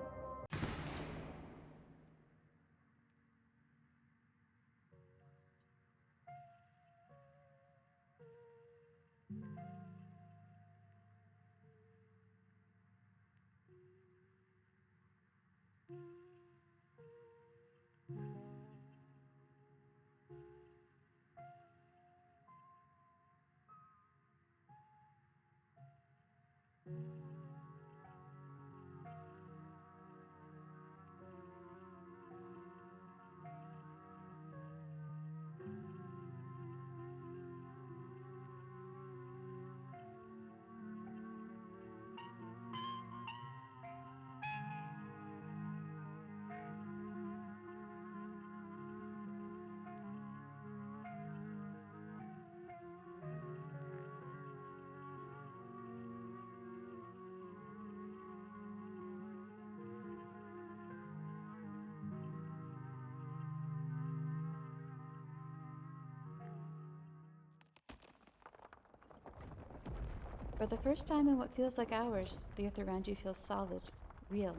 For the first time in what feels like hours, the earth around you feels solid, real,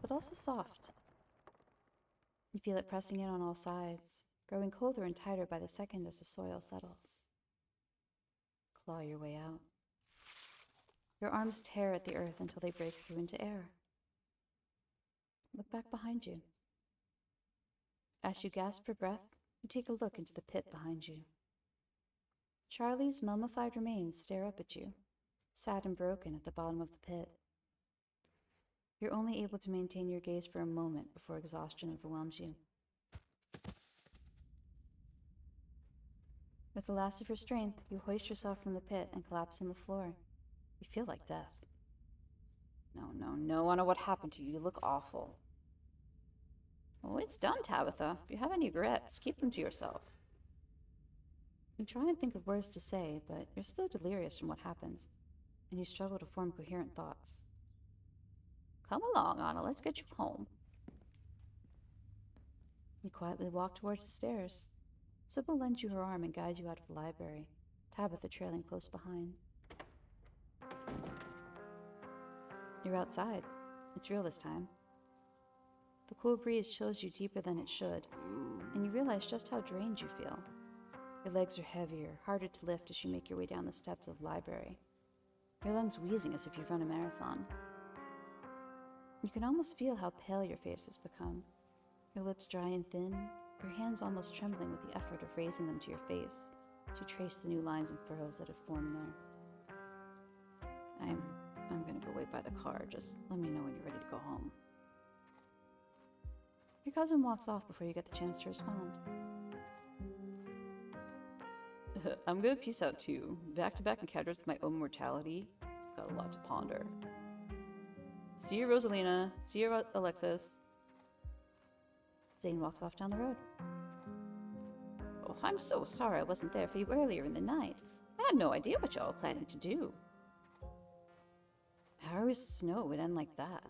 but also soft. You feel it pressing in on all sides, growing colder and tighter by the second as the soil settles. Claw your way out. Your arms tear at the earth until they break through into air. Look back behind you. As you gasp for breath, you take a look into the pit behind you. Charlie's mummified remains stare up at you, sad and broken at the bottom of the pit. You're only able to maintain your gaze for a moment before exhaustion overwhelms you. With the last of your strength, you hoist yourself from the pit and collapse on the floor. You feel like death. No, I know what happened to you. You look awful. Oh, it's done, Tabitha. If you have any regrets, keep them to yourself. You try and think of words to say, but you're still delirious from what happened, and you struggle to form coherent thoughts. Come along, Anna, let's get you home. You quietly walk towards the stairs. Sybil lends you her arm and guides you out of the library, Tabitha trailing close behind. You're outside. It's real this time. The cool breeze chills you deeper than it should, and you realize just how drained you feel. Your legs are heavier, harder to lift as you make your way down the steps of the library. Your lungs wheezing as if you've run a marathon. You can almost feel how pale your face has become. Your lips dry and thin, your hands almost trembling with the effort of raising them to your face to trace the new lines and furrows that have formed there. I'm gonna go wait by the car. Just let me know when you're ready to go home. Your cousin walks off before you get the chance to respond. I'm gonna peace out too. Back-to-back encounters with my own mortality. I've got a lot to ponder. See you, Rosalina. See you, Alexis. Zane walks off down the road. Oh, I'm so sorry I wasn't there for you earlier in the night. I had no idea what y'all were planning to do. How is snow would end like that?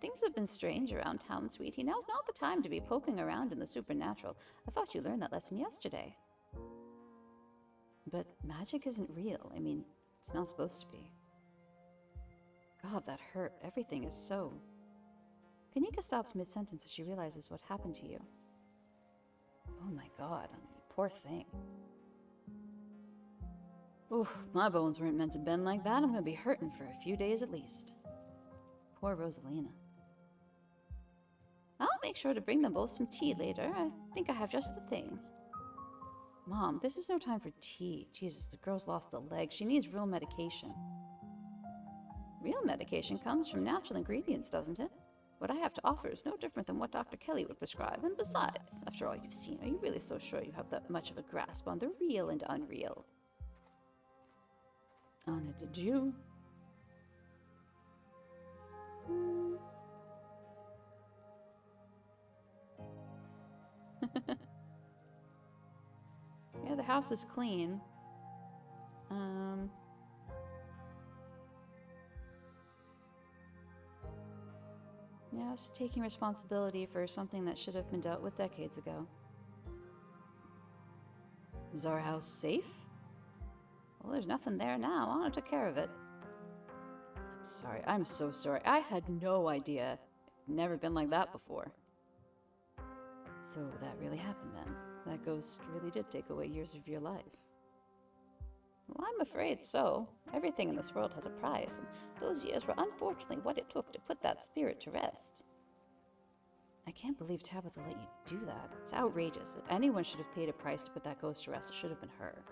Things have been strange around town, sweetie. Now's not the time to be poking around in the supernatural. I thought you learned that lesson yesterday. But magic isn't real. I mean, it's not supposed to be. God, that hurt. Everything is so... Kanika stops mid-sentence as she realizes what happened to you. Oh my god, I mean, poor thing. Oof, my bones weren't meant to bend like that. I'm gonna be hurting for a few days at least. Poor Rosalina. I'll make sure to bring them both some tea later. I think I have just the thing. Mom, this is no time for tea. Jesus, the girl's lost a leg. She needs real medication. Real medication comes from natural ingredients, doesn't it? What I have to offer is no different than what Dr. Kelly would prescribe. And besides, after all you've seen, are you really so sure you have that much of a grasp on the real and unreal? Anna, did you? Yeah, the house is clean. Yeah, it's taking responsibility for something that should have been dealt with decades ago. Is our house safe? Well, there's nothing there now. Anna took care of it. I'm sorry. I'm so sorry. I had no idea. Never been like that before. So that really happened then. That ghost really did take away years of your life. Well, I'm afraid so. Everything in this world has a price, and those years were unfortunately what it took to put that spirit to rest. I can't believe Tabitha let you do that. It's outrageous. If anyone should have paid a price to put that ghost to rest, it should have been her.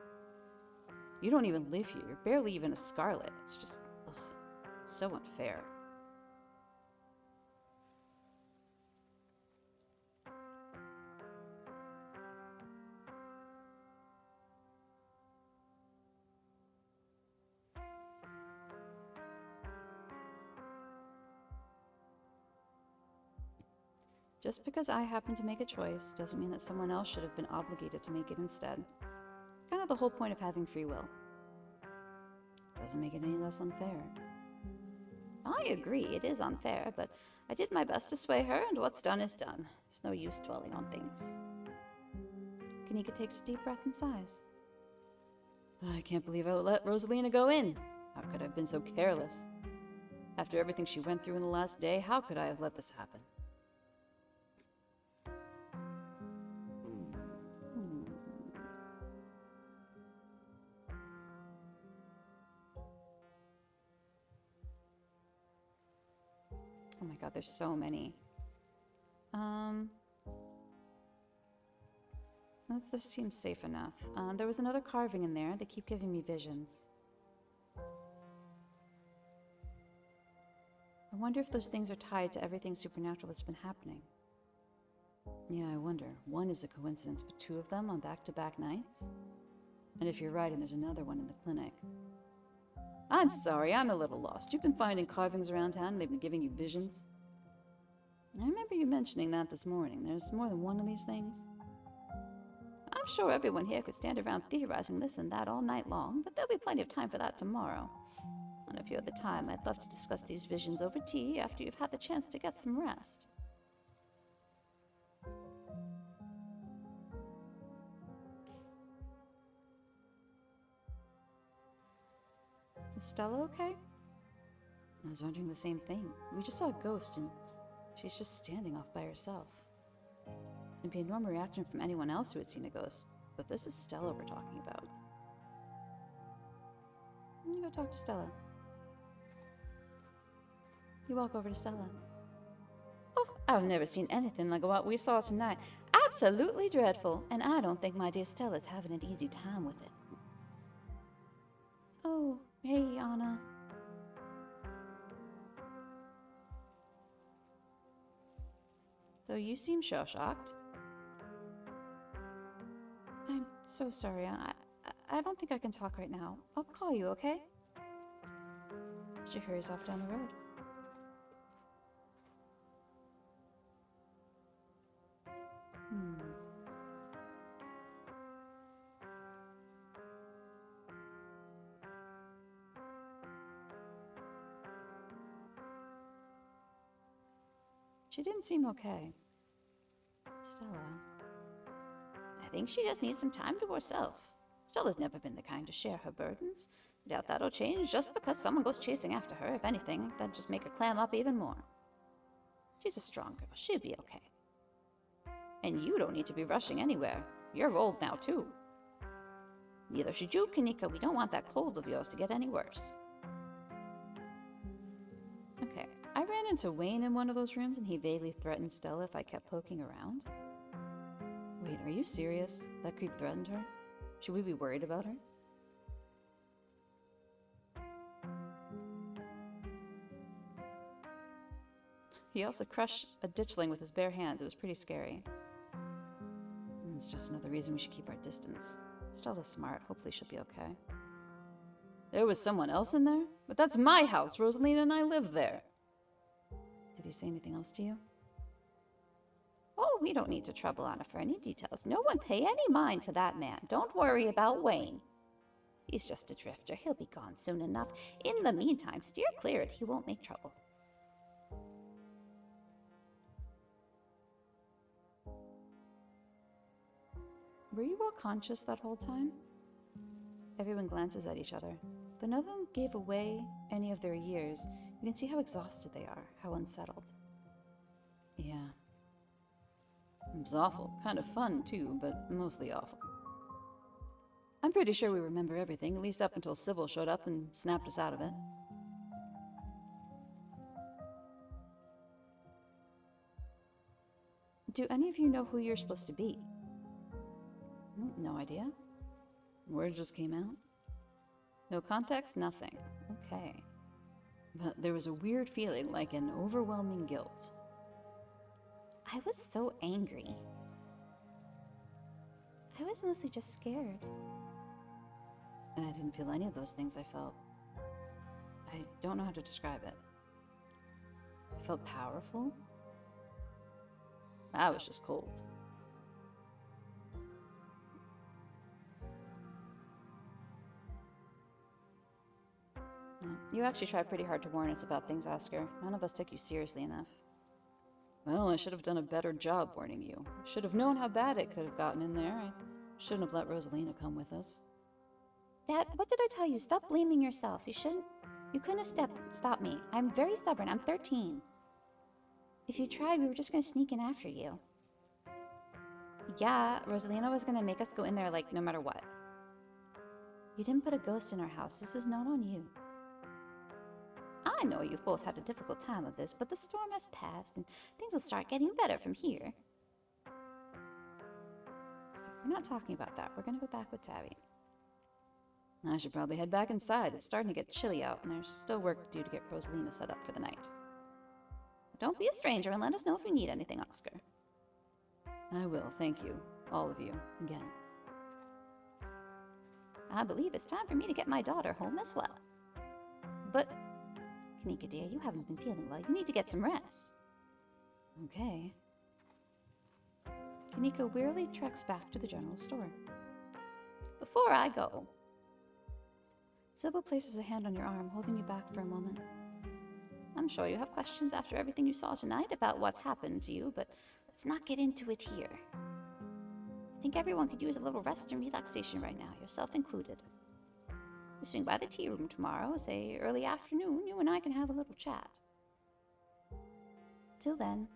You don't even live here. You're barely even a Scarlet. It's just, ugh, so unfair. Just because I happen to make a choice doesn't mean that someone else should have been obligated to make it instead. Kind of the whole point of having free will. Doesn't make it any less unfair. I agree, it is unfair, but I did my best to sway her, and what's done is done. There's no use dwelling on things. Kanika takes a deep breath and sighs. I can't believe I let Rosalina go in. How could I have been so careless? After everything she went through in the last day, how could I have let this happen? Oh my god, there's so many. This seems safe enough. There was another carving in there. They keep giving me visions. I wonder if those things are tied to everything supernatural that's been happening. Yeah, I wonder. One is a coincidence, but two of them on back-to-back nights? And if you're right, and there's another one in the clinic. I'm sorry, I'm a little lost. You've been finding carvings around town and they've been giving you visions? I remember you mentioning that this morning. There's more than one of these things. I'm sure everyone here could stand around theorizing this and that all night long, but there'll be plenty of time for that tomorrow. And if you have the time, I'd love to discuss these visions over tea after you've had the chance to get some rest. Is Stella okay? I was wondering the same thing. We just saw a ghost and she's just standing off by herself. It'd be a normal reaction from anyone else who had seen a ghost, but this is Stella we're talking about. You go talk to Stella. You walk over to Stella. Oh, I've never seen anything like what we saw tonight. Absolutely dreadful, and I don't think my dear Stella's having an easy time with it. Oh, hey, Anna. So you seem shell-shocked. I'm so sorry. I don't think I can talk right now. I'll call you, okay? She hurries off down the road. She didn't seem okay. Stella. I think she just needs some time to herself. Stella's never been the kind to share her burdens. I doubt that'll change just because someone goes chasing after her. If anything, that'd just make her clam up even more. She's a strong girl. She'll be okay. And you don't need to be rushing anywhere. You're old now, too. Neither should you, Kanika. We don't want that cold of yours to get any worse. Okay, I ran into Wayne in one of those rooms and he vaguely threatened Stella if I kept poking around. Wait, are you serious? That creep threatened her? Should we be worried about her? He also crushed a ditchling with his bare hands. It was pretty scary. It's just another reason we should keep our distance. Stella's smart. Hopefully she'll be okay. There was someone else in there? But that's my house. Rosalina and I live there. Did he say anything else to you? Oh, we don't need to trouble Anna for any details. No one pay any mind to that man. Don't worry about Wayne. He's just a drifter. He'll be gone soon enough. In the meantime, steer clear it. He won't make trouble. Were you all conscious that whole time? Everyone glances at each other. Though none of them gave away any of their years, you can see how exhausted they are, how unsettled. Yeah. It was awful. Kind of fun, too, but mostly awful. I'm pretty sure we remember everything, at least up until Sybil showed up and snapped us out of it. Do any of you know who you're supposed to be? No idea. Word just came out. No context, nothing. Okay. But there was a weird feeling, like an overwhelming guilt. I was so angry. I was mostly just scared. I didn't feel any of those things I felt. I don't know how to describe it. I felt powerful. I was just cold. You actually tried pretty hard to warn us about things, Oscar. None of us took you seriously enough. Well, I should have done a better job warning you. I should have known how bad it could have gotten in there. I shouldn't have let Rosalina come with us. Dad, what did I tell you? Stop blaming yourself. You shouldn't. You couldn't have stopped me. I'm very stubborn. I'm 13. If you tried, we were just gonna sneak in after you. Yeah, Rosalina was gonna make us go in there, like, no matter what. You didn't put a ghost in our house. This is not on you. I know you've both had a difficult time with this, but the storm has passed, and things will start getting better from here. We're not talking about that. We're gonna go back with Tabby. I should probably head back inside. It's starting to get chilly out, and there's still work to do to get Rosalina set up for the night. Don't be a stranger and let us know if you need anything, Oscar. I will, thank you. All of you, again. I believe it's time for me to get my daughter home as well. But, Kanika dear, you haven't been feeling well. You need to get some rest. Okay. Kanika wearily treks back to the general store. Before I go... Sybil places a hand on your arm, holding you back for a moment. I'm sure you have questions after everything you saw tonight about what's happened to you, but let's not get into it here. I think everyone could use a little rest and relaxation right now, yourself included. We swing by the tea room tomorrow, say early afternoon, you and I can have a little chat. Till then...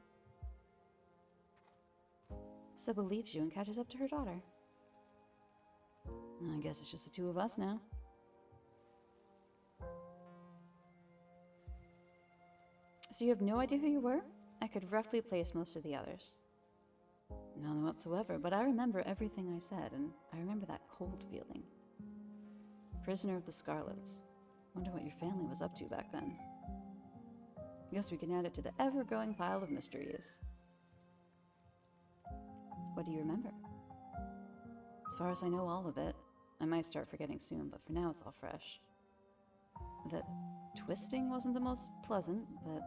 Sybil leaves you and catches up to her daughter. I guess it's just the two of us now. So you have no idea who you were? I could roughly place most of the others. None whatsoever, but I remember everything I said, and I remember that cold feeling. Prisoner of the Scarlets. Wonder what your family was up to back then. Guess we can add it to the ever-growing pile of mysteries. What do you remember? As far as I know, all of it. I might start forgetting soon, but for now it's all fresh. That twisting wasn't the most pleasant, but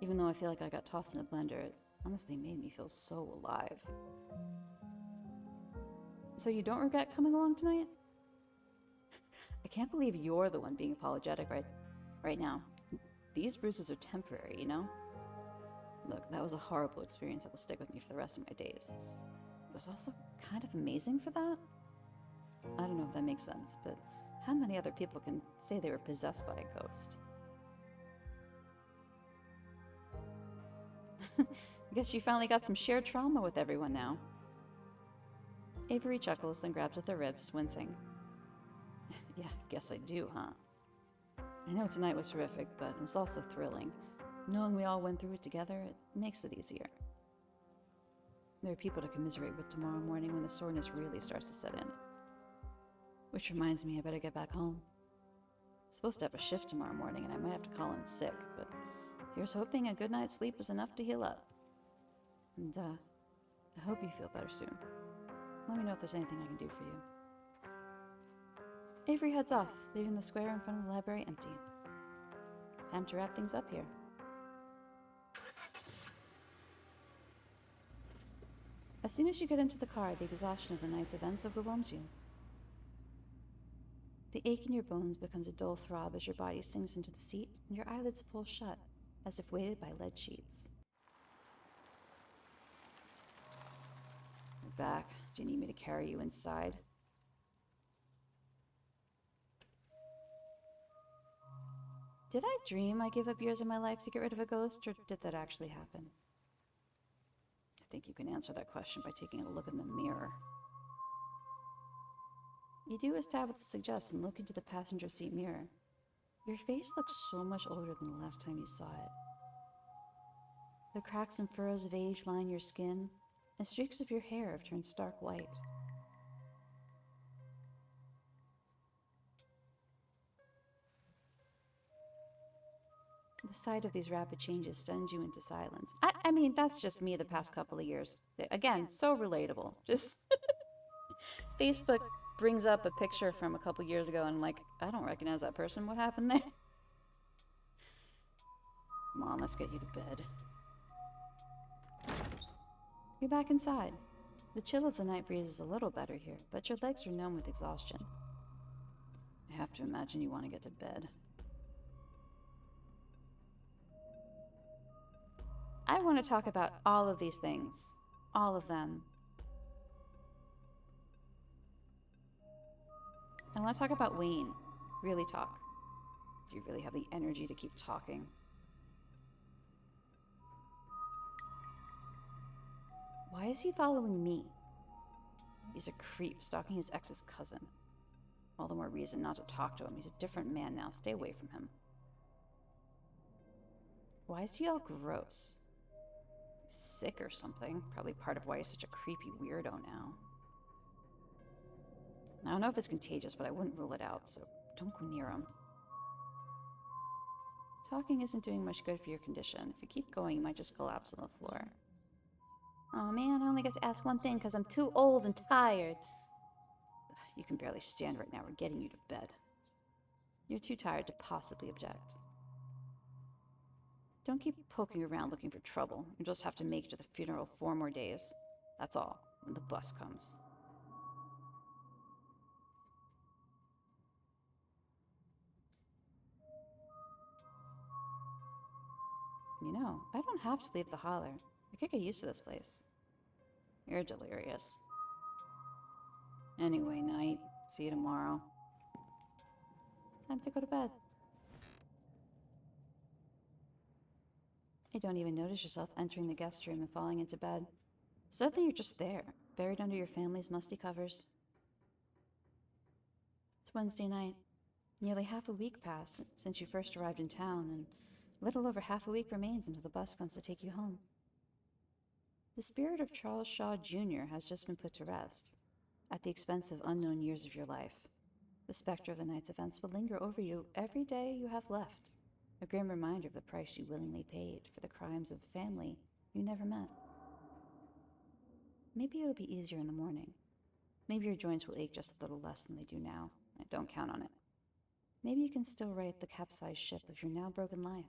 even though I feel like I got tossed in a blender, it honestly made me feel so alive. So you don't regret coming along tonight? I can't believe you're the one being apologetic right now. These bruises are temporary, you know? Look, that was a horrible experience that will stick with me for the rest of my days. It was also kind of amazing for that. I don't know if that makes sense, but how many other people can say they were possessed by a ghost? I guess you finally got some shared trauma with everyone now. Avery chuckles, then grabs at their ribs, wincing. Yeah, guess I do, huh? I know tonight was horrific, but it was also thrilling. Knowing we all went through it together, it makes it easier. There are people to commiserate with tomorrow morning when the soreness really starts to set in. Which reminds me, I better get back home. I'm supposed to have a shift tomorrow morning, and I might have to call in sick, but here's hoping a good night's sleep is enough to heal up. And, I hope you feel better soon. Let me know if there's anything I can do for you. Avery heads off, leaving the square in front of the library empty. Time to wrap things up here. As soon as you get into the car, the exhaustion of the night's events overwhelms you. The ache in your bones becomes a dull throb as your body sinks into the seat and your eyelids pull shut, as if weighted by lead sheets. You're back. Do you need me to carry you inside? Did I dream I gave up years of my life to get rid of a ghost, or did that actually happen? I think you can answer that question by taking a look in the mirror. You do as Tabitha suggests and look into the passenger seat mirror. Your face looks so much older than the last time you saw it. The cracks and furrows of age line your skin, and streaks of your hair have turned stark white. The sight of these rapid changes stuns you into silence. I mean, that's just me the past couple of years. Again, so relatable. Just Facebook brings up a picture from a couple years ago, and I'm like, I don't recognize that person. What happened there? Come on, let's get you to bed. You're back inside. The chill of the night breeze is a little better here, but your legs are numb with exhaustion. I have to imagine you want to get to bed. I want to talk about all of these things. All of them. I want to talk about Wayne. Really talk. If you really have the energy to keep talking. Why is he following me? He's a creep, stalking his ex's cousin. All the more reason not to talk to him. He's a different man now. Stay away from him. Why is he all gross? He's sick or something. Probably part of why he's such a creepy weirdo now. I don't know if it's contagious, but I wouldn't rule it out, so don't go near him. Talking isn't doing much good for your condition. If you keep going, you might just collapse on the floor. Oh man, I only get to ask one thing because I'm too old and tired. You can barely stand right now. We're getting you to bed. You're too tired to possibly object. Don't keep poking around looking for trouble. You just have to make it to the funeral 4 more days. That's all, when the bus comes. You know, I don't have to leave the holler. I could get used to this place. You're delirious. Anyway, night. See you tomorrow. Time to go to bed. You don't even notice yourself entering the guest room and falling into bed. Suddenly you're just there, buried under your family's musty covers. It's Wednesday night. Nearly half a week passed since you first arrived in town, and little over half a week remains until the bus comes to take you home. The spirit of Charles Shaw Jr. has just been put to rest, at the expense of unknown years of your life. The specter of the night's events will linger over you every day you have left, a grim reminder of the price you willingly paid for the crimes of family you never met. Maybe it'll be easier in the morning. Maybe your joints will ache just a little less than they do now. I don't count on it. Maybe you can still right the capsized ship of your now broken life.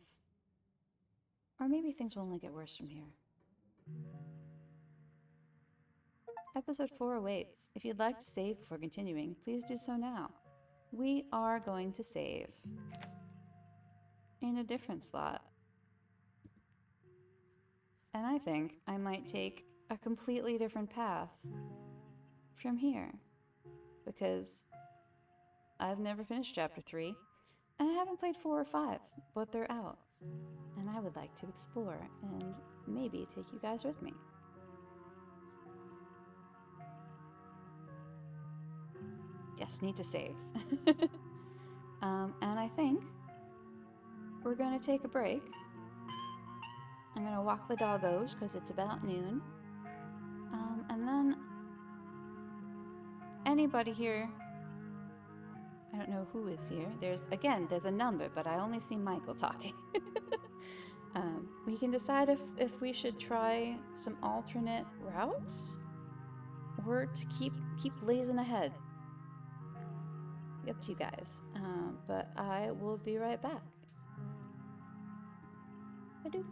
Or maybe things will only get worse from here. Episode 4 awaits. If you'd like to save before continuing, please do so now. We are going to save in a different slot. And I think I might take a completely different path from here, because I've never finished chapter 3, and I haven't played 4 or 5, but they're out, and I would like to explore and maybe take you guys with me. Yes, need to save. And I think we're going to take a break. I'm going to walk the doggos because it's about noon. And then anybody here, I don't know who is here. There's a number, but I only see Michael talking. We can decide if we should try some alternate routes or to keep blazing ahead. Up to you guys. But I will be right back. Badoop.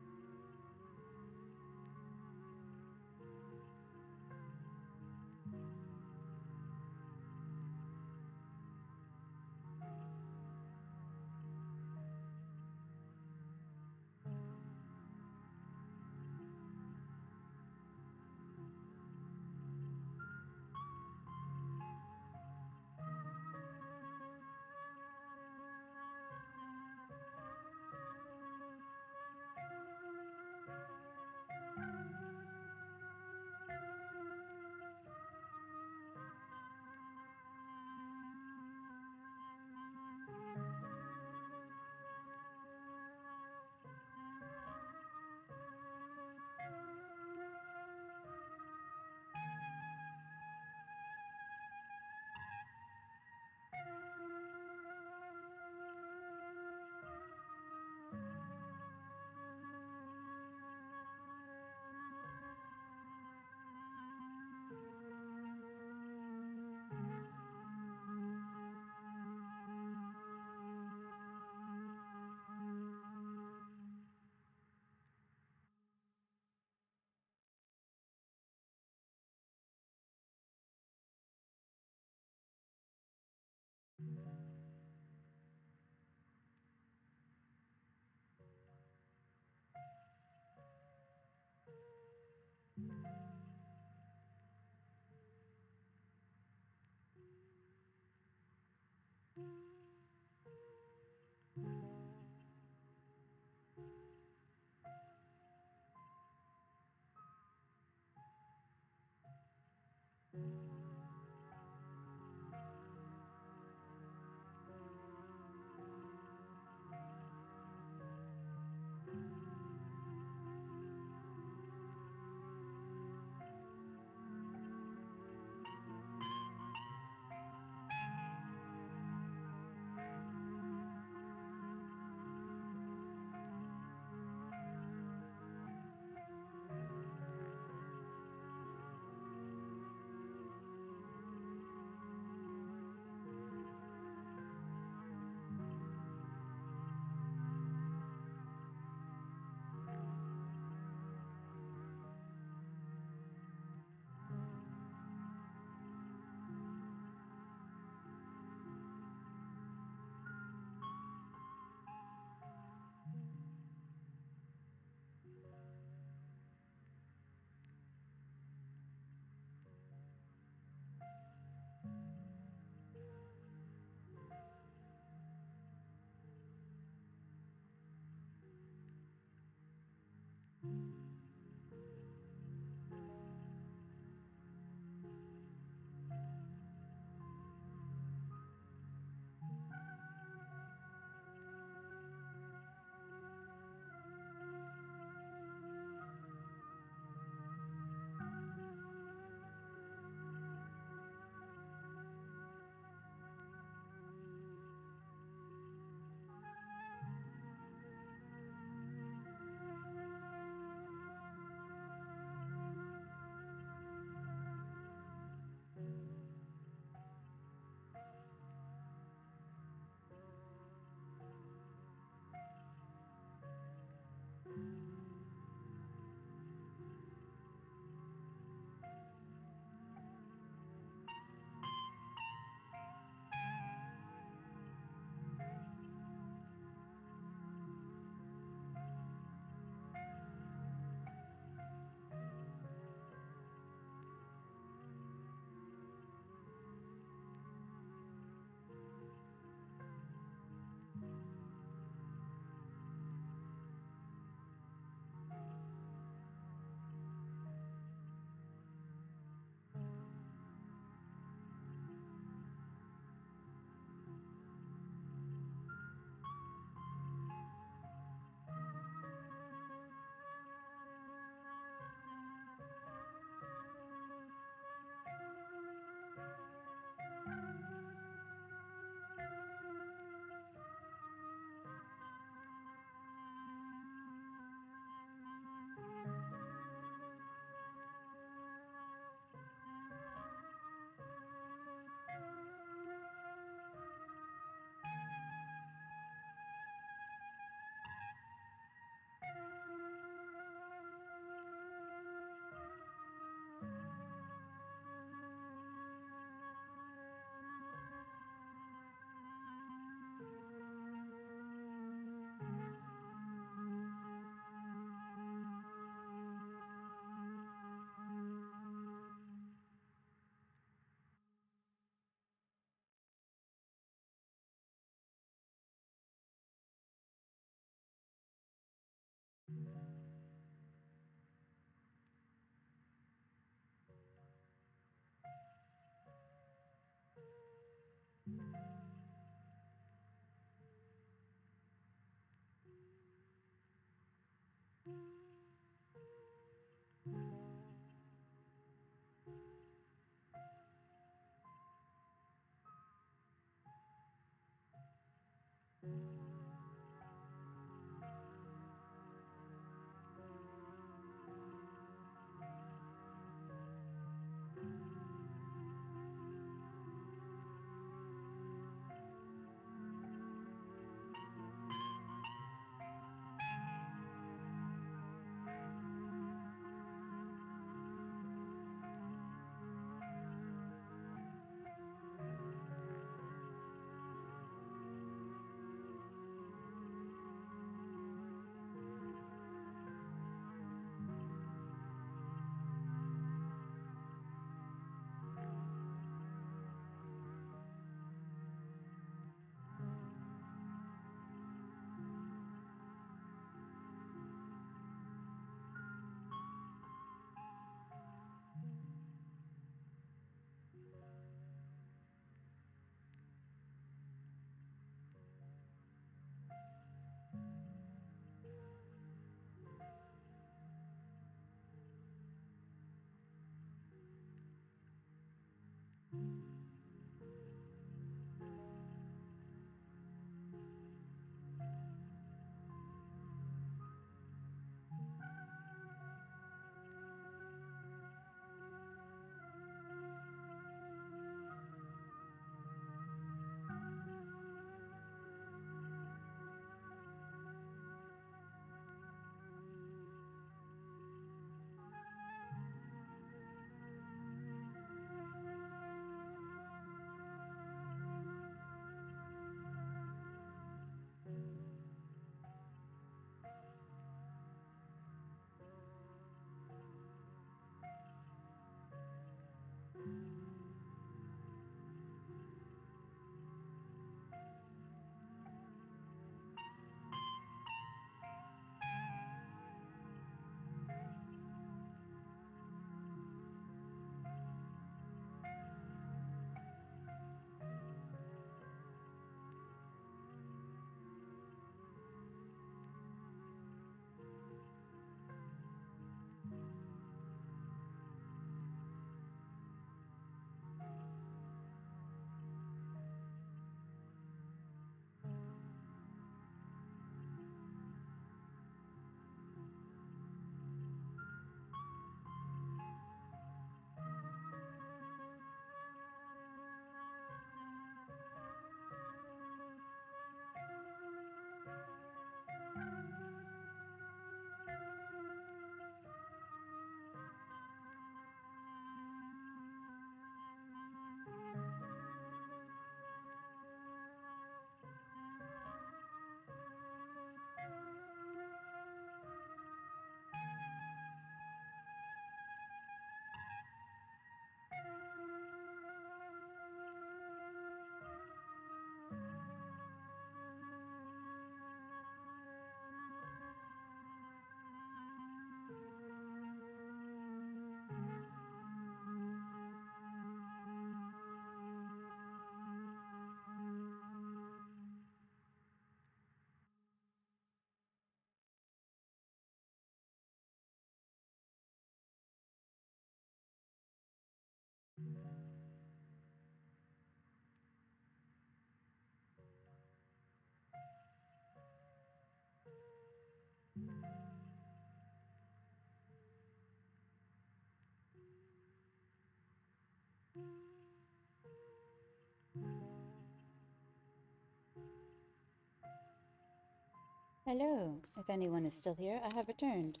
Hello. If anyone is still here, I have returned.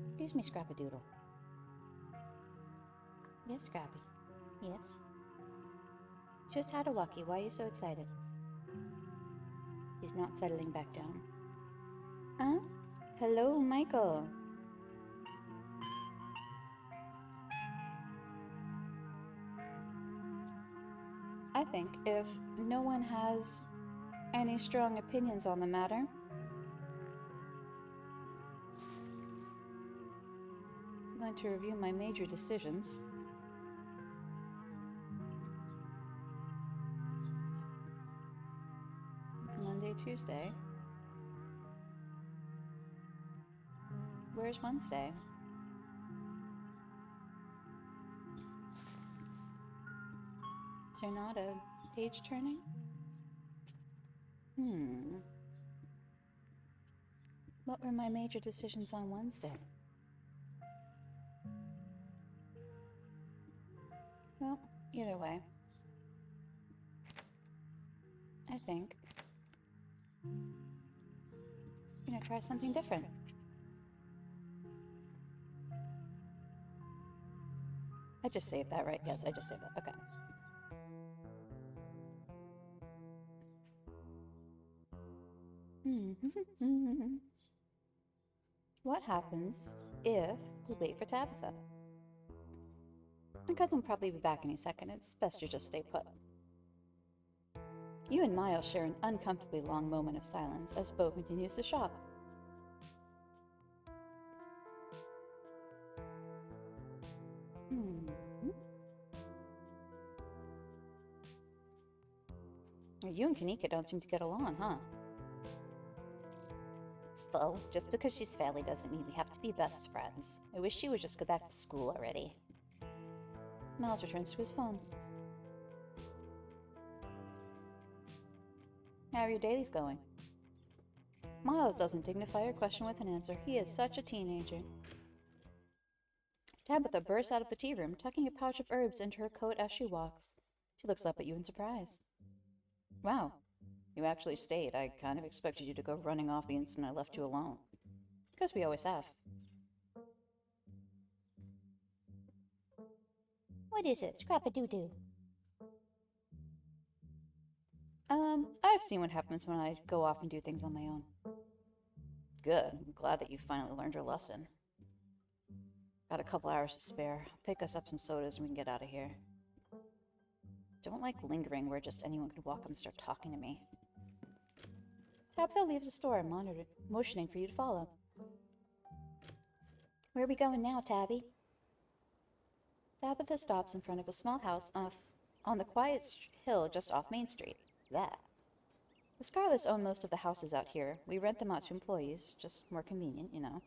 Excuse me, Scrappadoodle. Yes, Scrappy. Yes. Just had a walkie. Why are you so excited? He's not settling back down. Huh? Hello, Michael. I think if no one has any strong opinions on the matter, I'm going to review my major decisions. Monday, Tuesday. Where's Wednesday? Is there not a page turning? What were my major decisions on Wednesday? Well, either way, I think I'm gonna try something different. I just saved that, right? Yes, I just saved that. Okay. What happens if we wait for Tabitha? My cousin will probably be back any second. It's best to just stay put. You and Miles share an uncomfortably long moment of silence as Bo continues to shop. You and Kanika don't seem to get along, huh? So, just because she's family doesn't mean we have to be best friends. I wish she would just go back to school already. Miles returns to his phone. How are your dailies going? Miles doesn't dignify her question with an answer. He is such a teenager. Tabitha bursts out of the tea room, tucking a pouch of herbs into her coat as she walks. She looks up at you in surprise. Wow, you actually stayed. I kind of expected you to go running off the instant I left you alone. Because we always have. What is it, Scrappa-doo-doo? I've seen what happens when I go off and do things on my own. Good. I'm glad that you finally learned your lesson. Got a couple hours to spare. Pick us up some sodas and we can get out of here. Don't like lingering where just anyone could walk up and start talking to me. Tabitha leaves the store, motioning for you to follow. Where are we going now, Tabby? Tabitha stops in front of a small house on the quiet hill just off Main Street. That. The Scarlets own most of the houses out here. We rent them out to employees, just more convenient, you know.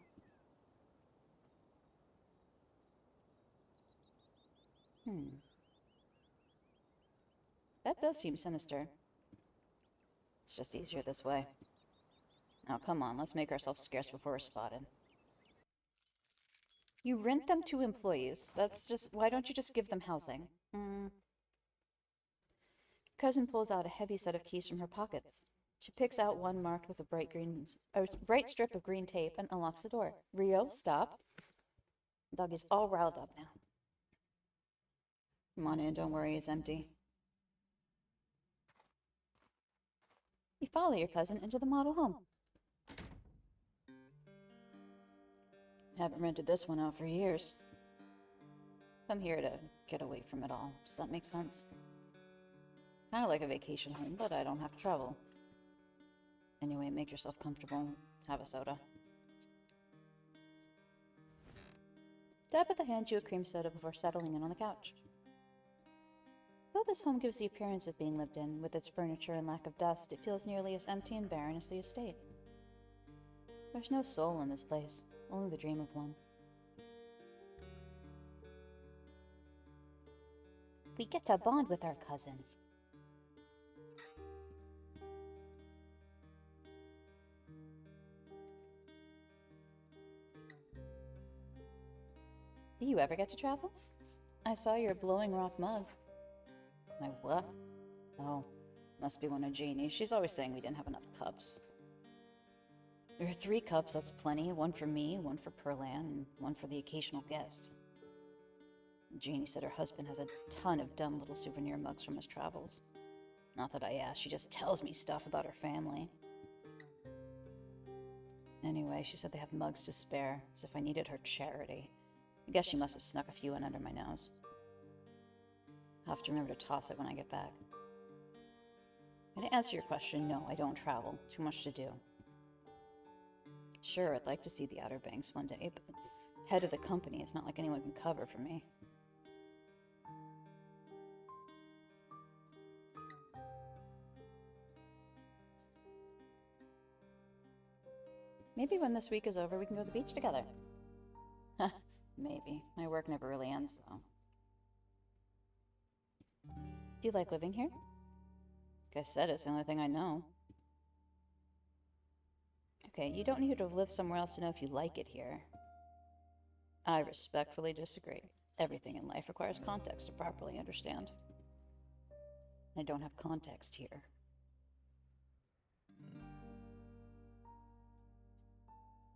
That does seem sinister. It's just easier this way. Now, come on, let's make ourselves scarce before we're spotted. You rent them to employees. That's just... Why don't you just give them housing? Cousin pulls out a heavy set of keys from her pockets. She picks out one marked with a bright strip of green tape and unlocks the door. Rio, stop. The dog is all riled up now. Come on in, don't worry, it's empty. You follow your cousin into the model home. Haven't rented this one out for years. Come here to get away from it all. Does that make sense? Kind of like a vacation home, but I don't have to travel. Anyway, make yourself comfortable. Have a soda. Tabitha hands you a cream soda before settling in on the couch. Though this home gives the appearance of being lived in, with its furniture and lack of dust, it feels nearly as empty and barren as the estate. There's no soul in this place, only the dream of one. We get to bond with our cousin. Do you ever get to travel? I saw your Blowing Rock mug. My what? Oh, must be one of Janie's. She's always saying we didn't have enough cups. There are 3 cups, that's plenty. 1 for me, 1 for Perlan, and 1 for the occasional guest. Janie said her husband has a ton of dumb little souvenir mugs from his travels. Not that I asked, she just tells me stuff about her family. Anyway, she said they have mugs to spare, as if I needed her charity. I guess she must have snuck a few in under my nose. I'll have to remember to toss it when I get back. And to answer your question, no, I don't travel. Too much to do. Sure, I'd like to see the Outer Banks one day, but head of the company, it's not like anyone can cover for me. Maybe when this week is over, we can go to the beach together. Maybe. My work never really ends, though. Do you like living here? Like I said, it's the only thing I know. Okay, you don't need to live somewhere else to know if you like it here. I respectfully disagree. Everything in life requires context to properly understand. I don't have context here.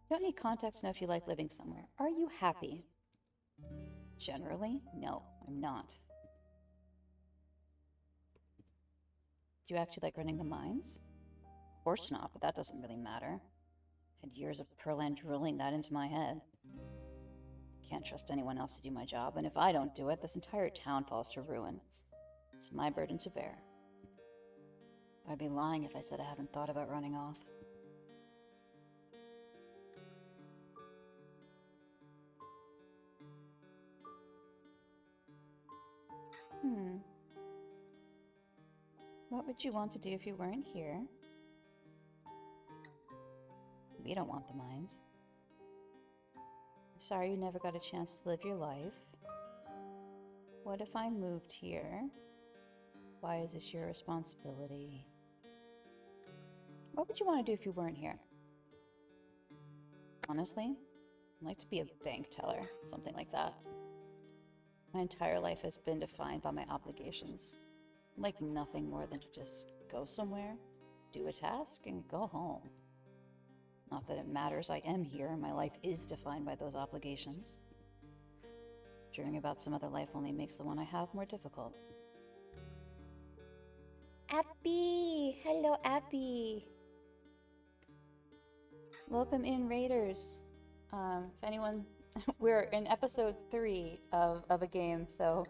You don't need context to know if you like living somewhere. Are you happy? Generally, no, I'm not. Do you actually like running the mines? Of course not, but that doesn't really matter. Had years of Perlan drilling that into my head. Can't trust anyone else to do my job, and if I don't do it, this entire town falls to ruin. It's my burden to bear. I'd be lying if I said I haven't thought about running off. What would you want to do if you weren't here? We don't want the mines. Sorry you never got a chance to live your life. What if I moved here? Why is this your responsibility? What would you want to do if you weren't here? Honestly, I'd like to be a bank teller, something like that. My entire life has been defined by my obligations. I'd like nothing more than to just go somewhere, do a task, and go home. Not that it matters, I am here, and my life is defined by those obligations. Dreaming about some other life only makes the one I have more difficult. Appy! Hello, Appy! Welcome in, Raiders. If anyone... we're in episode 3 of a game, so...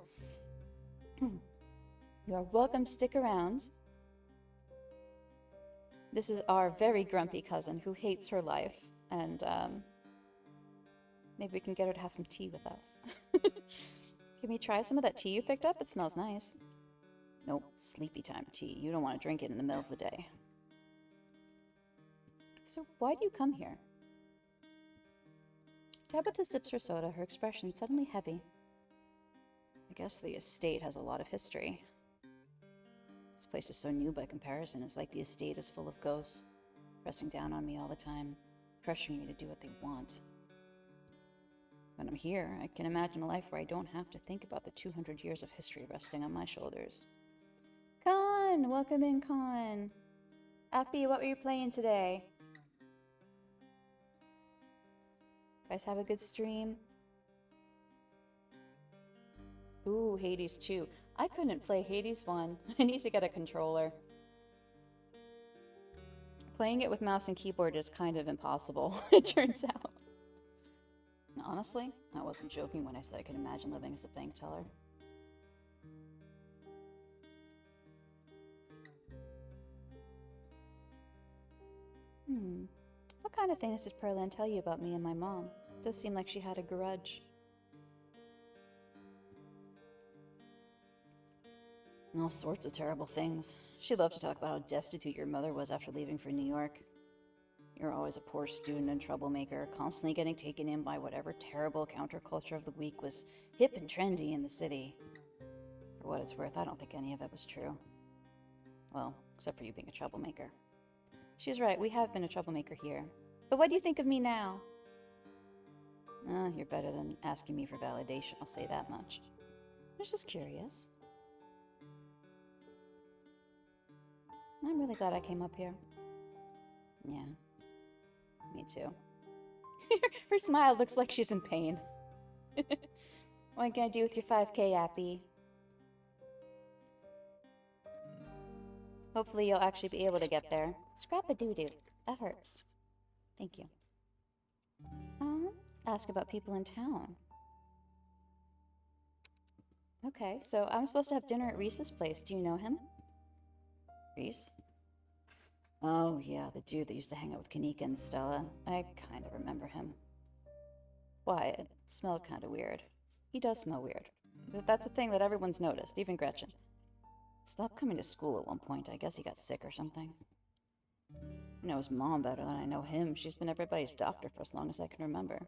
you are welcome to stick around. This is our very grumpy cousin who hates her life, and maybe we can get her to have some tea with us. Can we try some of that tea you picked up? It smells nice. Nope, sleepy time tea. You don't want to drink it in the middle of the day. So why do you come here? Tabitha sips her soda, her expression suddenly heavy. I guess the estate has a lot of history. This place is so new by comparison. It's like the estate is full of ghosts, pressing down on me all the time, pressuring me to do what they want. When I'm here, I can imagine a life where I don't have to think about the 200 years of history resting on my shoulders. Con! Welcome in, Con! Appy, what were you playing today? Guys have a good stream? Ooh, Hades 2. I couldn't play Hades 1. I need to get a controller. Playing it with mouse and keyboard is kind of impossible, it turns out. Honestly, I wasn't joking when I said I could imagine living as a bank teller. What kind of things did Perlan tell you about me and my mom? It does seem like she had a grudge. All sorts of terrible things. She loved to talk about how destitute your mother was after leaving for New York. You're always a poor student and troublemaker, constantly getting taken in by whatever terrible counterculture of the week was hip and trendy in the city. For what it's worth, I don't think any of it was true. Well, except for you being a troublemaker. She's right, we have been a troublemaker here. But what do you think of me now? You're better than asking me for validation, I'll say that much. I was just curious. I'm really glad I came up here. Yeah. Me too. Her smile looks like she's in pain. What can I do with your 5K, Appy? Hopefully you'll actually be able to get there. Scrap-a-doo-doo. That hurts. Thank you. Ask about people in town. Okay, so I'm supposed to have dinner at Reese's place. Do you know him? Reese? Oh, yeah, the dude that used to hang out with Kanika and Stella. I kind of remember him. Why? It smelled kind of weird. He does smell weird. But that's a thing that everyone's noticed, even Gretchen. Stopped coming to school at one point. I guess he got sick or something. I know his mom better than I know him. She's been everybody's doctor for as long as I can remember.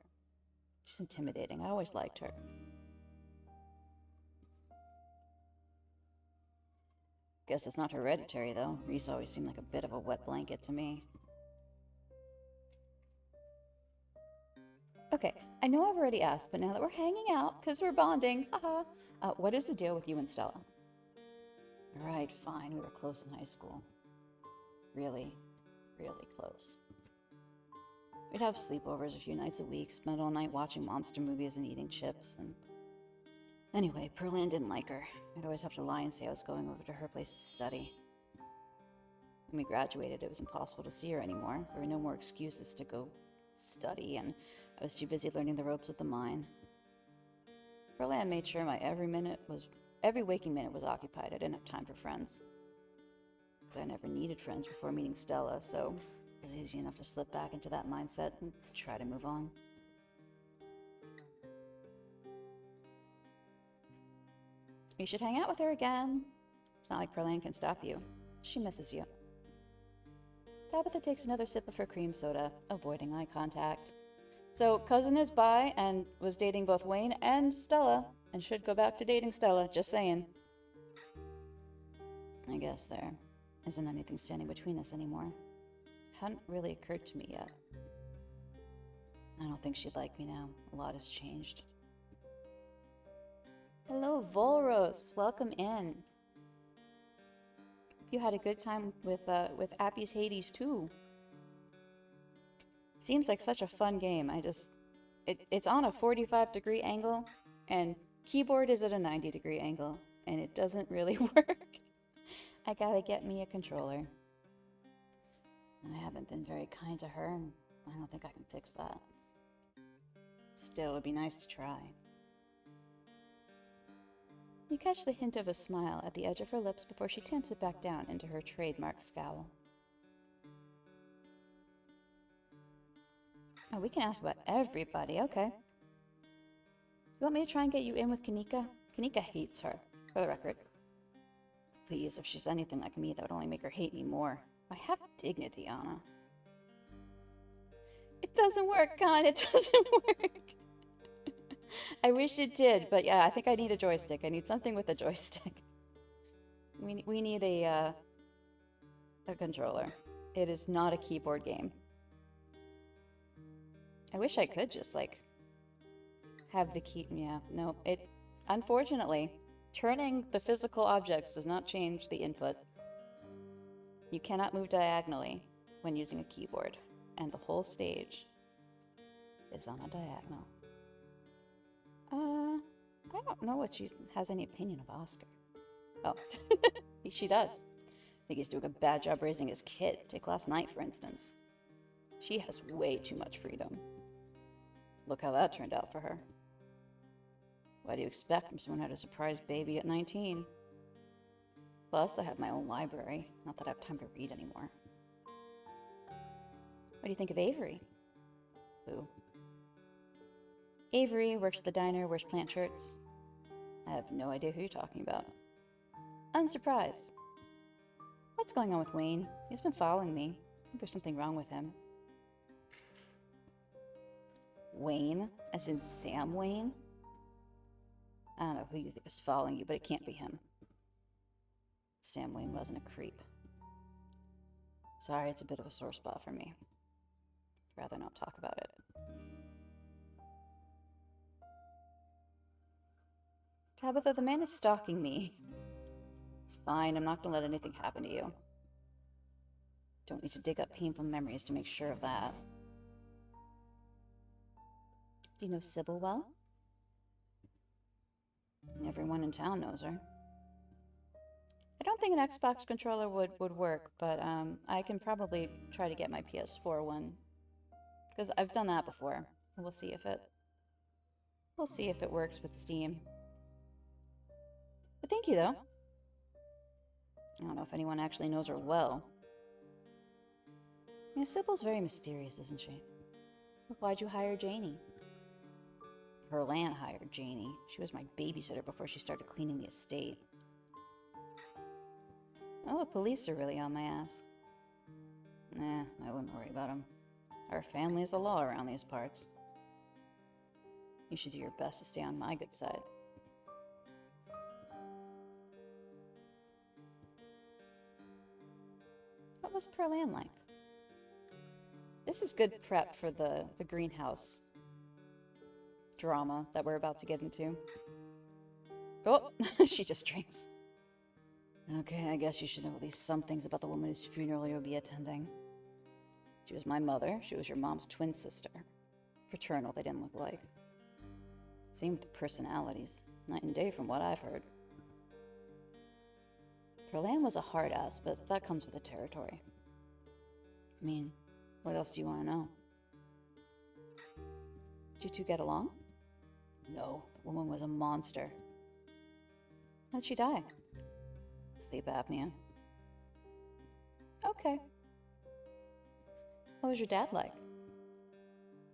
She's intimidating. I always liked her. Guess it's not hereditary, though. Reese always seemed like a bit of a wet blanket to me. Okay, I know I've already asked, but now that we're hanging out, because we're bonding, what is the deal with you and Stella? Right, fine, we were close in high school. Really, really close. We'd have sleepovers a few nights a week, spend all night watching monster movies and eating chips, and... Anyway, Pearland didn't like her. I'd always have to lie and say I was going over to her place to study. When we graduated, it was impossible to see her anymore. There were no more excuses to go study, and I was too busy learning the ropes of the mine. Pearland made sure my every waking minute was occupied. I didn't have time for friends. But I never needed friends before meeting Stella, so it was easy enough to slip back into that mindset and try to move on. You should hang out with her again. It's not like Pearland can stop you. She misses you. Tabitha takes another sip of her cream soda, avoiding eye contact. So, cousin is bi and was dating both Wayne and Stella, and should go back to dating Stella, just saying. I guess there isn't anything standing between us anymore. Hadn't really occurred to me yet. I don't think she'd like me now. A lot has changed. Hello, Volros. Welcome in. You had a good time with Appy's Hades too. Seems like such a fun game. It's on a 45-degree angle, and keyboard is at a 90-degree angle, and it doesn't really work. I gotta get me a controller. I haven't been very kind to her, and I don't think I can fix that. Still, it'd be nice to try. You catch the hint of a smile at the edge of her lips before she tamps it back down into her trademark scowl. Oh, we can ask about everybody, okay. You want me to try and get you in with Kanika? Kanika hates her, for the record. Please, if she's anything like me, that would only make her hate me more. I have dignity, Anna. It doesn't work, Con, it doesn't work. I wish it did, but yeah, I think I need a joystick. I need something with a joystick. We need a controller. It is not a keyboard game. I wish I could just, like, have the key... Yeah, no, it... Unfortunately, turning the physical objects does not change the input. You cannot move diagonally when using a keyboard, and the whole stage is on a diagonal. I don't know what she has any opinion of Oscar. Oh, she does. I think he's doing a bad job raising his kid. Take last night, for instance. She has way too much freedom. Look how that turned out for her. What do you expect from someone who had a surprise baby at 19? Plus, I have my own library. Not that I have time to read anymore. What do you think of Avery? Who? Avery works at the diner, wears plant shirts. I have no idea who you're talking about. Unsurprised. What's going on with Wayne? He's been following me. I think there's something wrong with him. Wayne? As in Sam Wayne? I don't know who you think is following you, but it can't be him. Sam Wayne wasn't a creep. Sorry, it's a bit of a sore spot for me. I'd rather not talk about it. Tabitha, the man is stalking me. It's fine, I'm not gonna let anything happen to you. Don't need to dig up painful memories to make sure of that. Do you know Sybil well? Everyone in town knows her. I don't think an Xbox controller would work, but I can probably try to get my PS4 one. Because I've done that before. We'll see if it works with Steam. But thank you, though. I don't know if anyone actually knows her well. Yeah, Sybil's very mysterious, isn't she? Why'd you hire Janie? Perlan hired Janie. She was my babysitter before she started cleaning the estate. Oh, the police are really on my ass. Nah, I wouldn't worry about them. Our family is the law around these parts. You should do your best to stay on my good side. What was Perlan like? This is good prep for the greenhouse drama that we're about to get into. Oh, she just drinks. Okay, I guess you should know at least some things about the woman whose funeral you'll be attending. She was my mother. She was your mom's twin sister. Fraternal, they didn't look alike. Same with the personalities. Night and day from what I've heard. Perlan was a hard ass, but that comes with the territory. I mean, what else do you want to know? Did you two get along? No, the woman was a monster. How'd she die? Sleep apnea. Okay. What was your dad like?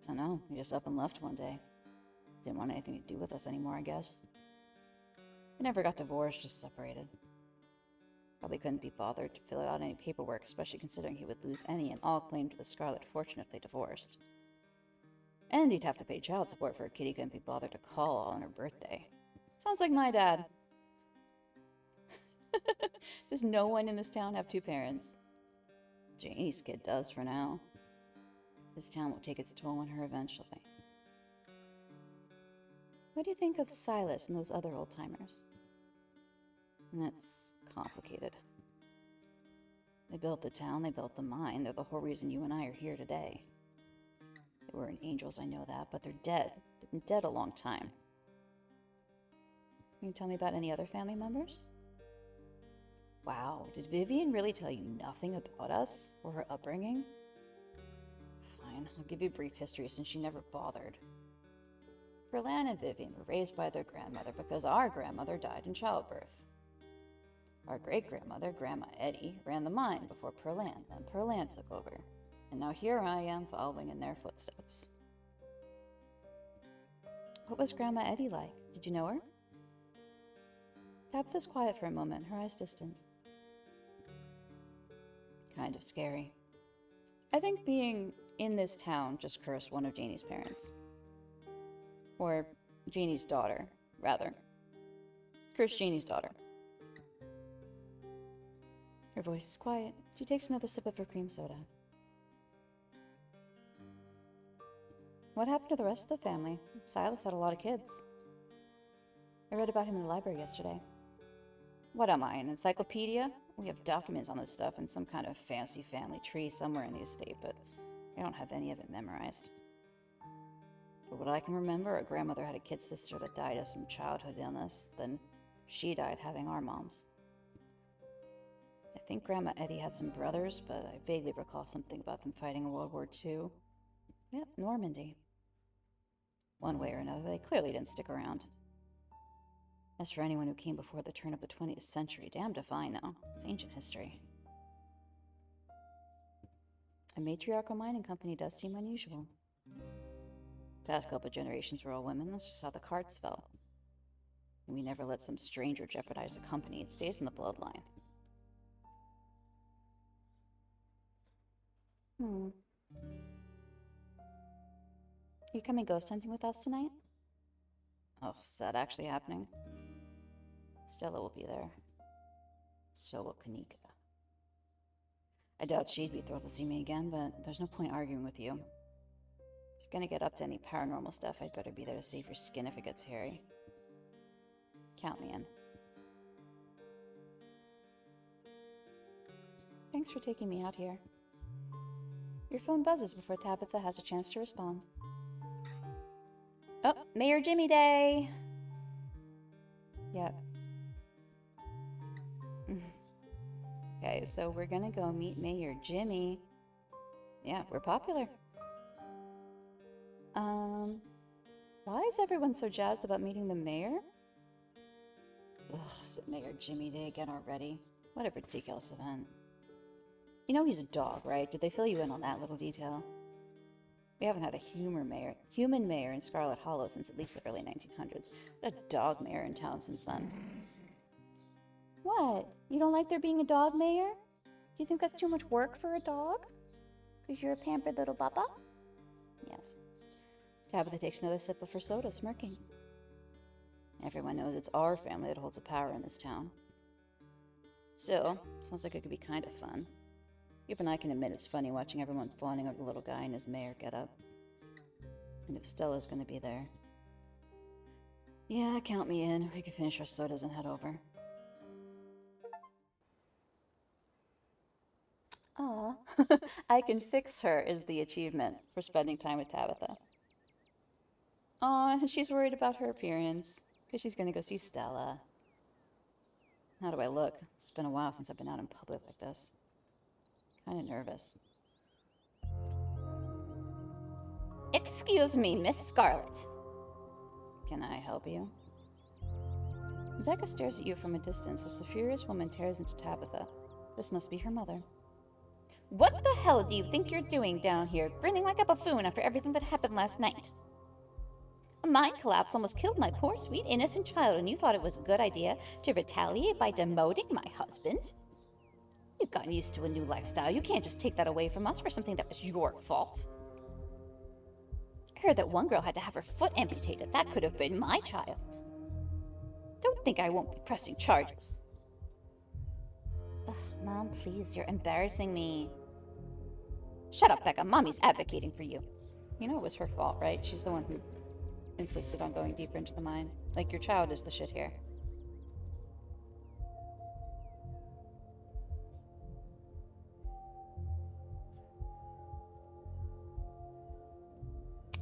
Dunno, he just up and left one day. Didn't want anything to do with us anymore, I guess. We never got divorced, just separated. Probably couldn't be bothered to fill out any paperwork, especially considering he would lose any and all claim to the Scarlet fortune if they divorced. And he'd have to pay child support for a kid he couldn't be bothered to call on her birthday. Sounds like my dad. Does no one in this town have two parents? Janie's kid does for now. This town will take its toll on her eventually. What do you think of Silas and those other old-timers? That's complicated. They built the town, they built the mine. They're the whole reason you and I are here today. They weren't angels, I know that, but they're dead. They've been dead a long time. Can you tell me about any other family members? Wow, did Vivian really tell you nothing about us or her upbringing? Fine, I'll give you a brief history since she never bothered. Perlan and Vivian were raised by their grandmother because our grandmother died in childbirth. Our great-grandmother, Grandma Eddie, ran the mine before Perlan, then Perlan took over. And now here I am following in their footsteps. What was Grandma Eddie like? Did you know her? Tabitha's quiet for a moment, her eyes distant. Kind of scary. I think being in this town just cursed one of Janie's parents. Or Janie's daughter, rather. Cursed Janie's daughter. Her voice is quiet. She takes another sip of her cream soda. What happened to the rest of the family? Silas had a lot of kids. I read about him in the library yesterday. What am I, an encyclopedia? We have documents on this stuff and some kind of fancy family tree somewhere in the estate, but I don't have any of it memorized. For what I can remember, our grandmother had a kid sister that died of some childhood illness, then she died having our moms. I think Grandma Eddie had some brothers, but I vaguely recall something about them fighting in World War II. Yep, Normandy. One way or another, they clearly didn't stick around. As for anyone who came before the turn of the 20th century, damned if I know. It's ancient history. A matriarchal mining company does seem unusual. Past couple of generations were all women, that's just how the cards fell. And we never let some stranger jeopardize the company, it stays in the bloodline. You coming ghost hunting with us tonight? Oh, is that actually happening? Stella will be there. So will Kanika. I doubt she'd be thrilled to see me again, but there's no point arguing with you. If you're gonna get up to any paranormal stuff, I'd better be there to save your skin if it gets hairy. Count me in. Thanks for taking me out here. Your phone buzzes before Tabitha has a chance to respond. Oh, Mayor Jimmy Day! Yep. Okay, so we're gonna go meet Mayor Jimmy. Yeah, we're popular. Why is everyone so jazzed about meeting the mayor? Ugh, is it Mayor Jimmy Day again already? What a ridiculous event. You know he's a dog, right? Did they fill you in on that little detail? We haven't had a human mayor in Scarlet Hollow since at least the early 1900s. What a dog mayor in town since then. What? You don't like there being a dog mayor? Do you think that's too much work for a dog? Because you're a pampered little bubba? Yes. Tabitha takes another sip of her soda, smirking. Everyone knows it's our family that holds the power in this town. Still, sounds like it could be kind of fun. Even I can admit it's funny watching everyone fawning over the little guy in his mayor getup. And if Stella's gonna be there... Yeah, count me in. We can finish our sodas and head over. Aw. I can fix her is the achievement for spending time with Tabitha. Aw, she's worried about her appearance, because she's gonna go see Stella. How do I look? It's been a while since I've been out in public like this. Kinda nervous. Excuse me, Miss Scarlet. Can I help you? Rebecca stares at you from a distance as the furious woman tears into Tabitha. This must be her mother. What the hell do you think you're doing down here, grinning like a buffoon after everything that happened last night? A mind collapse almost killed my poor, sweet, innocent child, and you thought it was a good idea to retaliate by demoting my husband? You've gotten used to a new lifestyle. You can't just take that away from us for something that was your fault. I heard that one girl had to have her foot amputated. That could have been my child. Don't think I won't be pressing charges. Ugh, Mom, please, you're embarrassing me. Shut up, Becca. Mommy's advocating for you. You know it was her fault, right? She's the one who insisted on going deeper into the mine. Like, your child is the shit here.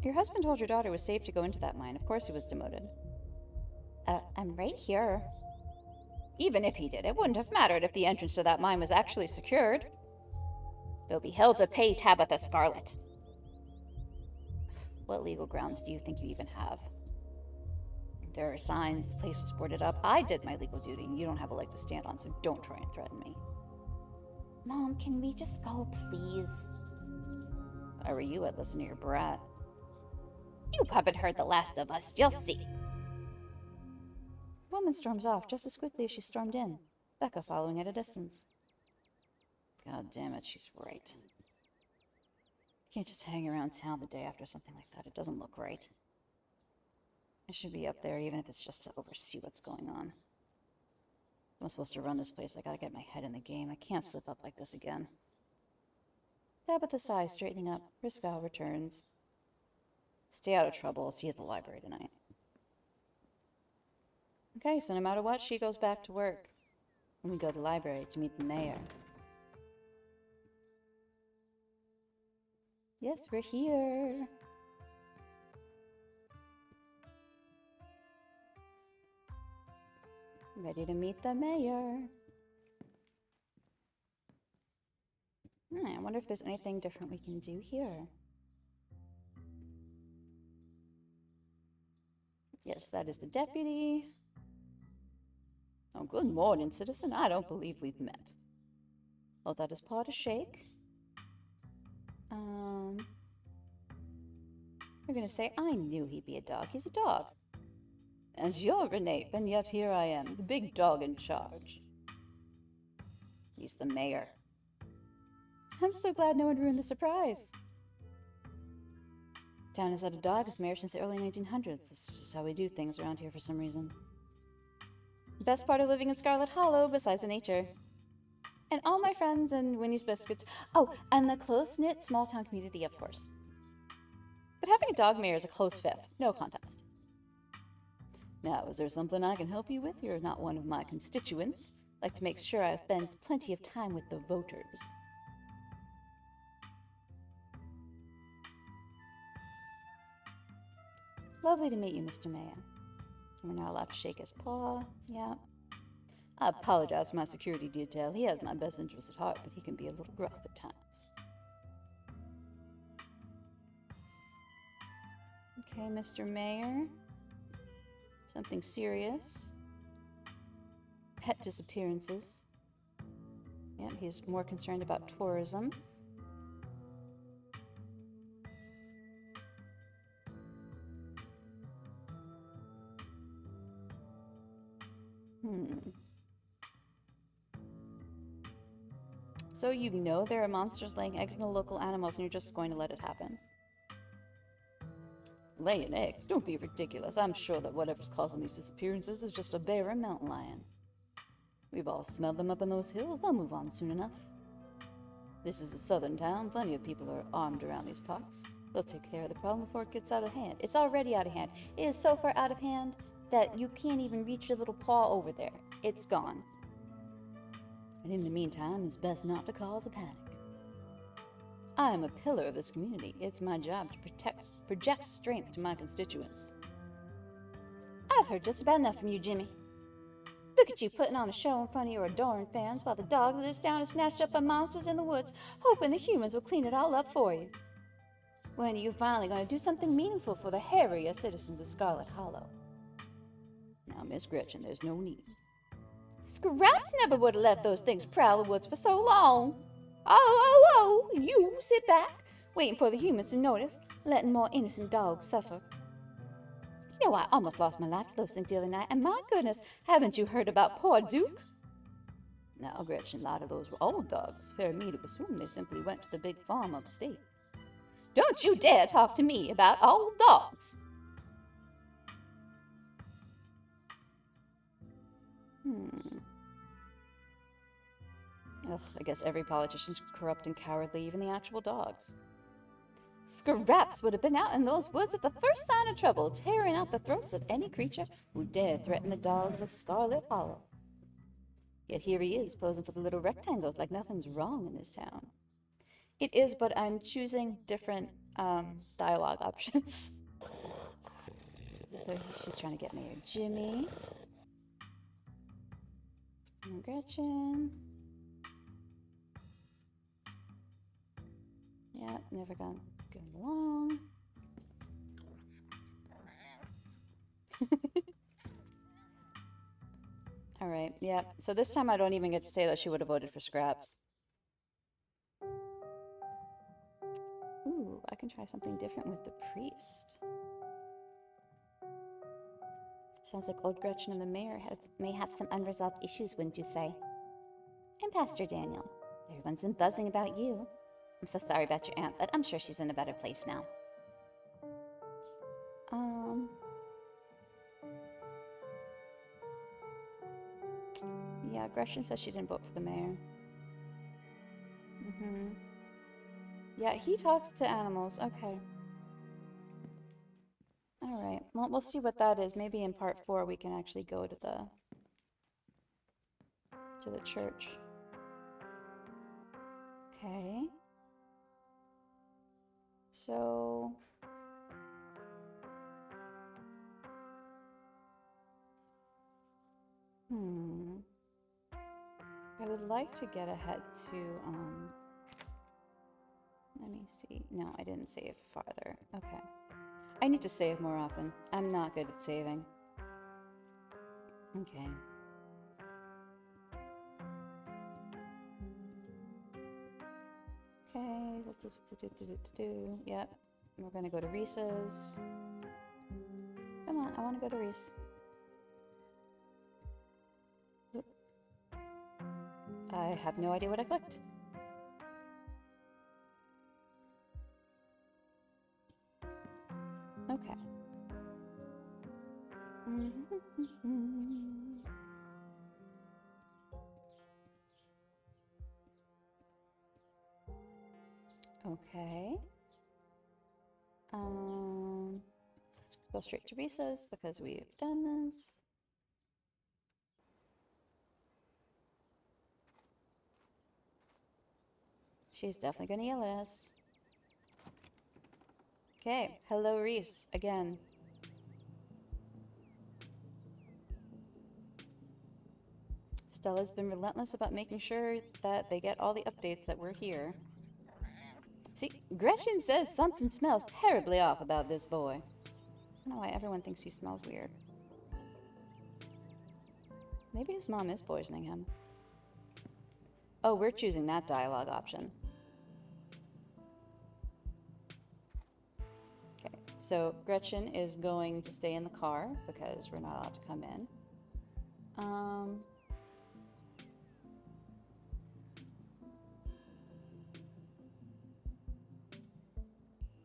Your husband told your daughter it was safe to go into that mine. Of course he was demoted. I'm right here. Even if he did, it wouldn't have mattered if the entrance to that mine was actually secured. They'll be held to pay, Tabitha Scarlet. What legal grounds do you think you even have? There are signs, the place was boarded up. I did my legal duty, and you don't have a leg to stand on, so don't try and threaten me. Mom, can we just go, please? If I were you, I'd listen to your brat. You haven't heard the last of us. You'll see. The woman storms off just as quickly as she stormed in, Becca following at a distance. God damn it, she's right. You can't just hang around town the day after something like that. It doesn't look right. I should be up there, even if it's just to oversee what's going on. If I'm supposed to run this place, I gotta get my head in the game. I can't slip up like this again. Tabitha sighs, straightening up. Her scowl returns. Stay out of trouble. I'll see you at the library tonight. Okay, so no matter what, she goes back to work. And we go to the library to meet the mayor. Yes, we're here. Ready to meet the mayor. I wonder if there's anything different we can do here. Yes, that is the deputy. Oh, good morning, citizen. I don't believe we've met. Oh, that is part of Shake. We're gonna say, I knew he'd be a dog. He's a dog. And you're Renee, and yet here I am, the big dog in charge. He's the mayor. I'm so glad no one ruined the surprise. Town has had a dog as mayor since the early 1900s. This is just how we do things around here for some reason. Best part of living in Scarlet Hollow, besides the nature. And all my friends and Winnie's Biscuits. Oh, and the close-knit small-town community, of course. But having a dog mayor is a close fifth. No contest. Now, is there something I can help you with? You're not one of my constituents. I'd like to make sure I spend plenty of time with the voters. Lovely to meet you, Mr. Mayor. We're not allowed to shake his paw. Yeah. I apologize for my security detail. He has my best interests at heart, but he can be a little gruff at times. Okay, Mr. Mayor. Something serious. Pet disappearances. Yep, he's more concerned about tourism. So you know there are monsters laying eggs in the local animals and you're just going to let it happen? Laying eggs? Don't be ridiculous. I'm sure that whatever's causing these disappearances is just a bear or mountain lion. We've all smelled them up in those hills. They'll move on soon enough. This is a southern town. Plenty of people are armed around these parks. They'll take care of the problem before it gets out of hand. It's already out of hand. It is so far out of hand that you can't even reach your little paw over there. It's gone. And in the meantime, it's best not to cause a panic. I am a pillar of this community. It's my job to project strength to my constituents. I've heard just about enough from you, Jimmy. Look at you putting on a show in front of your adoring fans while the dogs of this town are snatched up by monsters in the woods, hoping the humans will clean it all up for you. When are you finally going to do something meaningful for the hairier citizens of Scarlet Hollow? Now, Miss Gretchen, there's no need. Scraps never would have let those things prowl the woods for so long. Oh, you sit back, waiting for the humans to notice, letting more innocent dogs suffer. You know, I almost lost my life to those things the other night, and my goodness, haven't you heard about poor Duke? Now, Gretchen, a lot of those were old dogs. It's fair me to assume they simply went to the big farm upstate. Don't you dare talk to me about old dogs. Ugh, I guess every politician's corrupt and cowardly, even the actual dogs. Scraps would have been out in those woods at the first sign of trouble, tearing out the throats of any creature who dared threaten the dogs of Scarlet Hollow. Yet here he is, posing for the little rectangles like nothing's wrong in this town. It is, but I'm choosing different dialogue options. So she's trying to get Mayor Jimmy. And Gretchen. Yeah, never gone along. Alright, yeah. So this time I don't even get to say that she would have voted for Scraps. Ooh, I can try something different with the priest. Sounds like old Gretchen and the mayor may have some unresolved issues, wouldn't you say? And Pastor Daniel, everyone's been buzzing about you. I'm so sorry about your aunt, but I'm sure she's in a better place now. Yeah, Gretchen says she didn't vote for the mayor. Yeah, he talks to animals. Okay. Alright, well, we'll see what that is. Maybe in part 4 we can actually go to the church. Okay. So... I would like to get ahead to, let me see. No, I didn't save farther. Okay. I need to save more often. I'm not good at saving. Okay. Okay. Yep. We're gonna go to Reese's. Come on, I want to go to Reese. Oop. I have no idea what I clicked. Okay. Okay. Go straight to Reese's because we've done this. She's definitely gonna yell at us. Okay, hello Reese, again. Stella's been relentless about making sure that they get all the updates that we're here. See, Gretchen says something smells terribly off about this boy. I don't know why everyone thinks he smells weird. Maybe his mom is poisoning him. Oh, we're choosing that dialogue option. Okay, so Gretchen is going to stay in the car because we're not allowed to come in.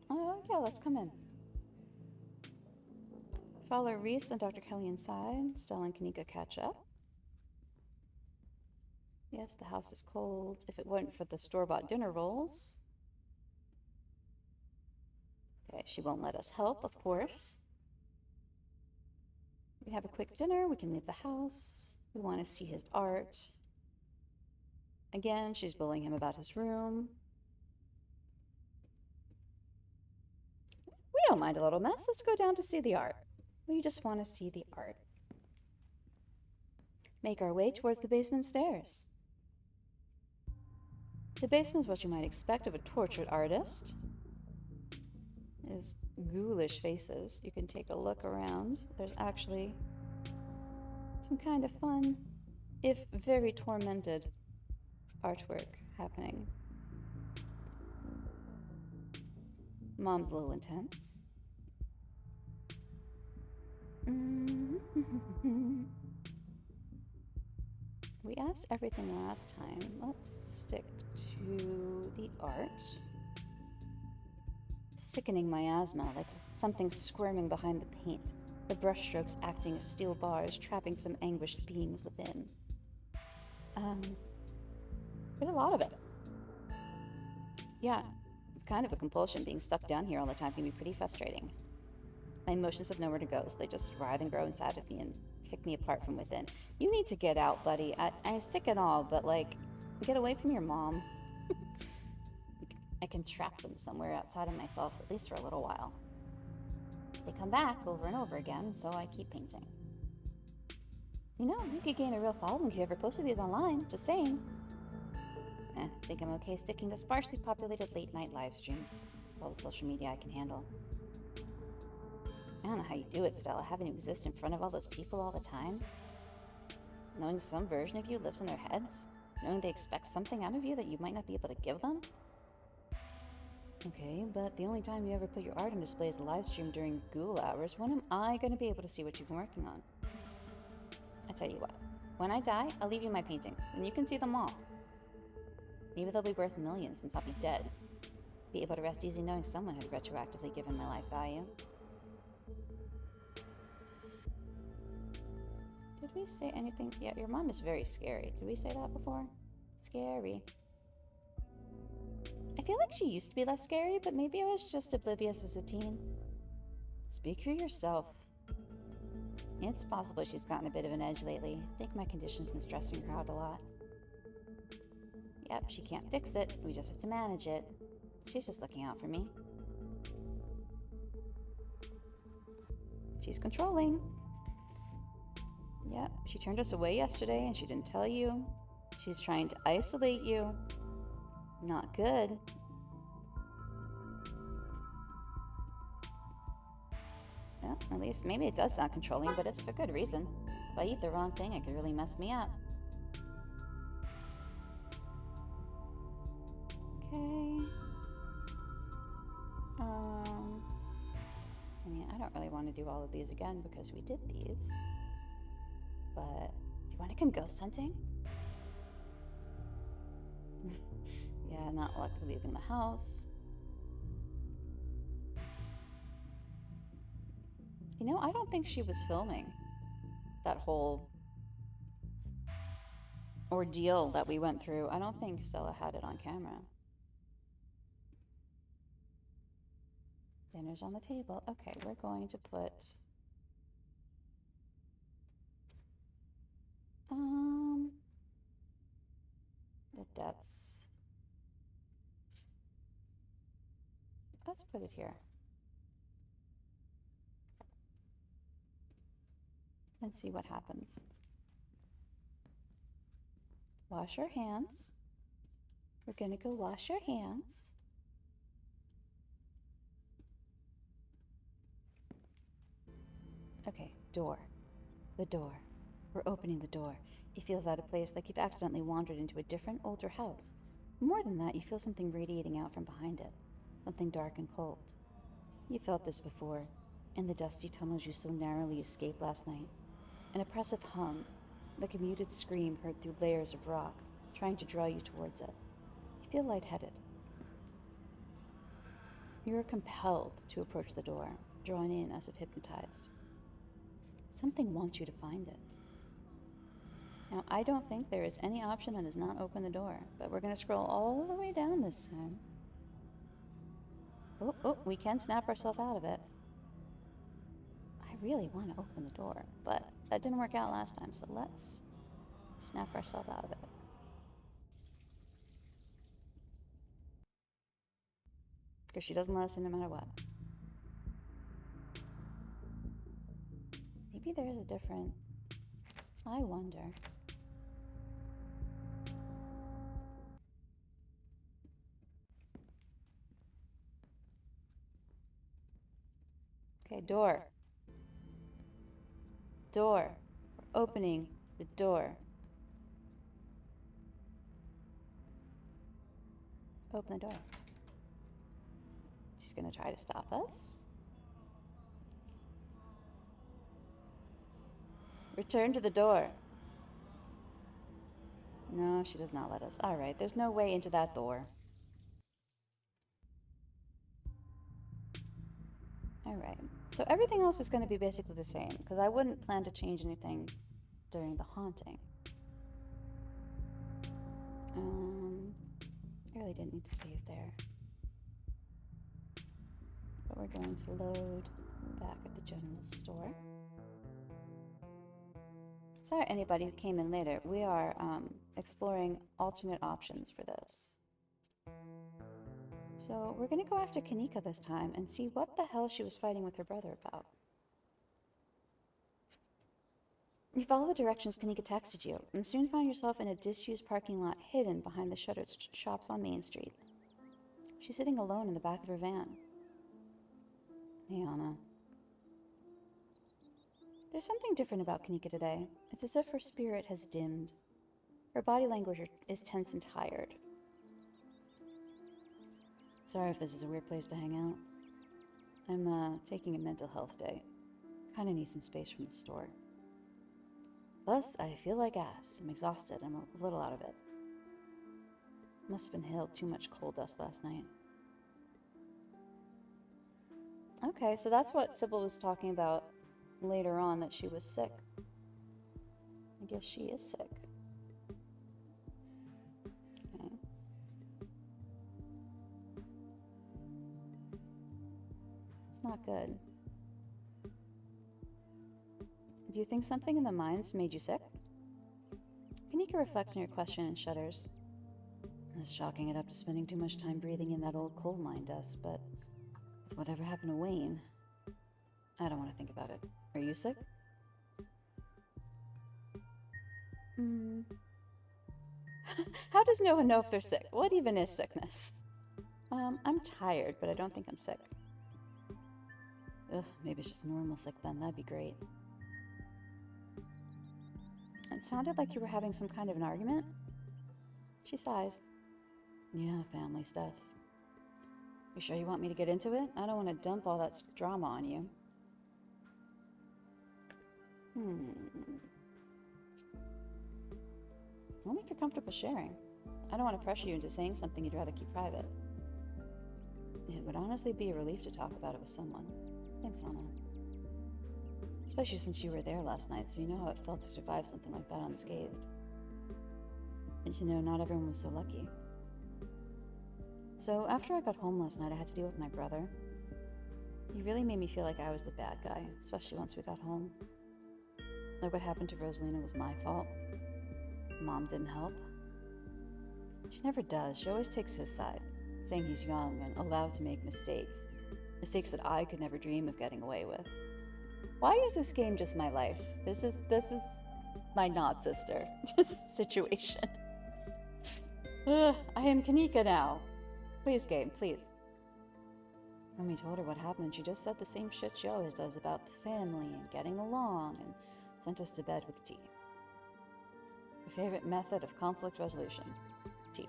Oh, yeah, let's come in. Follow Reese and Dr. Kelly inside. Stella and Kanika catch up. Yes, the house is cold. If it weren't for the store-bought dinner rolls. Okay, she won't let us help, of course. We have a quick dinner. We can leave the house. We want to see his art. Again, she's bullying him about his room. We don't mind a little mess. Let's go down to see the art. We just want to see the art. Make our way towards the basement stairs. The basement is what you might expect of a tortured artist. His ghoulish faces. You can take a look around. There's actually some kind of fun, if very tormented, artwork happening. Mom's a little intense. We asked everything last time. Let's stick to the art. Sickening miasma, like something squirming behind the paint. The brushstrokes acting as steel bars, trapping some anguished beings within. There's a lot of it. Yeah, it's kind of a compulsion. Being stuck down here all the time can be pretty frustrating. My emotions have nowhere to go, so they just writhe and grow inside of me and pick me apart from within. You need to get out, buddy. I'm sick and all, but like, get away from your mom. I can trap them somewhere outside of myself, at least for a little while. They come back over and over again, so I keep painting. You know, you could gain a real following if you ever posted these online, just saying. I think I'm okay sticking to sparsely populated late-night live streams. It's all the social media I can handle. I don't know how you do it, Stella, having to exist in front of all those people all the time. Knowing some version of you lives in their heads. Knowing they expect something out of you that you might not be able to give them. Okay, but the only time you ever put your art on display is the live stream during ghoul hours. When am I going to be able to see what you've been working on? I tell you what, when I die, I'll leave you my paintings, and you can see them all. Maybe they'll be worth millions since I'll be dead. Be able to rest easy knowing someone had retroactively given my life value. Did we say anything? Yeah, your mom is very scary. Did we say that before? Scary. I feel like she used to be less scary, but maybe I was just oblivious as a teen. Speak for yourself. It's possible she's gotten a bit of an edge lately. I think my condition's been stressing her out a lot. Yep, she can't fix it. We just have to manage it. She's just looking out for me. She's controlling. Yep, she turned us away yesterday and she didn't tell you. She's trying to isolate you. Not good. Well, at least maybe it does sound controlling, but it's for good reason. If I eat the wrong thing, it could really mess me up. Okay. I mean, I don't really want to do all of these again because we did these. But, do you want to come ghost hunting? Yeah, not lucky leaving the house. You know, I don't think she was filming that whole ordeal that we went through. I don't think Stella had it on camera. Dinner's on the table. Okay, we're going to put the depths. Let's put it here. And see what happens. Wash our hands. We're gonna go wash our hands. Okay, door. The door. We're opening the door. It feels out of place, like you've accidentally wandered into a different, older house. More than that, you feel something radiating out from behind it. Something dark and cold. You felt this before, in the dusty tunnels you so narrowly escaped last night. An oppressive hum, like a muted scream heard through layers of rock, trying to draw you towards it. You feel lightheaded. You are compelled to approach the door, drawn in as if hypnotized. Something wants you to find it. Now, I don't think there is any option that does not open the door, but we're going to scroll all the way down this time. Oh, we can snap ourselves out of it. I really want to open the door, but that didn't work out last time, so let's snap ourselves out of it. Because she doesn't let us in no matter what. Maybe there's a different... I wonder. Okay, door. Door. We're opening the door. Open the door. She's gonna try to stop us. Return to the door. No, she does not let us. Alright, there's no way into that door. Alright, so everything else is going to be basically the same, because I wouldn't plan to change anything during the haunting. I really didn't need to save there. But we're going to load back at the general store. Sorry, anybody who came in later. We are exploring alternate options for this. So we're going to go after Kanika this time and see what the hell she was fighting with her brother about. You follow the directions Kanika texted you and soon find yourself in a disused parking lot hidden behind the shuttered shops on Main Street. She's sitting alone in the back of her van. Hey, Anna. There's something different about Kanika today. It's as if her spirit has dimmed. Her body language is tense and tired. Sorry if this is a weird place to hang out. I'm taking a mental health day. Kinda need some space from the store. Plus, I feel like ass. I'm exhausted. I'm a little out of it. Must have inhaled too much coal dust last night. Okay, so that's what Sybil was talking about later on, that she was sick. I guess she is sick. Okay. It's not good. Do you think something in the mines made you sick? Kanika reflects on your question and shudders. I was chalking it up to spending too much time breathing in that old coal mine dust, but with whatever happened to Wayne, I don't want to think about it. Are you sick? How does no one know if they're sick? What even is sickness? I'm tired, but I don't think I'm sick. Ugh, maybe it's just normal sick then. That'd be great. It sounded like you were having some kind of an argument. She sighs. Yeah, family stuff. You sure you want me to get into it? I don't want to dump all that drama on you. Only if you're comfortable sharing. I don't want to pressure you into saying something you'd rather keep private. It would honestly be a relief to talk about it with someone. Thanks, Anna. Especially since you were there last night, so you know how it felt to survive something like that unscathed. And you know, not everyone was so lucky. So, after I got home last night, I had to deal with my brother. He really made me feel like I was the bad guy, especially once we got home. Like what happened to Rosalina was my fault. Mom didn't help. She never does. She always takes his side, saying he's young and allowed to make mistakes. Mistakes that I could never dream of getting away with. Why is this game just my life? This is my not sister situation. Ugh, I am Kanika now. Please, game, please. When we told her what happened, she just said the same shit she always does about the family and getting along, and sent us to bed with tea. Her favorite method of conflict resolution: tea.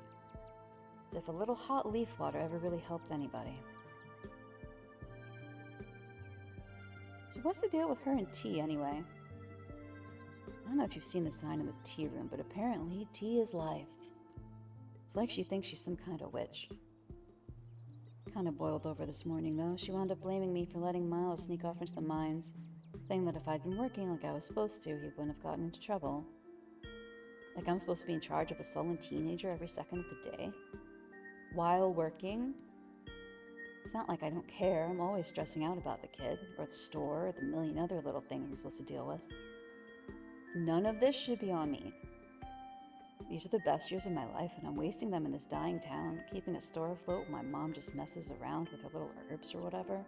As if a little hot leaf water ever really helped anybody. So what's the deal with her and tea, anyway? I don't know if you've seen the sign in the tea room, but apparently tea is life. It's like she thinks she's some kind of witch. Kind of boiled over this morning, though. She wound up blaming me for letting Miles sneak off into the mines, saying that if I'd been working like I was supposed to, he wouldn't have gotten into trouble. Like I'm supposed to be in charge of a sullen teenager every second of the day? While working? It's not like I don't care. I'm always stressing out about the kid, or the store, or the million other little things I'm supposed to deal with. None of this should be on me. These are the best years of my life, and I'm wasting them in this dying town, keeping a store afloat while my mom just messes around with her little herbs or whatever.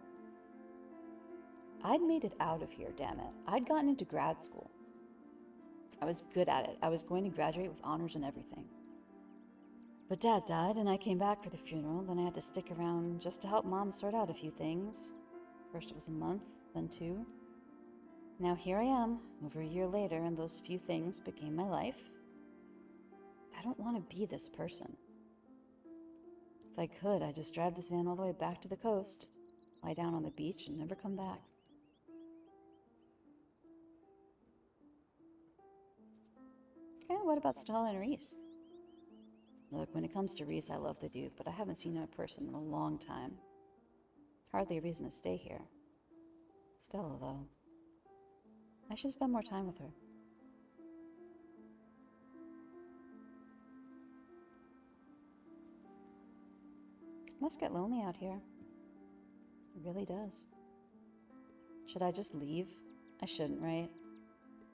I'd made it out of here, damn it. I'd gotten into grad school. I was good at it. I was going to graduate with honors and everything. But Dad died, and I came back for the funeral. Then I had to stick around just to help Mom sort out a few things. First it was a month, then 2. Now here I am, over a year later, and those few things became my life. I don't want to be this person. If I could, I'd just drive this van all the way back to the coast, lie down on the beach, and never come back. Okay, what about Stella and Reese? Look, when it comes to Reese, I love the dude, but I haven't seen him in person in a long time. Hardly a reason to stay here. Stella, though. I should spend more time with her. It must get lonely out here. It really does. Should I just leave? I shouldn't, right?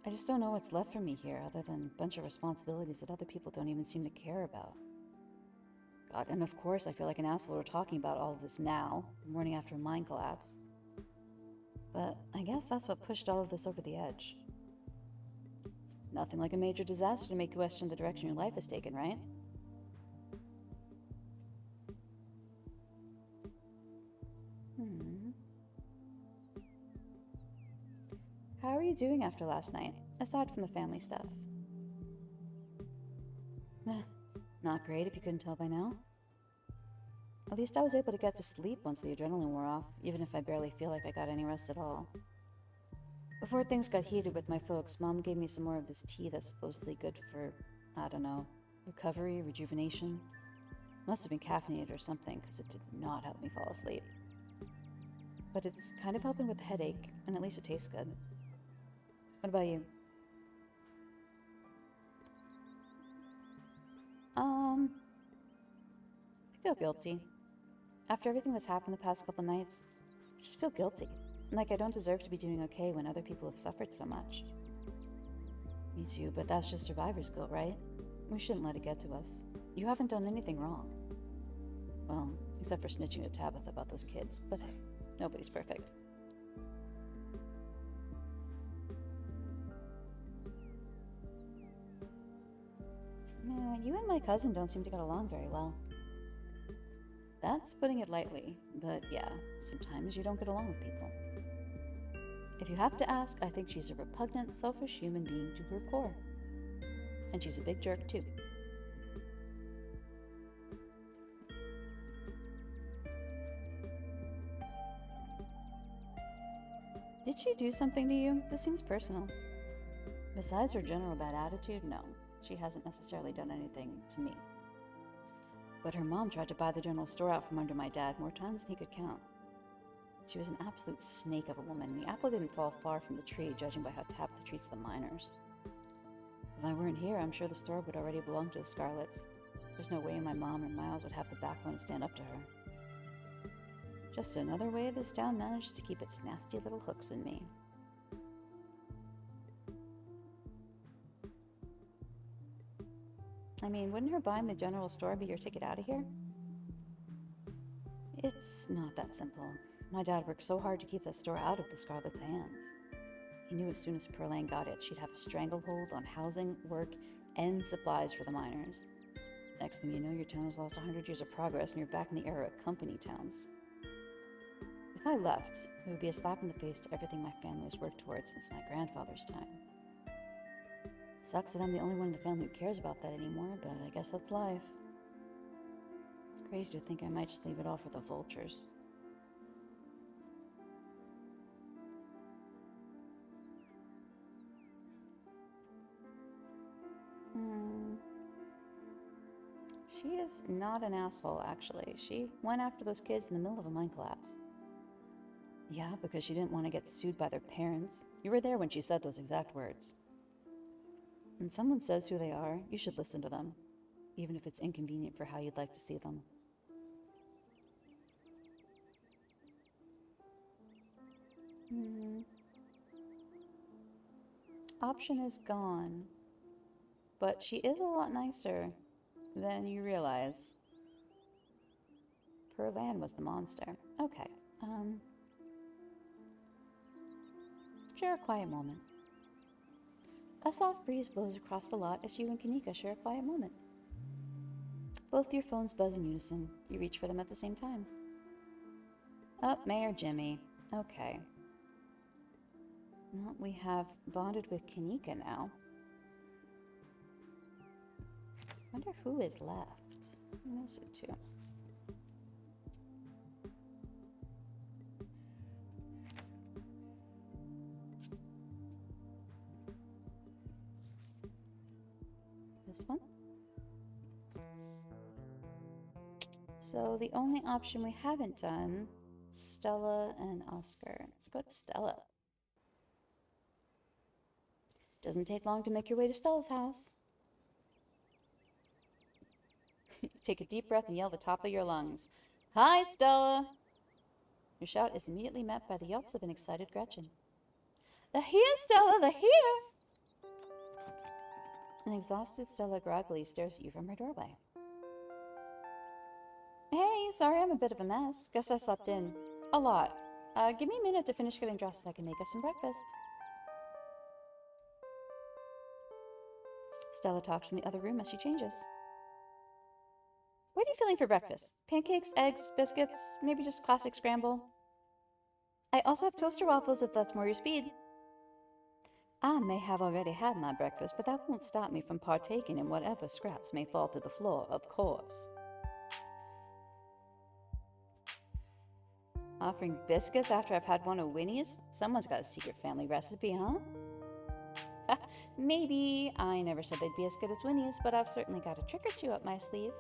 I just don't know what's left for me here other than a bunch of responsibilities that other people don't even seem to care about. God, and of course I feel like an asshole for talking about all of this now, the morning after a mine collapse. But I guess that's what pushed all of this over the edge. Nothing like a major disaster to make you question the direction your life has taken, right? How are you doing after last night, aside from the family stuff? Not great, if you couldn't tell by now. At least I was able to get to sleep once the adrenaline wore off, even if I barely feel like I got any rest at all. Before things got heated with my folks, Mom gave me some more of this tea that's supposedly good for, I don't know, recovery, rejuvenation. Must have been caffeinated or something, because it did not help me fall asleep. But it's kind of helping with the headache, and at least it tastes good. What about you? I feel guilty. After everything that's happened the past couple nights, I just feel guilty. Like I don't deserve to be doing okay when other people have suffered so much. Me too, but that's just survivor's guilt, right? We shouldn't let it get to us. You haven't done anything wrong. Well, except for snitching to Tabitha about those kids, but hey, nobody's perfect. Yeah, you and my cousin don't seem to get along very well. That's putting it lightly, but yeah, sometimes you don't get along with people. If you have to ask, I think she's a repugnant, selfish human being to her core. And she's a big jerk, too. Did she do something to you? This seems personal. Besides her general bad attitude, no. She hasn't necessarily done anything to me. But her mom tried to buy the general store out from under my dad more times than he could count. She was an absolute snake of a woman, and the apple didn't fall far from the tree, judging by how Tabitha treats the miners. If I weren't here, I'm sure the store would already belong to the Scarlets. There's no way my mom or Miles would have the backbone to stand up to her. Just another way this town managed to keep its nasty little hooks in me. I mean, wouldn't her buying the general store be your ticket out of here? It's not that simple. My dad worked so hard to keep that store out of the Scarlet's hands. He knew as soon as Pearline got it, she'd have a stranglehold on housing, work, and supplies for the miners. Next thing you know, your town has lost 100 years of progress and you're back in the era of company towns. If I left, it would be a slap in the face to everything my family has worked towards since my grandfather's time. Sucks that I'm the only one in the family who cares about that anymore, but I guess that's life. It's crazy to think I might just leave it all for the vultures. She is not an asshole, actually. She went after those kids in the middle of a mine collapse. Yeah, because she didn't want to get sued by their parents. You were there when she said those exact words. When someone says who they are, you should listen to them, even if it's inconvenient for how you'd like to see them. Option is gone, but she is a lot nicer than you realize. Perlan was the monster. Okay, share a quiet moment. A soft breeze blows across the lot as you and Kanika share a quiet moment. Both your phones buzz in unison. You reach for them at the same time. Oh, Mayor Jimmy. Okay. Well, we have bonded with Kanika now. Wonder who is left. Those are two. This one. So the only option we haven't done, Stella and Oscar. Let's go to Stella. Doesn't take long to make your way to Stella's house. Take a deep breath and yell at the top of your lungs. Hi, Stella! Your shout is immediately met by the yelps of an excited Gretchen. They're here, Stella! They're here! An exhausted Stella groggily stares at you from her doorway. Hey, sorry I'm a bit of a mess. Guess I slept in. A lot. Give me a minute to finish getting dressed so I can make us some breakfast. Stella talks from the other room as she changes. What are you feeling for breakfast? Pancakes, eggs, biscuits, maybe just classic scramble? I also have toaster waffles if that's more your speed. I may have already had my breakfast, but that won't stop me from partaking in whatever scraps may fall to the floor, of course. Offering biscuits after I've had one of Winnie's? Someone's got a secret family recipe, huh? Maybe. I never said they'd be as good as Winnie's, but I've certainly got a trick or two up my sleeve.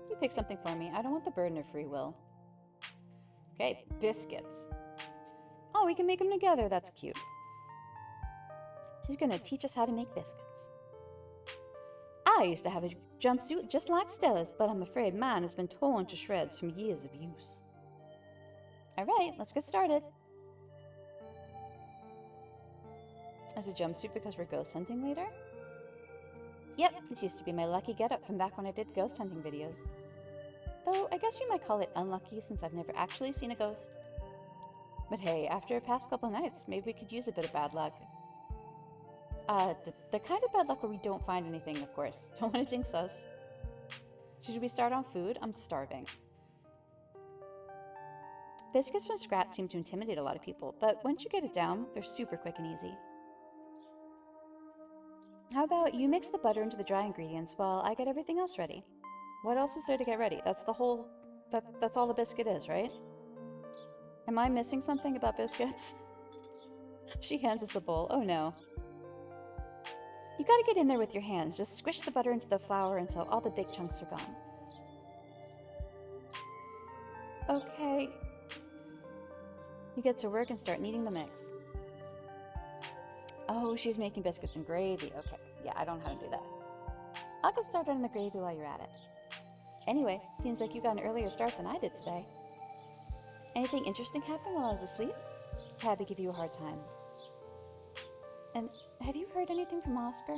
You pick something for me. I don't want the burden of free will. Okay, biscuits. Oh, we can make them together. That's cute. She's gonna teach us how to make biscuits. I used to have a jumpsuit just like Stella's, but I'm afraid mine has been torn to shreds from years of use. Alright, let's get started. As a jumpsuit because we're ghost hunting later? Yep, this used to be my lucky getup from back when I did ghost hunting videos. Though, I guess you might call it unlucky since I've never actually seen a ghost. But hey, after a past couple nights, maybe we could use a bit of bad luck. The kind of bad luck where we don't find anything, of course. Don't want to jinx us. Should we start on food? I'm starving. Biscuits from scratch seem to intimidate a lot of people, but once you get it down, they're super quick and easy. How about you mix the butter into the dry ingredients while I get everything else ready? What else is there to get ready? That's the whole... That's all the biscuit is, right? Am I missing something about biscuits? She hands us a bowl. Oh no. You gotta get in there with your hands. Just squish the butter into the flour until all the big chunks are gone. Okay. You get to work and start kneading the mix. Oh, she's making biscuits and gravy. Okay, yeah, I don't know how to do that. I'll get started on the gravy while you're at it. Anyway, seems like you got an earlier start than I did today. Anything interesting happen while I was asleep? Tabby give you a hard time. And have you heard anything from Oscar?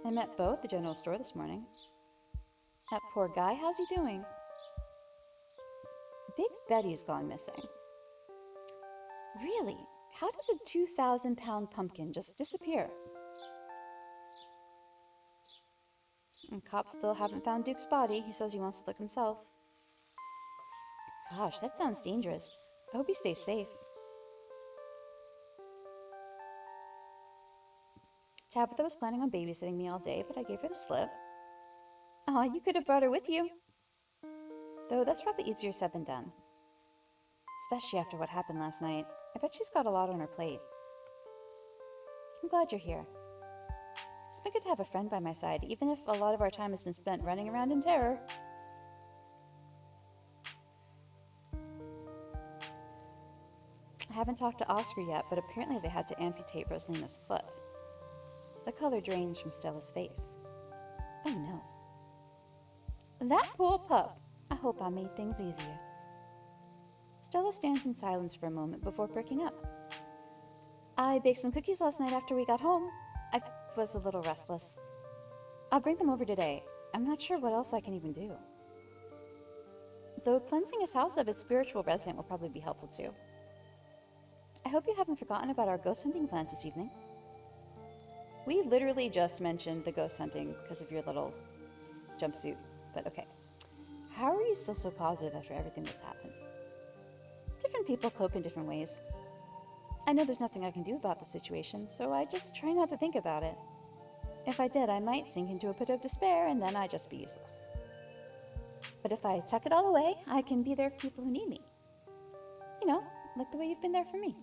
I met Bo at the general store this morning. That poor guy, how's he doing? Big Betty's gone missing. Really? How does a 2,000-pound pumpkin just disappear? And cops still haven't found Duke's body. He says he wants to look himself. Gosh, that sounds dangerous. I hope he stays safe. Tabitha was planning on babysitting me all day, but I gave her the slip. Aw, you could have brought her with you. Though that's probably easier said than done. Especially after what happened last night. I bet she's got a lot on her plate. I'm glad you're here. It's been good to have a friend by my side, even if a lot of our time has been spent running around in terror. I haven't talked to Oscar yet, but apparently they had to amputate Rosalina's foot. The color drains from Stella's face. Oh no. That poor pup. I hope I made things easier. Stella stands in silence for a moment before perking up. I baked some cookies last night after we got home. I was a little restless. I'll bring them over today. I'm not sure what else I can even do. Though cleansing his house of its spiritual resident will probably be helpful too. I hope you haven't forgotten about our ghost hunting plans this evening. We literally just mentioned the ghost hunting because of your little jumpsuit, but okay. How are you still so positive after everything that's happened? Different people cope in different ways. I know there's nothing I can do about the situation, so I just try not to think about it. If I did, I might sink into a pit of despair, and then I'd just be useless. But if I tuck it all away, I can be there for people who need me. You know, like the way you've been there for me.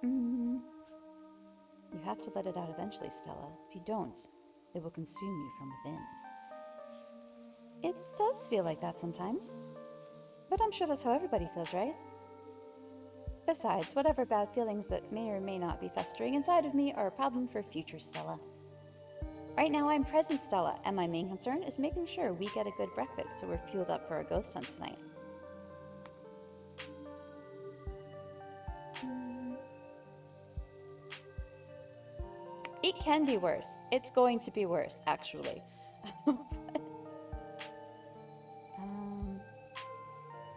You have to let it out eventually, Stella. If you don't, it will consume you from within. It does feel like that sometimes. But I'm sure that's how everybody feels, right? Besides, whatever bad feelings that may or may not be festering inside of me are a problem for future Stella. Right now I'm present Stella, and my main concern is making sure we get a good breakfast so we're fueled up for our ghost hunt tonight. It can be worse. It's going to be worse, actually.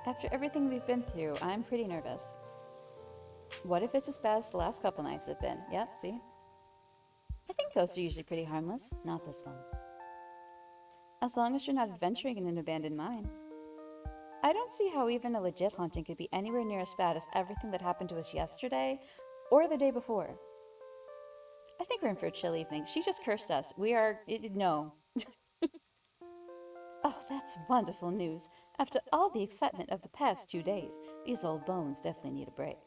After everything we've been through, I'm pretty nervous. What if it's as bad as the last couple nights have been? Yep, see? I think ghosts are usually pretty harmless. Not this one. As long as you're not adventuring in an abandoned mine. I don't see how even a legit haunting could be anywhere near as bad as everything that happened to us yesterday or the day before. I think we're in for a chill evening. She just cursed us. No. Oh, that's wonderful news. After all the excitement of the past 2 days, these old bones definitely need a break.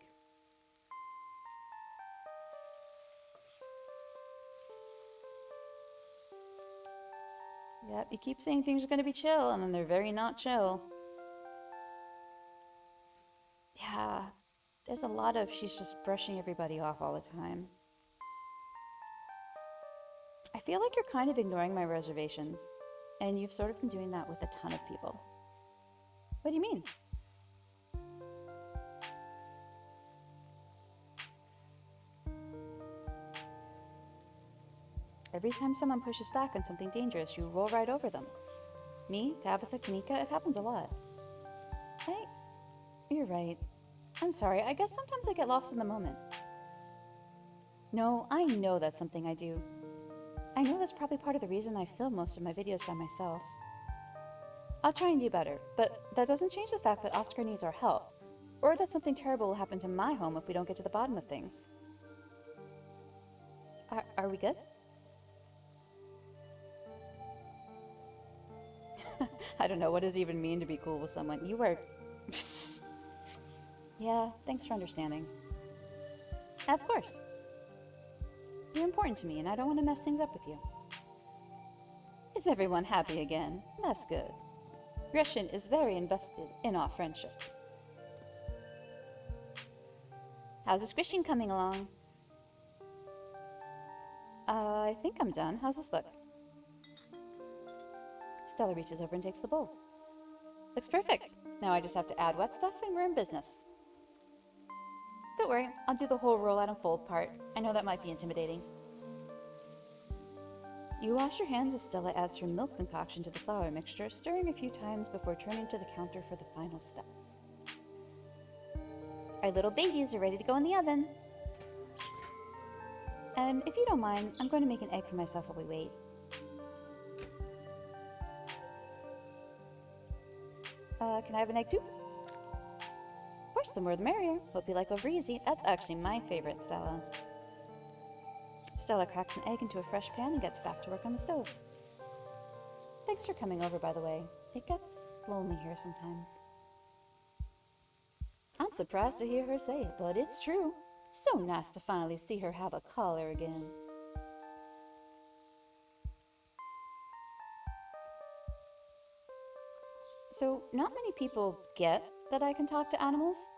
Yep, you keep saying things are going to be chill, and then they're very not chill. Yeah, there's a lot of she's just brushing everybody off all the time. I feel like you're kind of ignoring my reservations, and you've sort of been doing that with a ton of people. What do you mean? Every time someone pushes back on something dangerous, you roll right over them. Me, Tabitha, Kanika, it happens a lot. You're right. I'm sorry, I guess sometimes I get lost in the moment. No, I know that's something I do. I know that's probably part of the reason I film most of my videos by myself. I'll try and do better, but that doesn't change the fact that Oscar needs our help, or that something terrible will happen to my home if we don't get to the bottom of things. Are we good? I don't know what does it even mean to be cool with someone. You are... Yeah, thanks for understanding. Of course. You're important to me, and I don't want to mess things up with you. Is everyone happy again? That's good. Gretchen is very invested in our friendship. How's the squishing coming along? I think I'm done. How's this look? Stella reaches over and takes the bowl. Looks perfect. Now I just have to add wet stuff and we're in business. Don't worry, I'll do the whole roll out and fold part. I know that might be intimidating. You wash your hands as Stella adds her milk concoction to the flour mixture, stirring a few times before turning to the counter for the final steps. Our little babies are ready to go in the oven. And if you don't mind, I'm going to make an egg for myself while we wait. Can I have an egg too? Of course, the more the merrier. Hope you like over easy. That's actually my favorite, Stella. Stella cracks an egg into a fresh pan and gets back to work on the stove. Thanks for coming over, by the way. It gets lonely here sometimes. I'm surprised to hear her say it, but it's true. It's so nice to finally see her have a collar again. So, not many people get that I can talk to animals.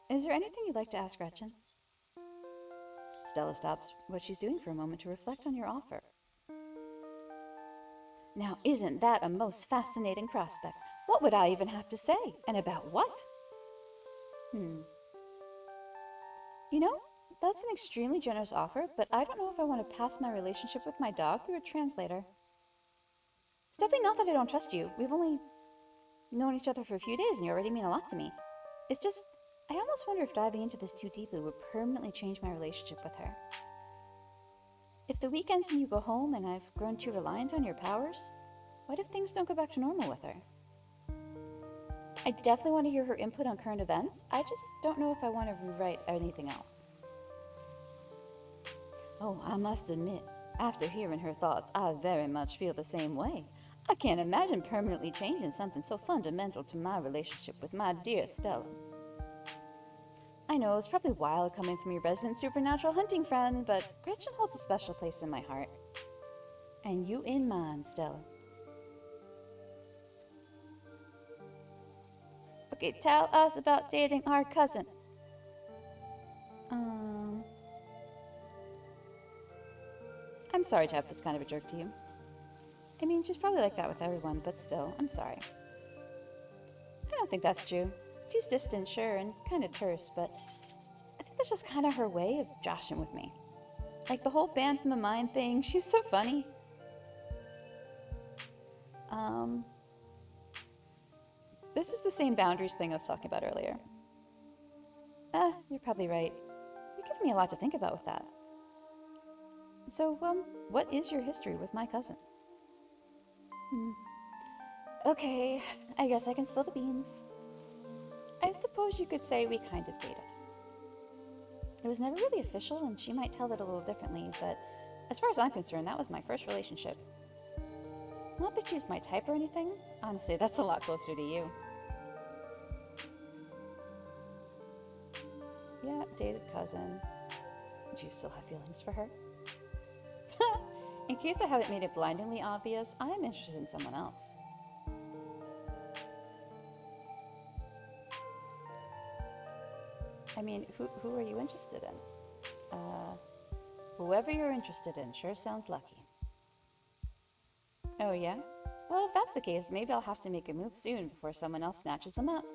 Is there anything you'd like to ask Gretchen? Stella stops what she's doing for a moment to reflect on your offer. Now, isn't that a most fascinating prospect? What would I even have to say? And about what? You know, that's an extremely generous offer, but I don't know if I want to pass my relationship with my dog through a translator. It's definitely not that I don't trust you. We've only known each other for a few days and you already mean a lot to me. It's just, I almost wonder if diving into this too deeply would permanently change my relationship with her. If the weekends when you go home and I've grown too reliant on your powers, what if things don't go back to normal with her? I definitely want to hear her input on current events. I just don't know if I want to rewrite anything else. Oh, I must admit, after hearing her thoughts, I very much feel the same way. I can't imagine permanently changing something so fundamental to my relationship with my dear Stella. I know it's probably wild coming from your resident supernatural hunting friend, but Gretchen holds a special place in my heart. And you in mine, Stella. Okay, tell us about dating our cousin. I'm sorry to have this kind of a jerk to you. I mean, she's probably like that with everyone, but still, I'm sorry. I don't think that's true. She's distant, sure, and kind of terse, but I think that's just kind of her way of joshing with me. Like the whole band from the mind thing, she's so funny. This is the same boundaries thing I was talking about earlier. You're probably right. You're giving me a lot to think about with that. So, what is your history with my cousin? Okay, I guess I can spill the beans. I suppose you could say we kind of dated. It was never really official, and she might tell it a little differently, but as far as I'm concerned, that was my first relationship. Not that she's my type or anything. Honestly, that's a lot closer to you. Yeah, dated cousin. Do you still have feelings for her? In case I haven't made it blindingly obvious, I'm interested in someone else. I mean, who are you interested in? Whoever you're interested in sure sounds lucky. Oh yeah? Well, if that's the case, maybe I'll have to make a move soon before someone else snatches them up.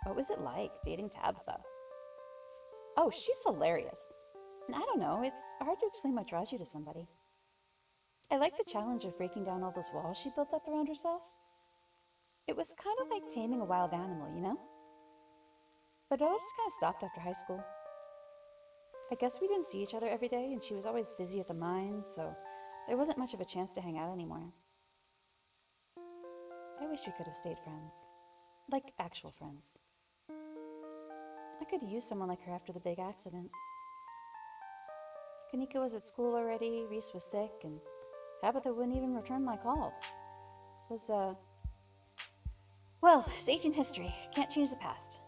What was it like dating Tabitha? Oh, she's hilarious. And I don't know, it's hard to explain what draws you to somebody. I like the challenge of breaking down all those walls she built up around herself. It was kind of like taming a wild animal, you know? But it all just kind of stopped after high school. I guess we didn't see each other every day, and she was always busy at the mines, so there wasn't much of a chance to hang out anymore. I wish we could have stayed friends. Like actual friends. I could have used someone like her after the big accident. Kanika was at school already, Reese was sick, and Tabitha wouldn't even return my calls. It was, well, it's ancient history. Can't change the past.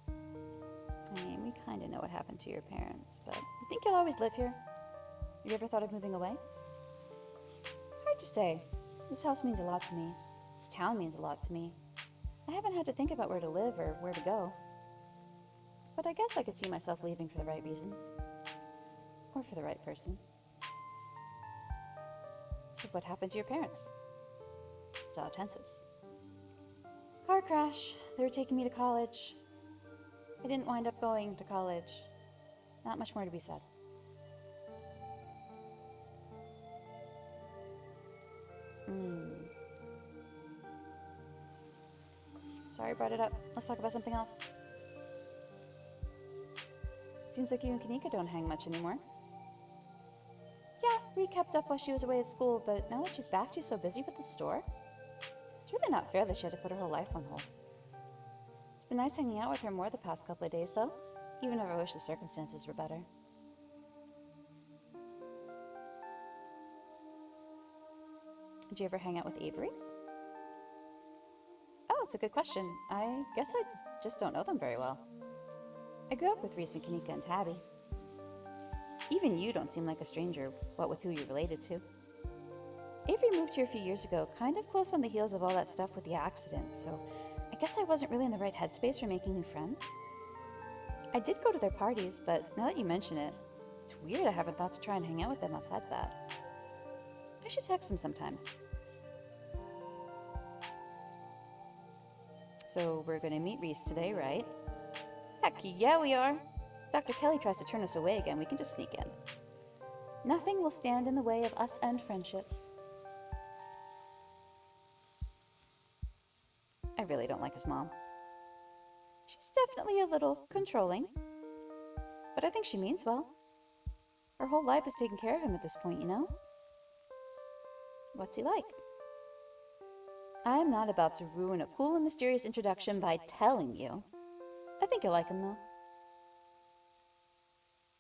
I mean, we kind of know what happened to your parents, but you think you'll always live here? You ever thought of moving away? Hard to say. This house means a lot to me. This town means a lot to me. I haven't had to think about where to live or where to go. But I guess I could see myself leaving for the right reasons. Or for the right person. So what happened to your parents? Stella tenses. Car crash. They were taking me to college. I didn't wind up going to college. Not much more to be said. Sorry I brought it up. Let's talk about something else. Seems like you and Kanika don't hang much anymore. Yeah, we kept up while she was away at school, but now that she's back, she's so busy with the store. It's really not fair that she had to put her whole life on hold. It's been nice hanging out with her more the past couple of days, though, even if I wish the circumstances were better. Did you ever hang out with Avery? Oh, it's a good question. I guess I just don't know them very well. I grew up with Reese and Kanika and Tabby. Even you don't seem like a stranger, what with who you're related to. Avery moved here a few years ago, kind of close on the heels of all that stuff with the accident, so I guess I wasn't really in the right headspace for making new friends. I did go to their parties, but now that you mention it, it's weird I haven't thought to try and hang out with them outside that. I should text them sometimes. So we're gonna meet Reese today, right? Heck yeah, we are. Dr. Kelly tries to turn us away again, we can just sneak in. Nothing will stand in the way of us and friendship. I really don't like his mom. She's definitely a little controlling, but I think she means well. Her whole life is taking care of him at this point, you know? What's he like? I am not about to ruin a cool and mysterious introduction by telling you. I think you'll like him, though.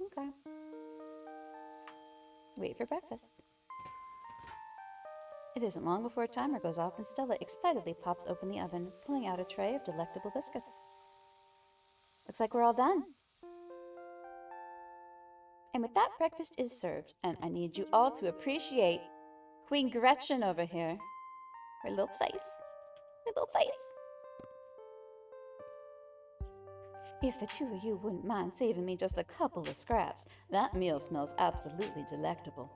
Okay. Wait for breakfast. It isn't long before a timer goes off and Stella excitedly pops open the oven, pulling out a tray of delectable biscuits. Looks like we're all done. And with that, breakfast is served, and I need you all to appreciate Queen Gretchen over here. Her little face. Her little face. If the two of you wouldn't mind saving me just a couple of scraps, that meal smells absolutely delectable.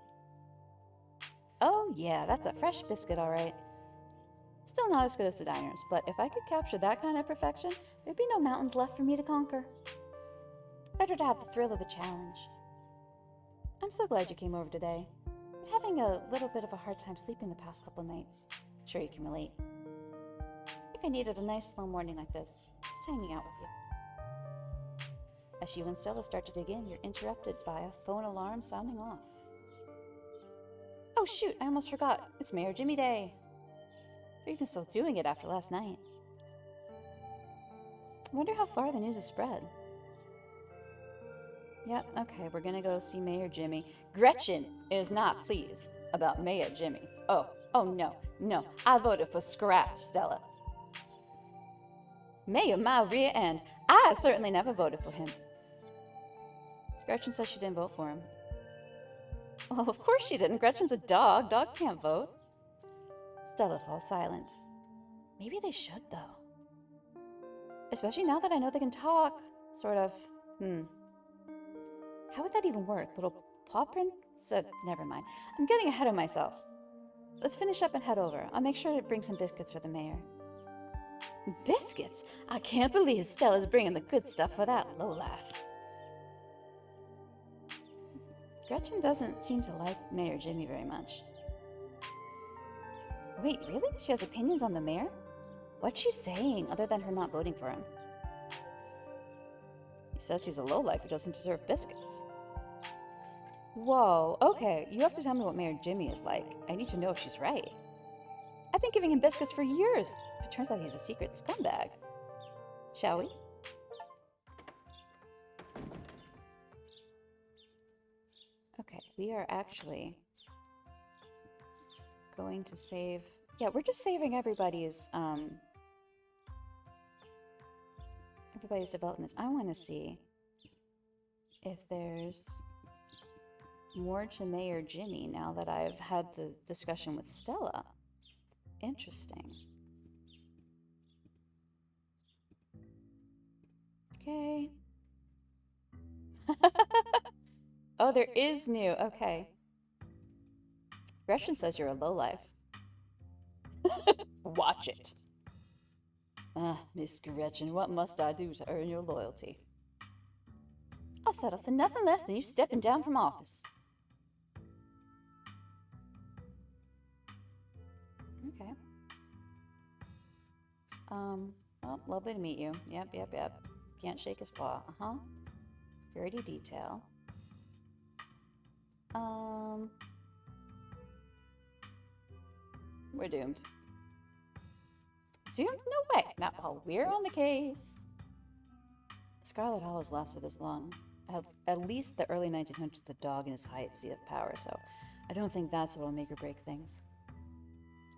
Oh yeah, that's a fresh biscuit, all right. Still not as good as the diners, but if I could capture that kind of perfection, there'd be no mountains left for me to conquer. Better to have the thrill of a challenge. I'm so glad you came over today. I'm having a little bit of a hard time sleeping the past couple nights. I'm sure you can relate. I think I needed a nice slow morning like this, just hanging out with you. As you and Stella start to dig in, you're interrupted by a phone alarm sounding off. Oh shoot, I almost forgot. It's Mayor Jimmy Day. They're even still doing it after last night. I wonder how far the news has spread. Yep, okay, we're gonna go see Mayor Jimmy. Gretchen is not pleased about Mayor Jimmy. Oh no, I voted for Scrap, Stella. Mayor my rear end. I certainly never voted for him. Gretchen says she didn't vote for him. Well, of course she didn't. Gretchen's a dog. Dogs can't vote. Stella falls silent. Maybe they should, though. Especially now that I know they can talk. Sort of. How would that even work? Little paw prints? Never mind. I'm getting ahead of myself. Let's finish up and head over. I'll make sure to bring some biscuits for the mayor. Biscuits? I can't believe Stella's bringing the good stuff for that lowlife. Gretchen doesn't seem to like Mayor Jimmy very much. Wait, really? She has opinions on the mayor? What's she saying, other than her not voting for him? He says he's a lowlife who doesn't deserve biscuits. Whoa, okay, you have to tell me what Mayor Jimmy is like. I need to know if she's right. I've been giving him biscuits for years, if it turns out he's a secret scumbag. Shall we? Okay, we are actually going to save... Yeah, we're just saving everybody's developments. I want to see if there's more to Mayor Jimmy now that I've had the discussion with Stella. Interesting. Okay. Oh, there is new. Okay. Gretchen says you're a lowlife. Watch it. Miss Gretchen, what must I do to earn your loyalty? I'll settle for nothing less than you stepping down from office. Okay. Well, lovely to meet you. Yep. Can't shake his paw. Uh-huh. Security detail. We're doomed. Doomed? No way. Not while we're on the case. Scarlet Hollow's lasted this long. At least the early 1900s, the dog in his height seat of power, so I don't think that's what will make or break things.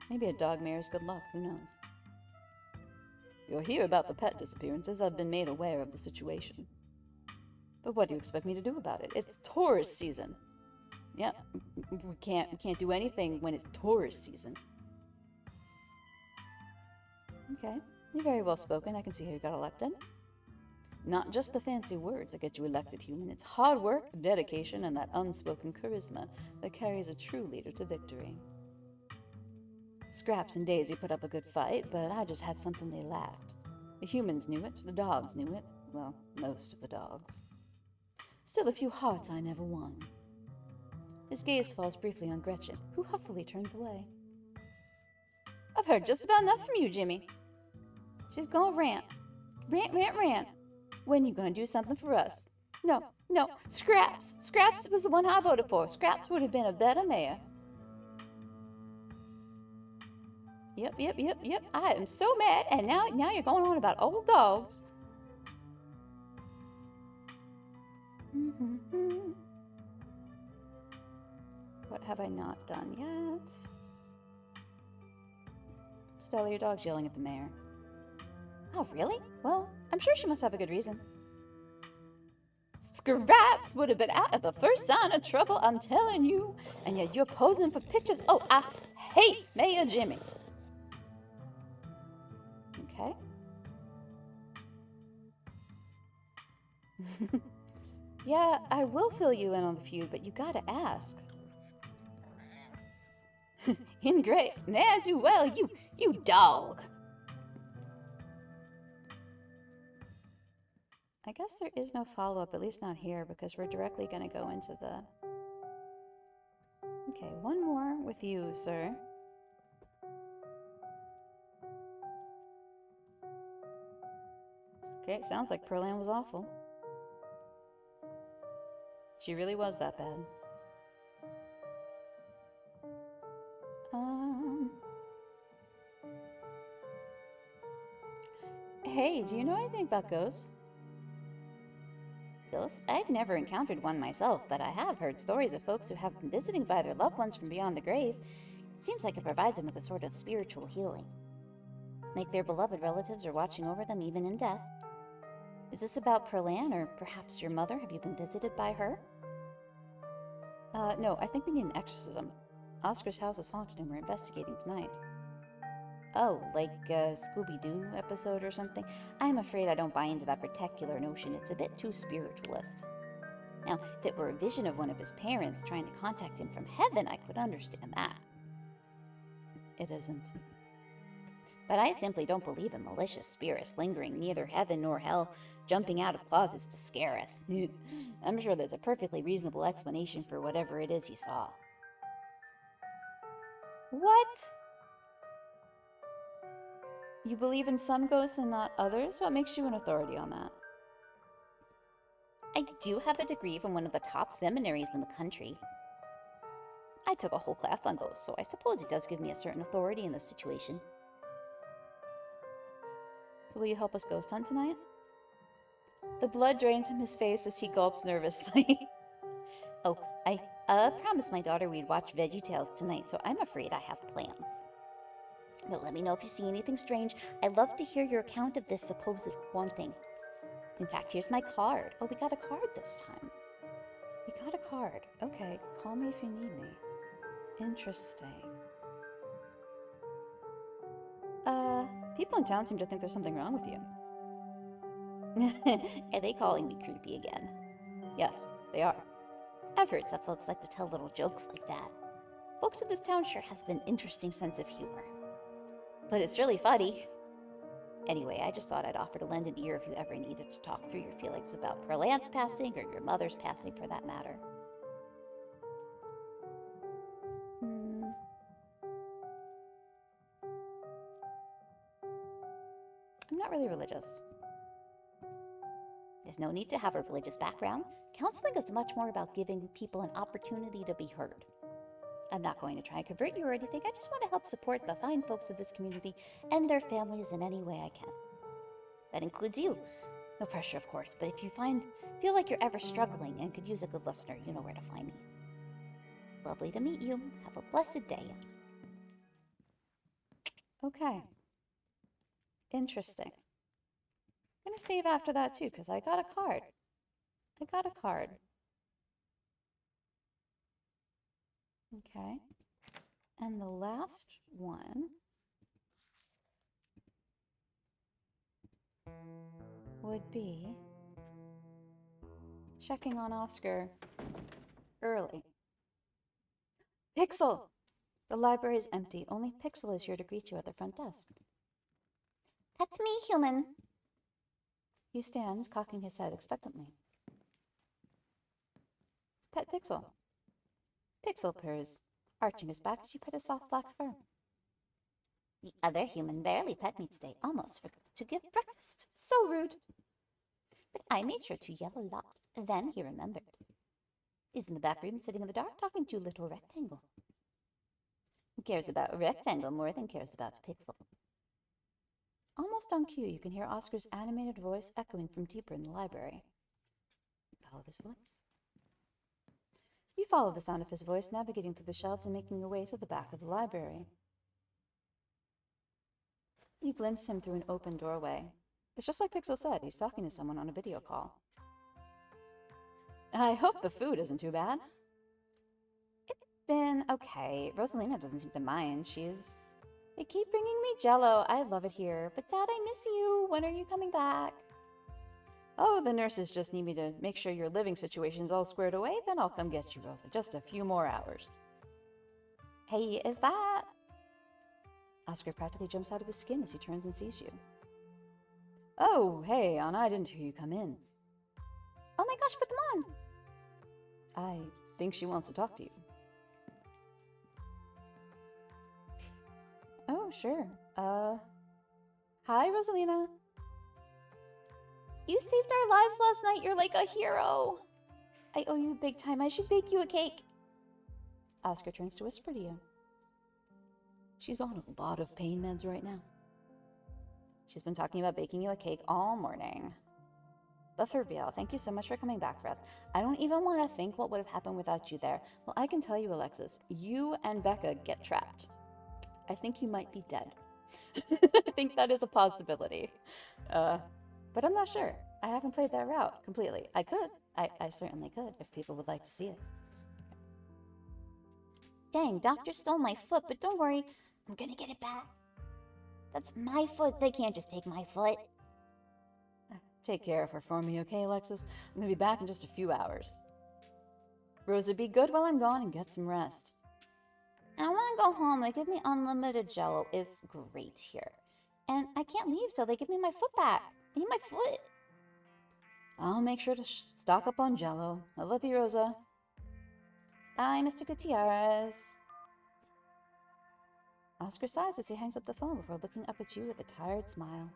Maybe a dog mayor's good luck, who knows? You'll hear about the pet disappearances. I've been made aware of the situation. But what do you expect me to do about it? It's tourist season. Yeah, we can't do anything when it's tourist season. Okay, you're very well spoken. I can see how you got elected. Not just the fancy words that get you elected, human. It's hard work, dedication, and that unspoken charisma that carries a true leader to victory. Scraps and Daisy put up a good fight, but I just had something they lacked. The humans knew it, the dogs knew it. Well, most of the dogs. Still a few hearts I never won. His gaze falls briefly on Gretchen, who huffily turns away. I've heard just about enough from you, Jimmy. She's gonna rant. Rant. When you gonna do something for us? No. Scraps! Scraps was the one I voted for. Scraps would have been a better mayor. Yep. I am so mad, and now you're going on about old dogs. What have I not done yet? Stella, your dog's yelling at the mayor. Oh, really? Well, I'm sure she must have a good reason. Scraps would have been out at the first sign of trouble, I'm telling you. And yet you're posing for pictures. Oh, I hate Mayor Jimmy. Okay. Yeah, I will fill you in on the feud, but you gotta ask. Ingrate, ne'er do well, you dog. I guess there is no follow-up, at least not here, because we're directly gonna go into the... Okay, one more with you, sir. Okay, sounds like Pearl Ann was awful. She really was that bad. Hey, do you know anything about ghosts? Ghosts? I've never encountered one myself, but I have heard stories of folks who have been visited by their loved ones from beyond the grave. It seems like it provides them with a sort of spiritual healing. Like their beloved relatives are watching over them even in death. Is this about Pearl Ann, or perhaps your mother? Have you been visited by her? No, I think we need an exorcism. Oscar's house is haunted and we're investigating tonight. Oh, like a Scooby-Doo episode or something? I'm afraid I don't buy into that particular notion. It's a bit too spiritualist. Now, if it were a vision of one of his parents trying to contact him from heaven, I could understand that. It isn't. But I simply don't believe in malicious spirits lingering neither heaven nor hell, jumping out of closets to scare us. I'm sure there's a perfectly reasonable explanation for whatever it is he saw. What? You believe in some ghosts and not others? What makes you an authority on that? I do have a degree from one of the top seminaries in the country. I took a whole class on ghosts, so I suppose it does give me a certain authority in this situation. So will you help us ghost hunt tonight? The blood drains from his face as he gulps nervously. Oh, I promised my daughter we'd watch VeggieTales tonight, so I'm afraid I have plans. But let me know if you see anything strange. I'd love to hear your account of this supposed haunting. In fact, here's my card. Oh, we got a card this time. We got a card. Okay, call me if you need me. Interesting. People in town seem to think there's something wrong with you. Are they calling me creepy again? Yes, they are. I've heard some folks like to tell little jokes like that. Folks in this town sure have an interesting sense of humor. But it's really funny. Anyway, I just thought I'd offer to lend an ear if you ever needed to talk through your feelings about Pearl Ant's passing, or your mother's passing for that matter. I'm not really religious. There's no need to have a religious background. Counseling is much more about giving people an opportunity to be heard. I'm not going to try and convert you or anything. I just want to help support the fine folks of this community and their families in any way I can. That includes you. No pressure, of course, but if you feel like you're ever struggling and could use a good listener, you know where to find me. Lovely to meet you. Have a blessed day. Okay. Interesting. I'm going to save after that too, because I got a card. Okay. And the last one would be checking on Oscar early. Pixel! The library is empty. Only Pixel is here to greet you at the front desk. That's me, human. He stands, cocking his head expectantly. Pet Pixel. Pixel purrs, arching his back as you pet his soft black fur. The other human barely pet me today. Almost forgot to give breakfast. So rude. But I made sure to yell a lot. Then he remembered. He's in the back room, sitting in the dark, talking to little Rectangle. He cares about Rectangle more than cares about Pixel. Almost on cue, you can hear Oscar's animated voice echoing from deeper in the library. Follow his voice. You follow the sound of his voice, navigating through the shelves and making your way to the back of the library. You glimpse him through an open doorway. It's just like Pixel said, he's talking to someone on a video call. I hope the food isn't too bad. It's been okay. Rosalina doesn't seem to mind. They keep bringing me Jell-O. I love it here. But Dad, I miss you. When are you coming back? Oh, the nurses just need me to make sure your living situation's all squared away. Then I'll come get you, Rosa. Just a few more hours. Hey, is that... Oscar practically jumps out of his skin as he turns and sees you. Oh, hey, Anna, I didn't hear you come in. Oh my gosh, put them on! I think she wants to talk to you. Oh, sure. Hi, Rosalina. You saved our lives last night. You're like a hero. I owe you big time. I should bake you a cake. Oscar turns to whisper to you. She's on a lot of pain meds right now. She's been talking about baking you a cake all morning. But for real, thank you so much for coming back for us. I don't even want to think what would have happened without you there. Well, I can tell you, Alexis, you and Becca get trapped. I think you might be dead. I think that is a possibility. But I'm not sure. I haven't played that route completely. I could. I certainly could if people would like to see it. Dang, Doctor stole my foot, but don't worry. I'm gonna get it back. That's my foot. They can't just take my foot. Take care of her for me, okay, Alexis? I'm gonna be back in just a few hours. Rosa, be good while I'm gone and get some rest. I want to go home. They give me unlimited Jell-O. It's great here. And I can't leave till they give me my foot back. I need my foot. I'll make sure to stock up on Jell-O. I love you, Rosa. Bye, Mr. Gutierrez. Oscar sighs as he hangs up the phone before looking up at you with a tired smile.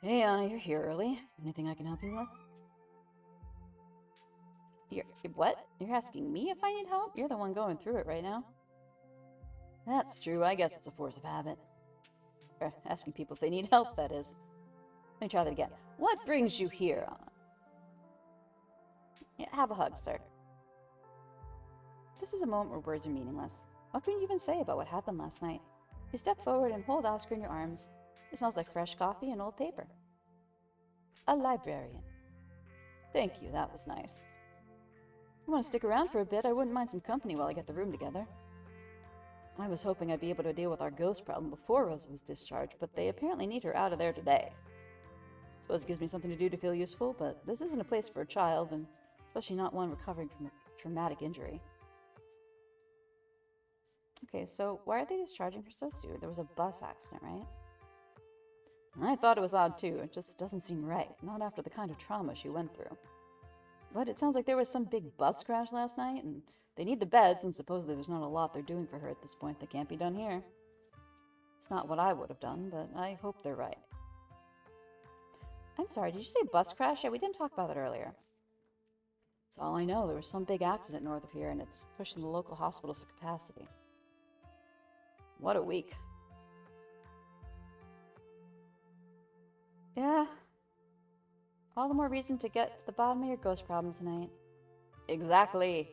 Hey, Anna, you're here early. Anything I can help you with? What? You're asking me if I need help? You're the one going through it right now. That's true. I guess it's a force of habit. Or asking people if they need help, that is. Let me try that again. What brings you here, Anna? Yeah, have a hug, sir. This is a moment where words are meaningless. What can you even say about what happened last night? You step forward and hold Oscar in your arms. It smells like fresh coffee and old paper. A librarian. Thank you, that was nice. You want to stick around for a bit? I wouldn't mind some company while I get the room together. I was hoping I'd be able to deal with our ghost problem before Rosa was discharged, but they apparently need her out of there today. Suppose it gives me something to do to feel useful, but this isn't a place for a child, and especially not one recovering from a traumatic injury. Okay, so why are they discharging her so soon? There was a bus accident, right? I thought it was odd too. It just doesn't seem right. Not after the kind of trauma she went through. But it sounds like there was some big bus crash last night, and they need the beds, and supposedly there's not a lot they're doing for her at this point that can't be done here. It's not what I would have done, but I hope they're right. I'm sorry, did you say bus crash? Yeah, we didn't talk about that earlier. That's all I know. There was some big accident north of here, and it's pushing the local hospitals to capacity. What a week. Yeah. All the more reason to get to the bottom of your ghost problem tonight. Exactly.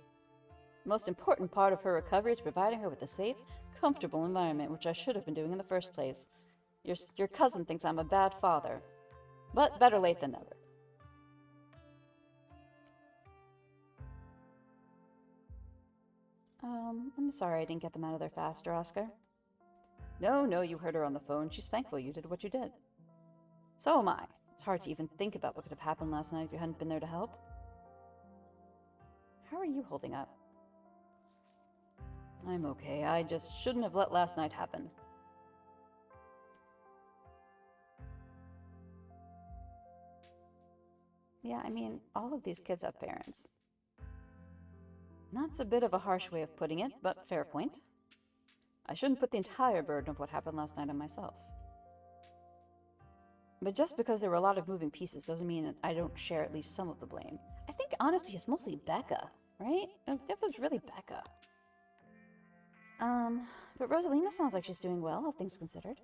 The most important part of her recovery is providing her with a safe, comfortable environment, which I should have been doing in the first place. Your cousin thinks I'm a bad father. But better late than never. I'm sorry I didn't get them out of there faster, Oscar. No, you heard her on the phone. She's thankful you did what you did. So am I. It's hard to even think about what could have happened last night if you hadn't been there to help. How are you holding up? I'm okay. I just shouldn't have let last night happen. Yeah, I mean, all of these kids have parents. That's a bit of a harsh way of putting it, but fair point. I shouldn't put the entire burden of what happened last night on myself. But just because there were a lot of moving pieces doesn't mean that I don't share at least some of the blame. I think, honestly, it's mostly Becca, right? It was really Becca. But Rosalina sounds like she's doing well, all things considered.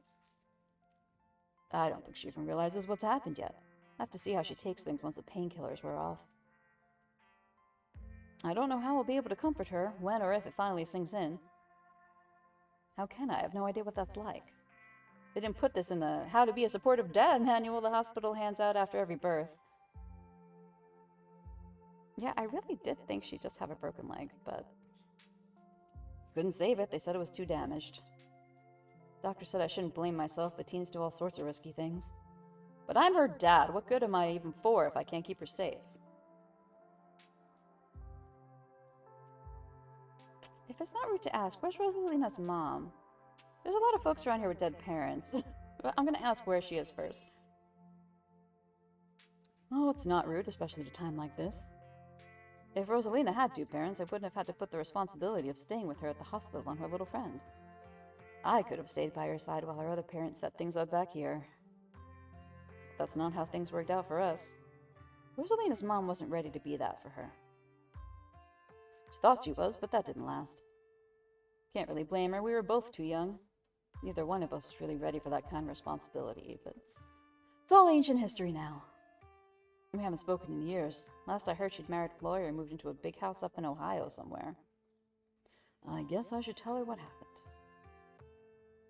I don't think she even realizes what's happened yet. I'll have to see how she takes things once the painkillers wear off. I don't know how I'll be able to comfort her, when or if it finally sinks in. How can I? I have no idea what that's like. They didn't put this in the How to Be a Supportive Dad manual the hospital hands out after every birth. Yeah, I really did think she'd just have a broken leg, but couldn't save it. They said it was too damaged. Doctor said I shouldn't blame myself. The teens do all sorts of risky things. But I'm her dad. What good am I even for if I can't keep her safe? If it's not rude to ask, where's Rosalina's mom? There's a lot of folks around here with dead parents. But I'm gonna ask where she is first. Oh, it's not rude, especially at a time like this. If Rosalina had two parents, I wouldn't have had to put the responsibility of staying with her at the hospital on her little friend. I could have stayed by her side while her other parents set things up back here. But that's not how things worked out for us. Rosalina's mom wasn't ready to be that for her. She thought she was, but that didn't last. Can't really blame her. We were both too young. Neither one of us was really ready for that kind of responsibility, but it's all ancient history now. We haven't spoken in years. Last I heard, she'd married a lawyer and moved into a big house up in Ohio somewhere. I guess I should tell her what happened.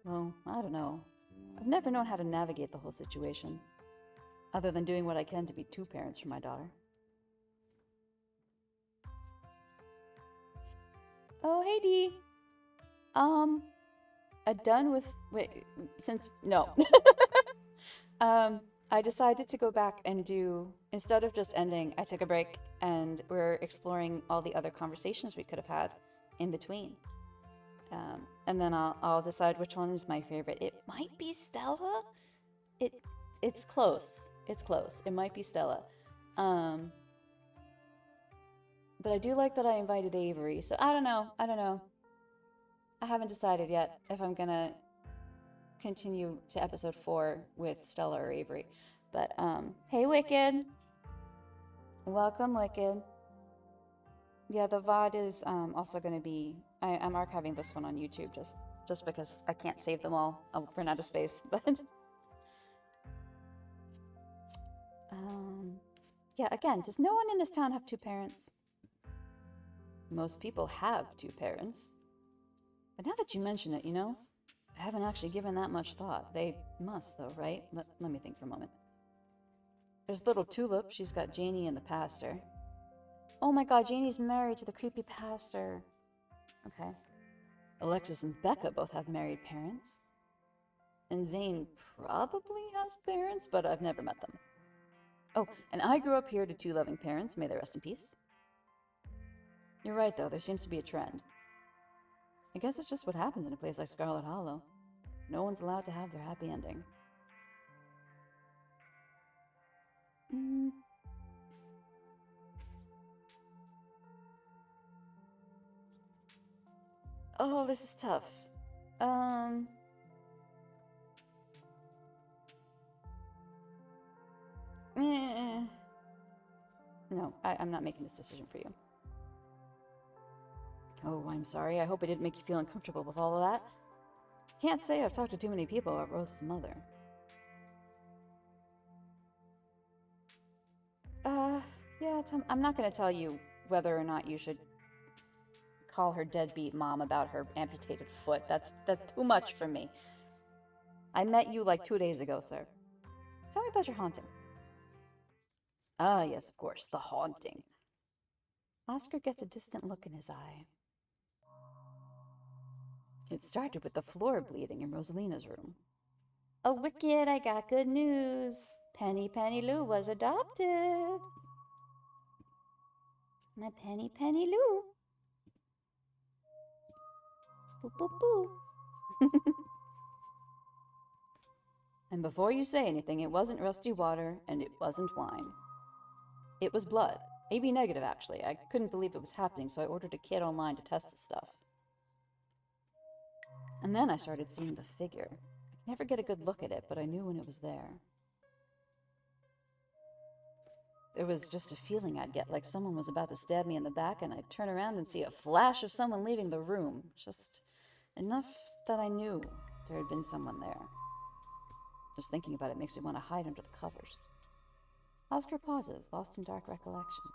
Well, I don't know. I've never known how to navigate the whole situation, other than doing what I can to be two parents for my daughter. Oh, hey, Dee. Done with... Wait, since... No. I decided to go back and do... Instead of just ending, I took a break, and we're exploring all the other conversations we could have had in between. And then I'll decide which one is my favorite. It might be Stella. It's close. It's close. It might be Stella. But I do like that I invited Avery, so I don't know. I haven't decided yet if I'm gonna continue to episode 4 with Stella or Avery. But, hey, Wicked. Welcome, Wicked. Yeah, the VOD is also gonna be... I'm archiving this one on YouTube just because I can't save them all. I'll run out of space, but... yeah, again, does no one in this town have two parents? Most people have two parents. But now that you mention it, I haven't actually given that much thought. They must, though, right? Let me think for a moment. There's little Tulip. She's got Janie and the pastor. Oh my god, Janie's married to the creepy pastor. Okay. Alexis and Becca both have married parents. And Zane probably has parents, but I've never met them. Oh, and I grew up here to two loving parents. May they rest in peace. You're right, though. There seems to be a trend. I guess it's just what happens in a place like Scarlet Hollow. No one's allowed to have their happy ending. Mm. Oh, this is tough. Eh. No, I'm not making this decision for you. Oh, I'm sorry. I hope I didn't make you feel uncomfortable with all of that. Can't say I've talked to too many people about Rose's mother. Yeah, Tom, I'm not going to tell you whether or not you should call her deadbeat mom about her amputated foot. That's too much for me. I met you like 2 days ago, sir. Tell me about your haunting. Ah, yes, of course, the haunting. Oscar gets a distant look in his eye. It started with the floor bleeding in Rosalina's room. Oh, wicked, I got good news. Penny Lou was adopted. My Penny Lou. Boo, boo, boo. And before you say anything, it wasn't rusty water, and it wasn't wine. It was blood. AB negative, actually. I couldn't believe it was happening, so I ordered a kit online to test the stuff. And then I started seeing the figure. I could never get a good look at it, but I knew when it was there. There was just a feeling I'd get, like someone was about to stab me in the back, and I'd turn around and see a flash of someone leaving the room. Just enough that I knew there had been someone there. Just thinking about it makes me want to hide under the covers. Oscar pauses, lost in dark recollections.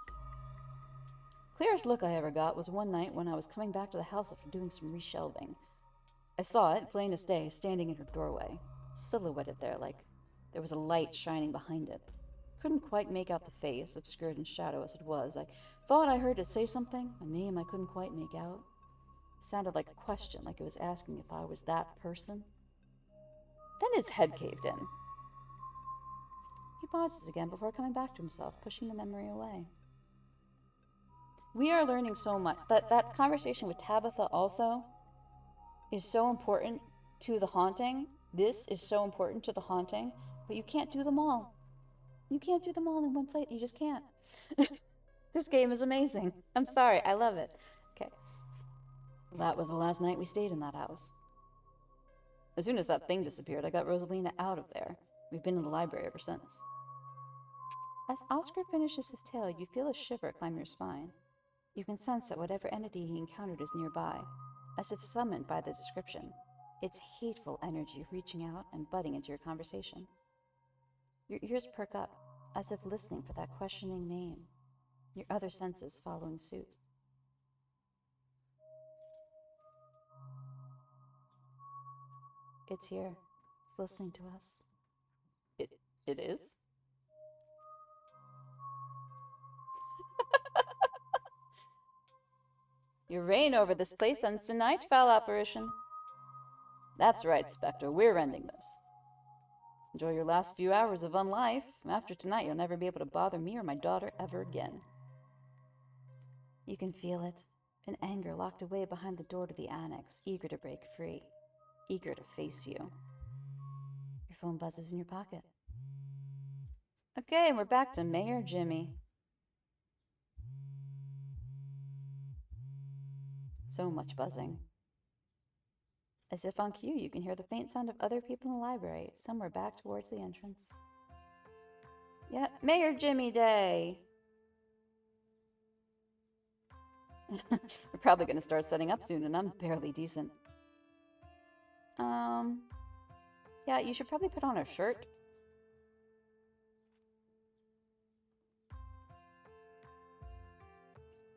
Clearest look I ever got was one night when I was coming back to the house after doing some reshelving. I saw it, plain as day, standing in her doorway, silhouetted there like there was a light shining behind it. Couldn't quite make out the face, obscured in shadow as it was. I thought I heard it say something, a name I couldn't quite make out. It sounded like a question, like it was asking if I was that person. Then its head caved in. He pauses again before coming back to himself, pushing the memory away. We are learning so much. That conversation with Tabitha also is so important to the haunting. This is so important to the haunting, but you can't do them all. You can't do them all in one plate. You just can't. This game is amazing. I'm sorry. I love it. Okay. That was the last night we stayed in that house. As soon as that thing disappeared, I got Rosalina out of there. We've been in the library ever since. As Oscar finishes his tale, you feel a shiver climb your spine. You can sense that whatever entity he encountered is nearby, as if summoned by the description, its hateful energy reaching out and butting into your conversation. Your ears perk up, as if listening for that questioning name, your other senses following suit. It's here. It's listening to us. It is? Your reign over this place ends tonight, foul apparition. That's right, Spectre. We're ending this. Enjoy your last few hours of unlife. After tonight, you'll never be able to bother me or my daughter ever again. You can feel it. An anger locked away behind the door to the annex, eager to break free. Eager to face you. Your phone buzzes in your pocket. Okay, and we're back to Mayor Jimmy. So much buzzing. As if on cue, you can hear the faint sound of other people in the library, somewhere back towards the entrance. Yeah, Mayor Jimmy Day! We're probably going to start setting up soon, and I'm barely decent. Yeah, you should probably put on a shirt.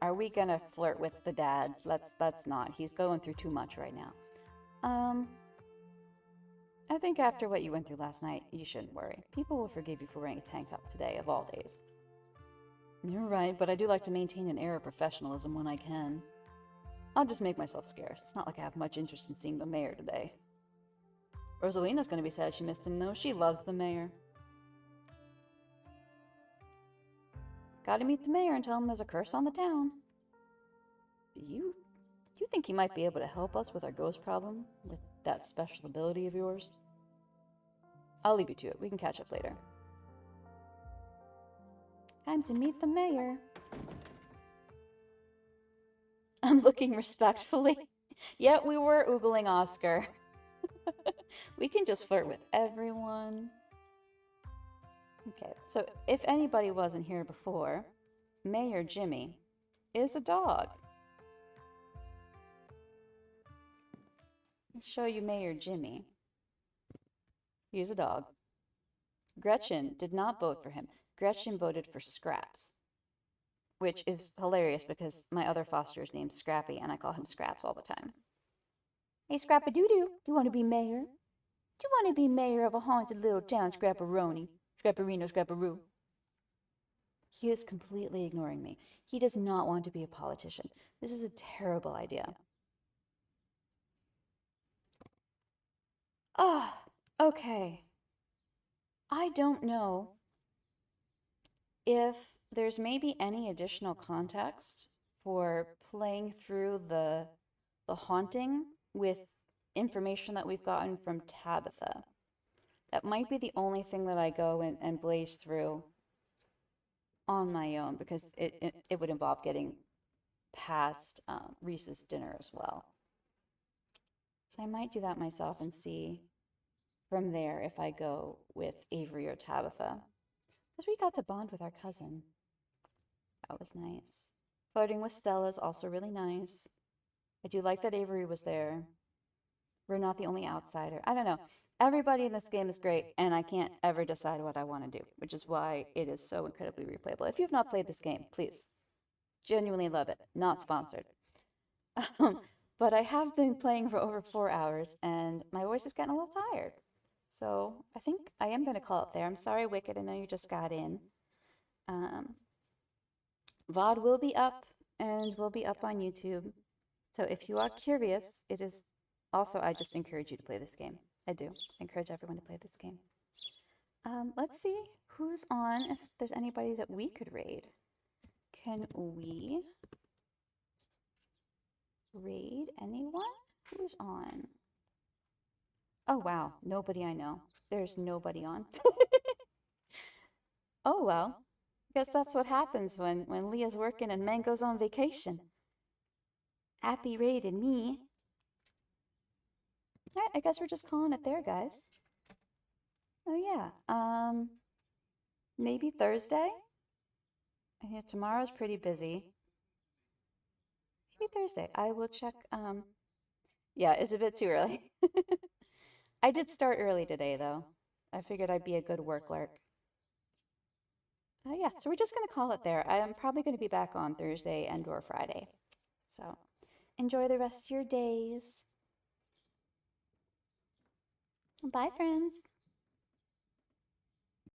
Are we gonna flirt with the dad? Let's not. He's going through too much right now. I think after what you went through last night, you shouldn't worry. People will forgive you for wearing a tank top today, of all days. You're right, but I do like to maintain an air of professionalism when I can. I'll just make myself scarce. It's not like I have much interest in seeing the mayor today. Rosalina's gonna be sad she missed him, though. She loves the mayor. Gotta meet the mayor and tell him there's a curse on the town. Do you think he might be able to help us with our ghost problem? With that special ability of yours? I'll leave you to it. We can catch up later. Time to meet the mayor. I'm looking respectfully. Yeah, we were oogling Oscar. We can just flirt with everyone. Okay, so if anybody wasn't here before, Mayor Jimmy is a dog. I'll show you Mayor Jimmy. He's a dog. Gretchen did not vote for him. Gretchen voted for Scraps, which is hilarious because my other foster is named Scrappy and I call him Scraps all the time. Hey, Scrappa-doo-doo, do you want to be mayor? Do you want to be mayor of a haunted little town, Scrapperoni? Scrapperino, Scrapperoo. He is completely ignoring me. He does not want to be a politician. This is a terrible idea. Ah, okay. I don't know if there's maybe any additional context for playing through the haunting with information that we've gotten from Tabitha. That might be the only thing that I go and blaze through on my own because it would involve getting past Reese's dinner as well. So I might do that myself and see from there if I go with Avery or Tabitha. Because we got to bond with our cousin. That was nice. Flirting with Stella is also really nice. I do like that Avery was there. We're not the only outsider. I don't know. Everybody in this game is great, and I can't ever decide what I want to do, which is why it is so incredibly replayable. If you've not played this game, please. Genuinely love it. Not sponsored. But I have been playing for over 4 hours, and my voice is getting a little tired. So I think I am going to call it there. I'm sorry, Wicked. I know you just got in. VOD will be up, and will be up on YouTube. So if you are curious, it is also, I just encourage you to play this game. I do. I encourage everyone to play this game. Let's see who's on, if there's anybody that we could raid. Can we raid anyone? Who's on? Oh, wow. Nobody I know. There's nobody on. Oh, well. Guess that's what happens when Leah's working and Mango's on vacation. Appy raided me. All right, I guess we're just calling it there, guys. Oh, yeah. Maybe Thursday? Yeah, tomorrow's pretty busy. Maybe Thursday. I will check. Yeah, it's a bit too early. I did start early today, though. I figured I'd be a good work lurk. Yeah, so we're just going to call it there. I am probably going to be back on Thursday and or Friday. So enjoy the rest of your days. Bye, friends.